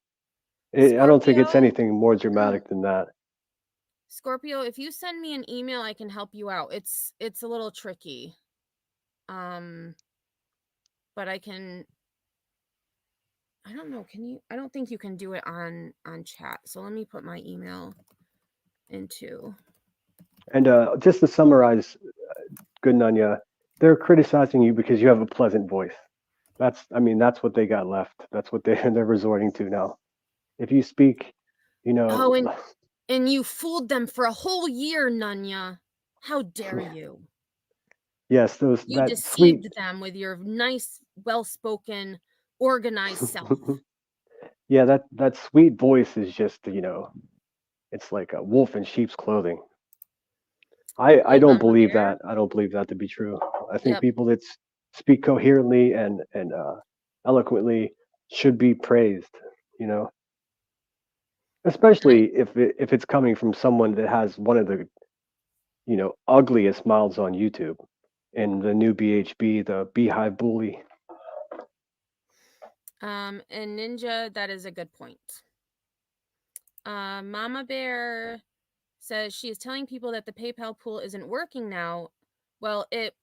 I don't think it's Scorpio? anything more dramatic than that. Scorpio, if you send me an email, I can help you out. It's a little tricky. But I can, I don't know, can you? I don't think you can do it on chat. So let me put my email into. And just to summarize, good Nunya, they're criticizing you because you have a pleasant voice. That's what they got left. That's what they're resorting to now. If you speak, Oh, and you fooled them for a whole year, Nunya. How dare you? Yes, You that deceived sweet. them with your nice, well-spoken, organized self. Yeah, that sweet voice is just it's like a wolf in sheep's clothing. I don't believe that. I don't believe that to be true. I think people that speak coherently and eloquently should be praised. Especially if it's coming from someone that has one of the ugliest mouths on YouTube, and the new BHB, the Beehive Bully. And Ninja, that is a good point. Mama Bear says she is telling people that the PayPal pool isn't working now. Well, it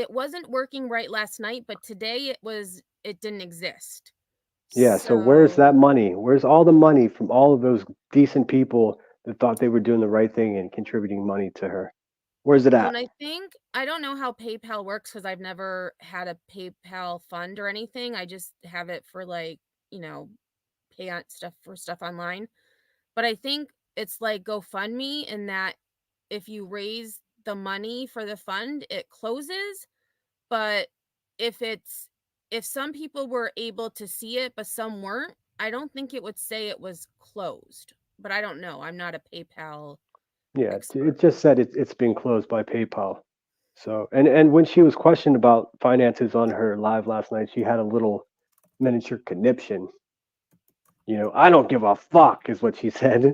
wasn't working right last night, but today it didn't exist. Yeah, so where's that money? Where's all the money from all of those decent people that thought they were doing the right thing and contributing money to her? Where's it at? And I don't know how PayPal works because I've never had a PayPal fund or anything. I just have it for pay on stuff for stuff online. But I think it's like GoFundMe in that if you raise the money for the fund, it closes. But if some people were able to see it, but some weren't, I don't think it would say it was closed. But I don't know. I'm not a PayPal. Yeah, it just said it's been closed by PayPal. So, and when she was questioned about finances on her live last night, she had a little miniature conniption. I don't give a fuck is what she said.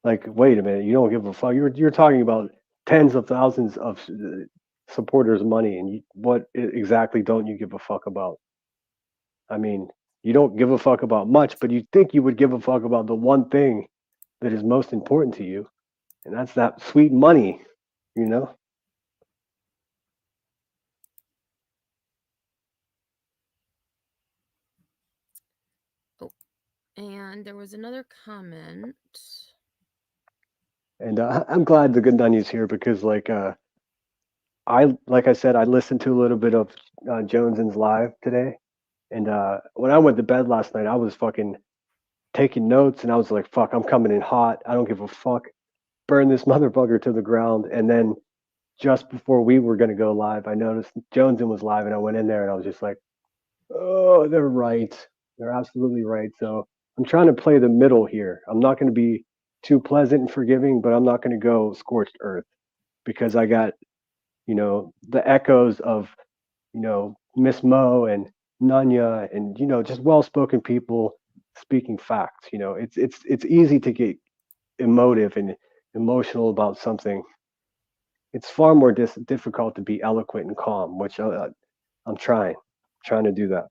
Like, wait a minute, you don't give a fuck. You're talking about tens of thousands of supporters' money, and what exactly don't you give a fuck about? I mean, you don't give a fuck about much, but you think you would give a fuck about the one thing that is most important to you, and that's that sweet money, And there was another comment. And I'm glad the Good Nunny's here because, like I said, I listened to a little bit of Jonesen's live today, and when I went to bed last night, I was fucking taking notes, and I was like, "Fuck, I'm coming in hot. I don't give a fuck. Burn this motherfucker to the ground." And then just before we were gonna go live, I noticed Jonesen was live, and I went in there, and I was just like, "Oh, they're right. They're absolutely right." So I'm trying to play the middle here. I'm not going to be too pleasant and forgiving, but I'm not going to go scorched earth because I got the echoes of Miss Mo and Nanya and just well-spoken people speaking facts. It's easy to get emotive and emotional about something. It's far more difficult to be eloquent and calm, which I'm trying to do that.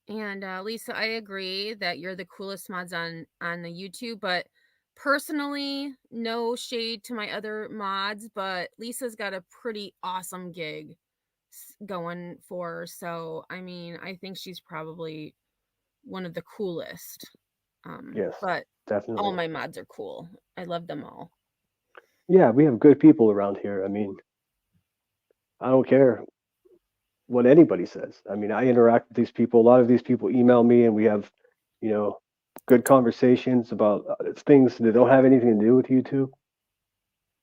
And Lisa, I agree that you're the coolest mods on the YouTube, but personally, no shade to my other mods, but Lisa's got a pretty awesome gig going for her. So, I mean, I think she's probably one of the coolest. Yes, But definitely. all my mods are cool. I love them all. Yeah, we have good people around here. I mean, I don't care what anybody says. I mean, I interact with these people. A lot of these people email me, and we have, good conversations about things that don't have anything to do with YouTube.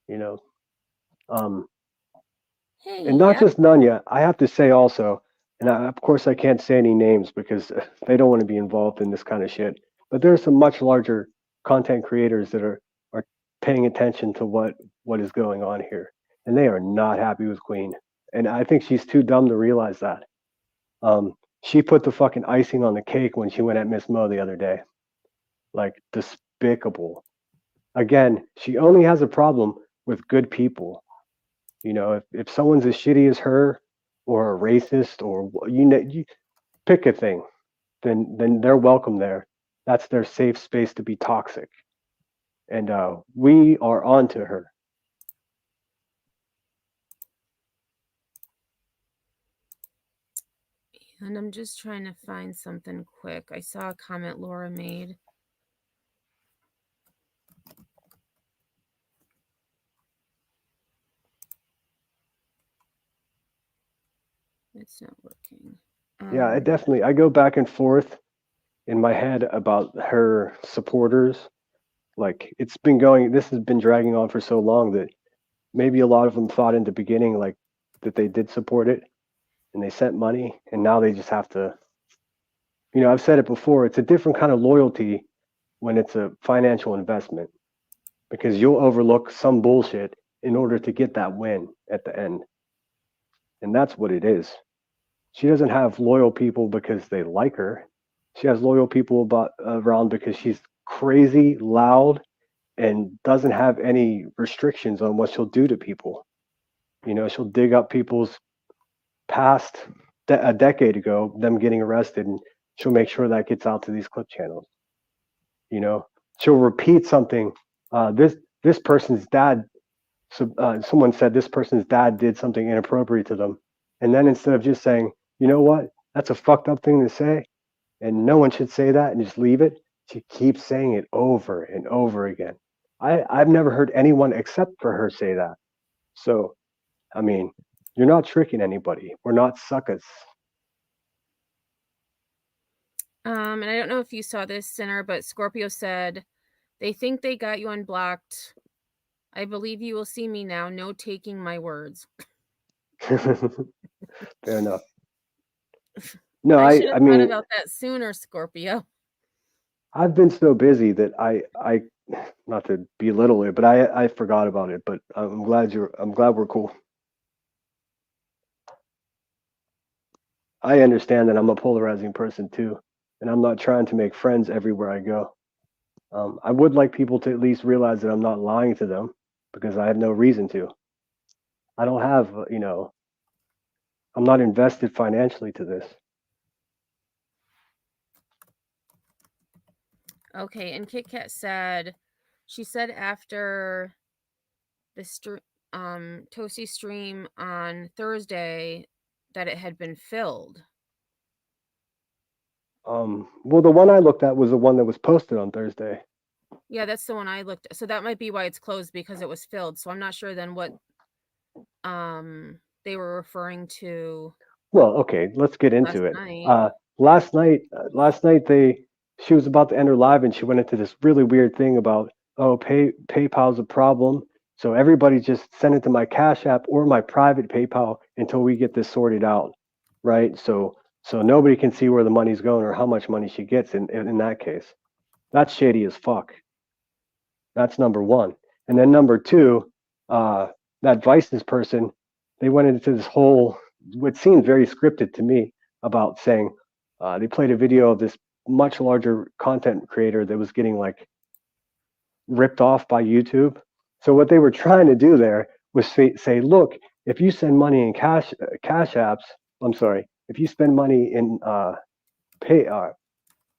You know, um, Hey, and not yeah. just Nanya. I have to say also, and of course I can't say any names because they don't want to be involved in this kind of shit. But there are some much larger content creators that are paying attention to what is going on here, and they are not happy with Queen. And I think she's too dumb to realize that. She put the fucking icing on the cake when she went at Miss Mo the other day. Like despicable. Again, she only has a problem with good people. If someone's as shitty as her, or a racist, or you pick a thing, then they're welcome there. That's their safe space to be toxic, and we are on to her. And I'm just trying to find something quick. I saw a comment Laura made. It's not working. Yeah, I go back and forth in my head about her supporters. Like this has been dragging on for so long that maybe a lot of them thought in the beginning like that they did support it and they sent money, and now they just have to. I've said it before, it's a different kind of loyalty when it's a financial investment because you'll overlook some bullshit in order to get that win at the end. And that's what it is. She doesn't have loyal people because they like her. She has loyal people around because she's crazy, loud, and doesn't have any restrictions on what she'll do to people. She'll dig up people's past a decade ago, them getting arrested, and she'll make sure that gets out to these clip channels. She'll repeat something. This person's dad. Someone said this person's dad did something inappropriate to them, and then instead of just saying, "You know what? That's a fucked up thing to say, and no one should say that," and just leave it, she keeps saying it over and over again. I've never heard anyone except for her say that. So, I mean, you're not tricking anybody. We're not suckers. And I don't know if you saw this, Sinner, but Scorpio said, they think they got you unblocked. I believe you will see me now. No taking my words. Fair enough. No, I should have I mean, thought about that sooner, Scorpio. I've been so busy that I not to belittle it, but I forgot about it. But I'm glad we're cool. I understand that I'm a polarizing person too, and I'm not trying to make friends everywhere I go. I would like people to at least realize that I'm not lying to them because I have no reason to. I don't have, I'm not invested financially to this. Okay, and Kit Kat said, she said after the Toasty stream on Thursday that it had been filled. Well, the one I looked at was the one that was posted on Thursday. Yeah, that's the one I looked at. So that might be why it's closed, because it was filled. So I'm not sure then what they were referring to Well, okay, let's get last into it. night. Last night she was about to end her live and she went into this really weird thing about, oh, PayPal's a problem, so everybody just send it to my Cash App or my private PayPal until we get this sorted out, right? So nobody can see where the money's going or how much money she gets in that case. That's shady as fuck. That's number one. And then number two, that Vices person, they went into this whole, what seemed very scripted to me, about saying they played a video of this much larger content creator that was getting like ripped off by YouTube. So what they were trying to do there was say, look, if you send money in cash apps, I'm sorry, if you spend money in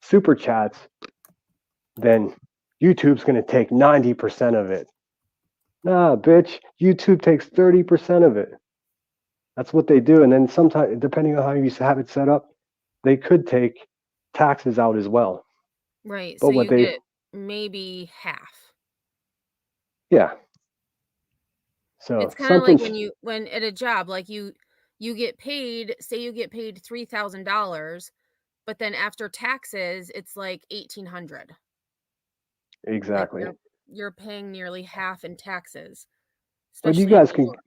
super chats, then YouTube's going to take 90% of it. Nah, bitch, YouTube takes 30% of it. That's what they do. And then sometimes, depending on how you have it set up, they could take taxes out as well. Right. But So what you they, get maybe half. yeah. So It's kind of like something, when at a job, like you get paid, say you get paid $3,000, but then after taxes, it's like 1,800. Like exactly. you're paying nearly half in taxes, But especially in New York.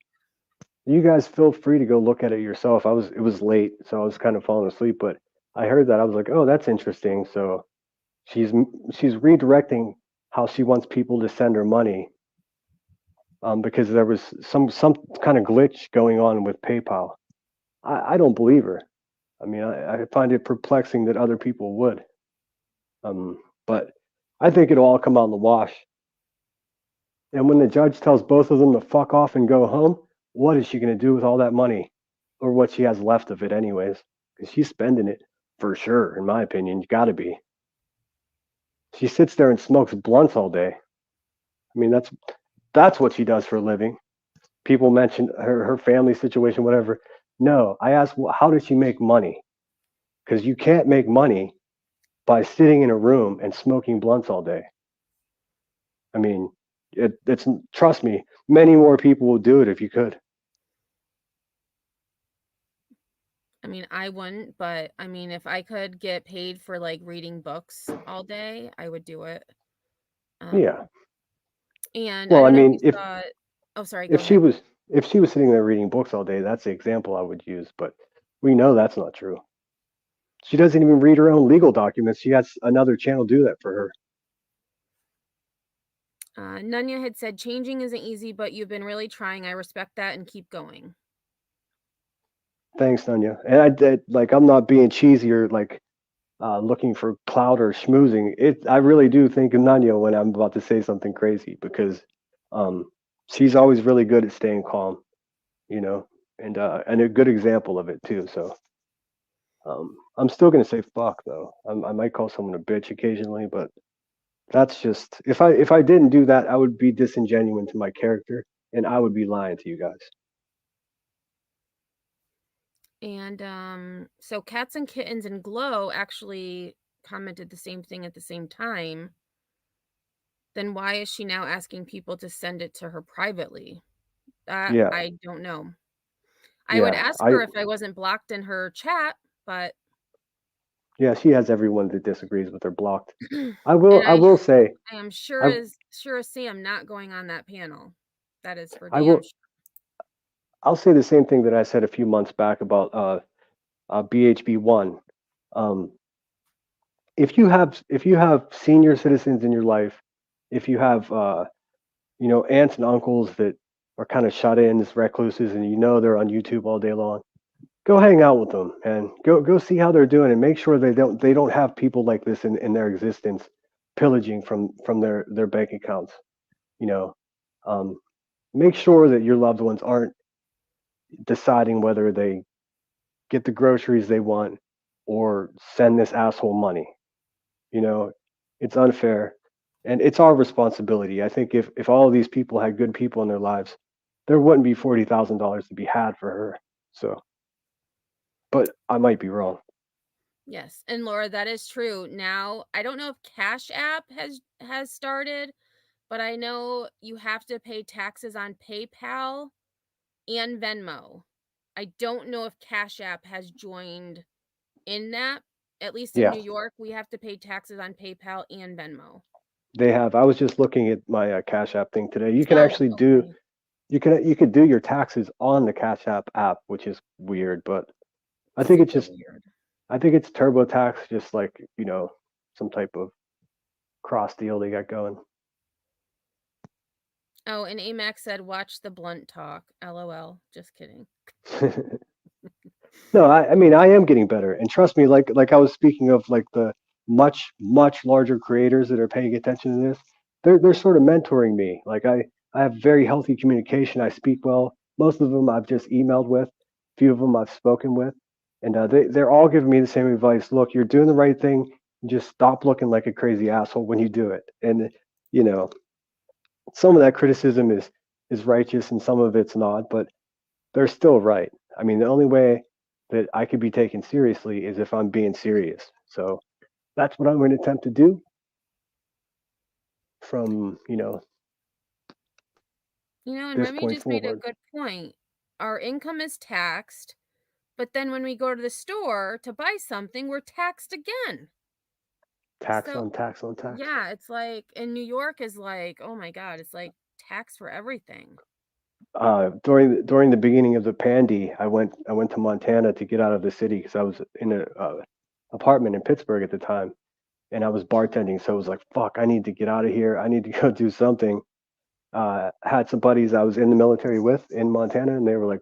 you guys feel free to go look at it yourself. It was late, so I was kind of falling asleep, but I heard that. I was like, oh, that's interesting. So she's redirecting how she wants people to send her money, because there was some kind of glitch going on with PayPal. I don't believe her. I mean, I find it perplexing that other people would. But I think it'll all come out in the wash. And when the judge tells both of them to fuck off and go home, what is she going to do with all that money, or what she has left of it, anyways? Because she's spending it for sure, in my opinion. You got to be. She sits there and smokes blunts all day. I mean, that's what she does for a living. People mention her family situation, whatever. No, I asked, well, how does she make money? Because you can't make money by sitting in a room and smoking blunts all day. I mean, it's trust me, many more people will do it if you could. I mean, I wouldn't, but I mean, if I could get paid for like reading books all day, I would do it. Yeah. And Well, I I don't know mean, if you saw. Oh, sorry. Go if she ahead. was sitting there reading books all day, that's the example I would use. But we know that's not true. She doesn't even read her own legal documents. She has another channel do that for her. Nunya had said, changing isn't easy, but you've been really trying. I respect that and keep going. Thanks, Nunya. And I'm not being cheesy or like looking for clout or schmoozing. I really do think of Nunya when I'm about to say something crazy, because she's always really good at staying calm, and a good example of it too. So I'm still gonna say fuck though. I might call someone a bitch occasionally, but that's just, if I didn't do that, I would be disingenuous to my character, and I would be lying to you guys. And so Cats and Kittens and Glow actually commented the same thing at the same time. Then why is she now asking people to send it to her privately? Yeah. I don't know. I would ask her if I wasn't blocked in her chat, but yeah, she has everyone that disagrees with her blocked. I will say I am sure as Sam not going on that panel. That is for damn sure. I'll say the same thing that I said a few months back about BHB1. If you have senior citizens in your life, if you have aunts and uncles that are kind of shut in as recluses, and they're on YouTube all day long, go hang out with them and go see how they're doing, and make sure they don't have people like this in their existence, pillaging from their bank accounts. Make sure that your loved ones aren't deciding whether they get the groceries they want or send this asshole money. It's unfair, and it's our responsibility. I think if all of these people had good people in their lives, there wouldn't be $40,000 to be had for her. So, but I might be wrong. Yes, and Laura, that is true. Now, I don't know if Cash App has started, but I know you have to pay taxes on PayPal and Venmo. I don't know if Cash App has joined in that. At least in Yeah, New York, we have to pay taxes on PayPal and Venmo. they have. I was just looking at my Cash App thing today. You can Oh, actually do okay. you could do your taxes on the Cash app, which is weird, but I think it's Super just weird. I think it's TurboTax, just like some type of cross deal they got going. Oh, and Amac said, "Watch the blunt talk." LOL. Just kidding. No, I mean I am getting better, and trust me, like I was speaking of, like the much larger creators that are paying attention to this, they're sort of mentoring me. Like I have very healthy communication. I speak well. Most of them I've just emailed with. A few of them I've spoken with, and they're all giving me the same advice. Look, you're doing the right thing. Just stop looking like a crazy asshole when you do it. And you know, some of that criticism is righteous, and some of it's not, but they're still right. I mean, the only way that I could be taken seriously is if I'm being serious. So that's what I'm going to attempt to do from, And this Remy point just made a forward. good point. Our income is taxed, but then when we go to the store to buy something, we're taxed again. Tax So, on tax on tax. yeah, it's like in New York is like, oh my God, it's like tax for everything. During the beginning of the pandy, I went to Montana to get out of the city because I was in a apartment in Pittsburgh at the time, and I was bartending. So I was like, fuck, I need to get out of here. I need to go do something. Had some buddies I was in the military with in Montana, and they were like,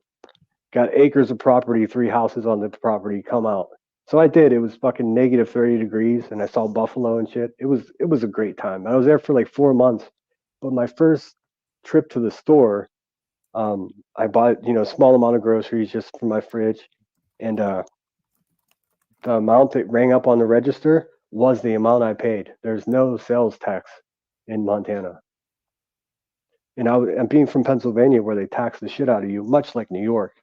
got acres of property, 3 houses on the property, come out. So I did. It was fucking negative 30 degrees, and I saw buffalo and shit. It was a great time. I was there for like 4 months. But my first trip to the store, I bought a small amount of groceries just for my fridge, and the amount that rang up on the register was the amount I paid. There's no sales tax in Montana. And and being from Pennsylvania, where they tax the shit out of you, much like New York,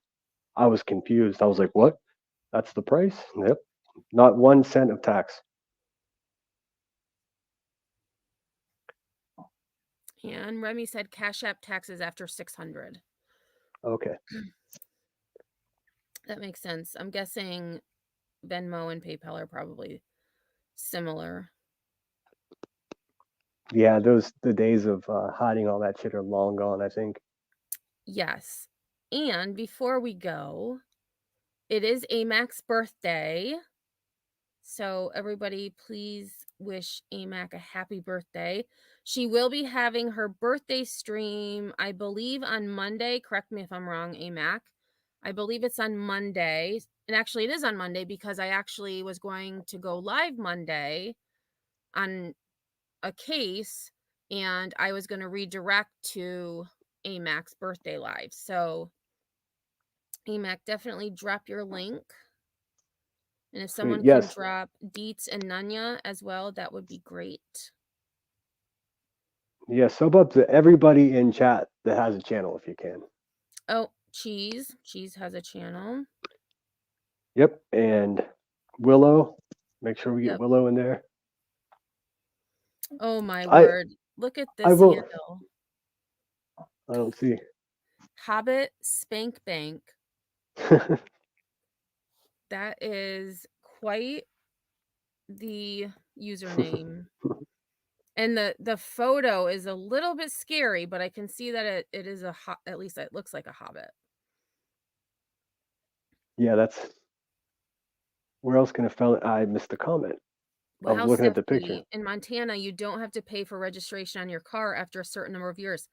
I was confused. I was like, what? That's the price? Yep. Not 1 cent of tax. And Remy said Cash App taxes after 600. Okay. That makes sense. I'm guessing Venmo and PayPal are probably similar. Yeah, the days of hiding all that shit are long gone, I think. Yes. And before we go, it is Amac's birthday. So everybody, please wish Amac a happy birthday. She will be having her birthday stream, I believe, on Monday. Correct me if I'm wrong, Amac. I believe it's on Monday. And actually, it is on Monday because I actually was going to go live Monday on a case, and I was going to redirect to Amac's birthday live. So, Amac, definitely drop your link. And if someone can Yes. drop Deets and Nanya as well, that would be great. Yeah, sub up to everybody in chat that has a channel if you can. Oh, Cheese. Cheese has a channel. Yep. And Willow. Make sure we get Yep. Willow in there. Oh my I word. Look at I this will. handle. I don't see. Hobbit Spank Bank. That is quite the username. And the photo is a little bit scary, but I can see that it is at least it looks like a hobbit. Yeah, that's. Where else can I find it? I missed the comment. I Well, was how looking at the picture. Stephanie, in Montana, you don't have to pay for registration on your car after a certain number of years.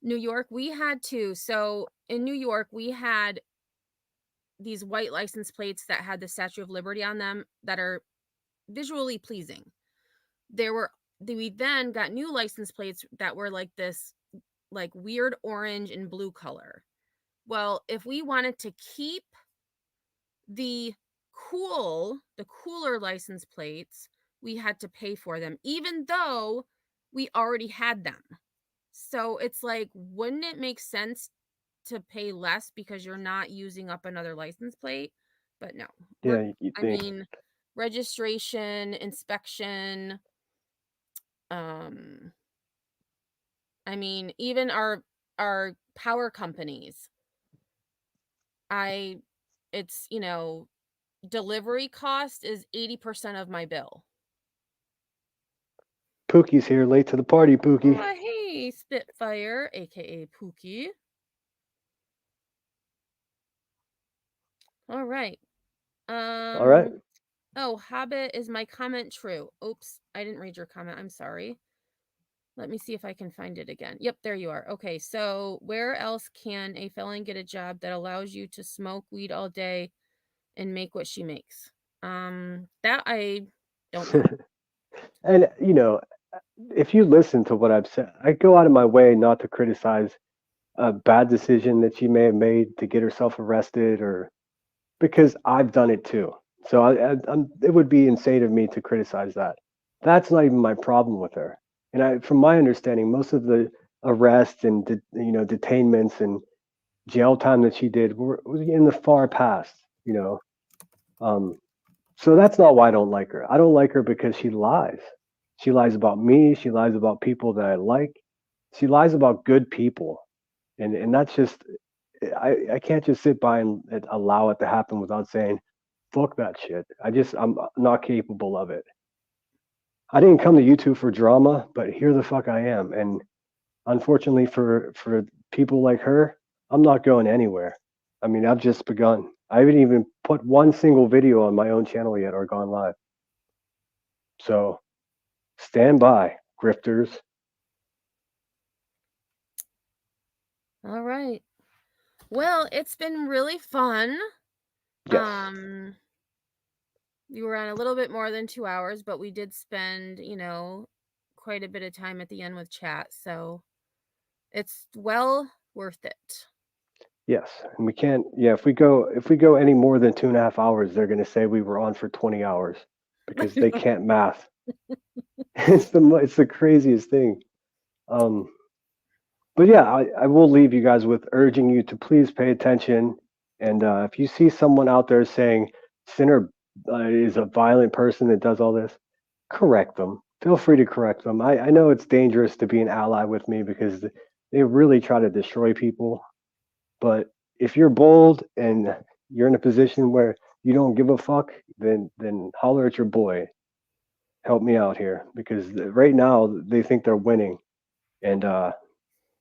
New York, we had to. So in New York, we had these white license plates that had the Statue of Liberty on them that are visually pleasing. We then got new license plates that were like this, like weird orange and blue color. Well, if we wanted to keep the cooler license plates, we had to pay for them, even though we already had them. So it's like, wouldn't it make sense to pay less because you're not using up another license plate? But no. Yeah, you I think. mean, registration, inspection. I mean, even our power companies. It's, you know, delivery cost is 80% of my bill. Pookie's here, late to the party, Pookie. Oh, hey, Spitfire, aka Pookie. All right. All right. Oh, Hobbit, is my comment true? Oops, I didn't read your comment. I'm sorry. Let me see if I can find it again. Yep, there you are. Okay, so where else can a felon get a job that allows you to smoke weed all day and make what she makes? That I don't know. And, you know, if you listen to what I've said, I go out of my way not to criticize a bad decision that she may have made to get herself arrested, or because I've done it too. So it would be insane of me to criticize that. That's not even my problem with her. And from my understanding, most of the arrests and detainments and jail time that she did was in the far past. You know, so that's not why I don't like her. I don't like her because she lies. She lies about me. She lies about people that I like. She lies about good people, and that's just I can't just sit by and allow it to happen without saying, "Fuck that shit." I'm not capable of it. I didn't come to YouTube for drama, but here the fuck I am, and unfortunately for people like her, I'm not going anywhere. I mean, I've just begun. I haven't even put one single video on my own channel yet or gone live. So stand by, grifters. All right. Well, it's been really fun. Yes. We were on a little bit more than 2 hours, but we did spend, you know, quite a bit of time at the end with chat, so it's well worth it. Yes, and we can't. Yeah, if we go any more than 2.5 hours, they're going to say we were on for 20 hours because they can't math. It's the craziest thing. But yeah, I will leave you guys with urging you to please pay attention. And if you see someone out there saying Sinner is a violent person that does all this, correct them. Feel free to correct them. I know it's dangerous to be an ally with me because they really try to destroy people. But if you're bold and you're in a position where you don't give a fuck, then holler at your boy. Help me out here because right now they think they're winning, and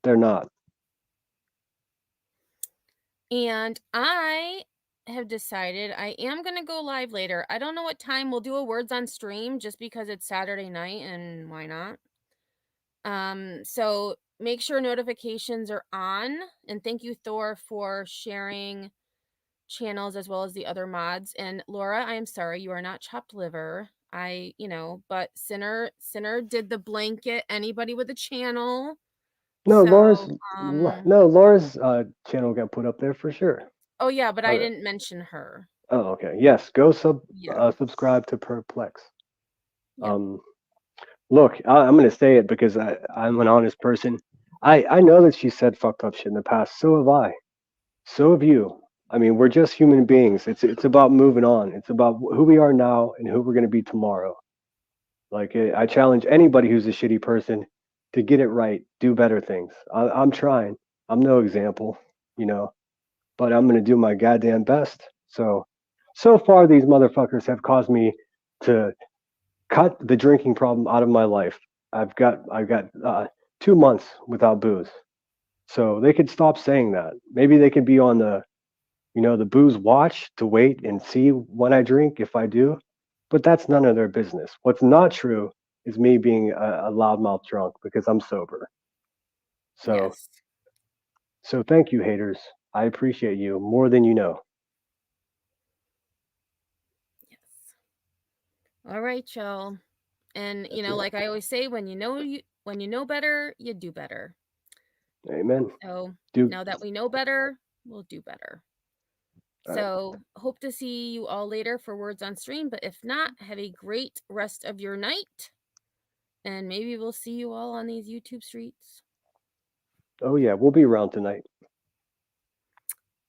they're not. And I have decided I am going to go live later. I don't know what time. We'll do a words on stream just because it's Saturday night and why not? So make sure notifications are on, and thank you, Thor, for sharing channels as well as the other mods. And Laura, I am sorry, you are not chopped liver. But Sinner did the blanket anybody with a channel. No, So, Laura's channel got put up there for sure. Oh yeah, but I didn't mention her. Oh, okay. Yes, go subscribe to Perplex. Look, I'm gonna say it because I'm an honest person. I know that she said fucked up shit in the past. So have I. So have you. I mean, we're just human beings. It's about moving on. It's about who we are now and who we're gonna be tomorrow. Like I challenge anybody who's a shitty person to get it right, do better things. I'm trying. I'm no example, but I'm gonna do my goddamn best. So far these motherfuckers have caused me to cut the drinking problem out of my life. I've got 2 months without booze, so they could stop saying that. Maybe they could be on the booze watch to wait and see when I drink if I do, but that's none of their business. What's not true is me being a loudmouth drunk because I'm sober. So thank you, haters. I appreciate you more than you know. All right, y'all. And like I always say, when you know better, you do better. Amen. So now that we know better, we'll do better. So hope to see you all later for words on stream. But if not, have a great rest of your night. And maybe we'll see you all on these YouTube streets. Oh yeah, we'll be around tonight.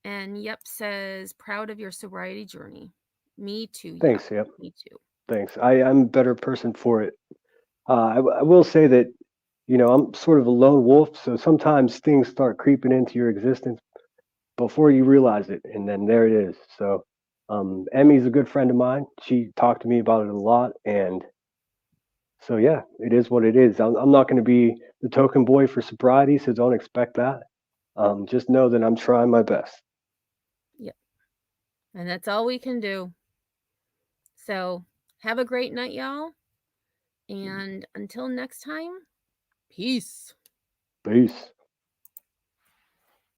And Yep says, proud of your sobriety journey. Me too. Thanks. Yeah, Yep. me too. Thanks. I'm a better person for it. I will say that, I'm sort of a lone wolf, so sometimes things start creeping into your existence before you realize it, and then there it is. So, Emmy's a good friend of mine. She talked to me about it a lot, and so yeah, it is what it is. I'm not going to be the token boy for sobriety, so don't expect that. Just know that I'm trying my best. Yep. And that's all we can do. So have a great night, y'all. And until next time, peace. Peace.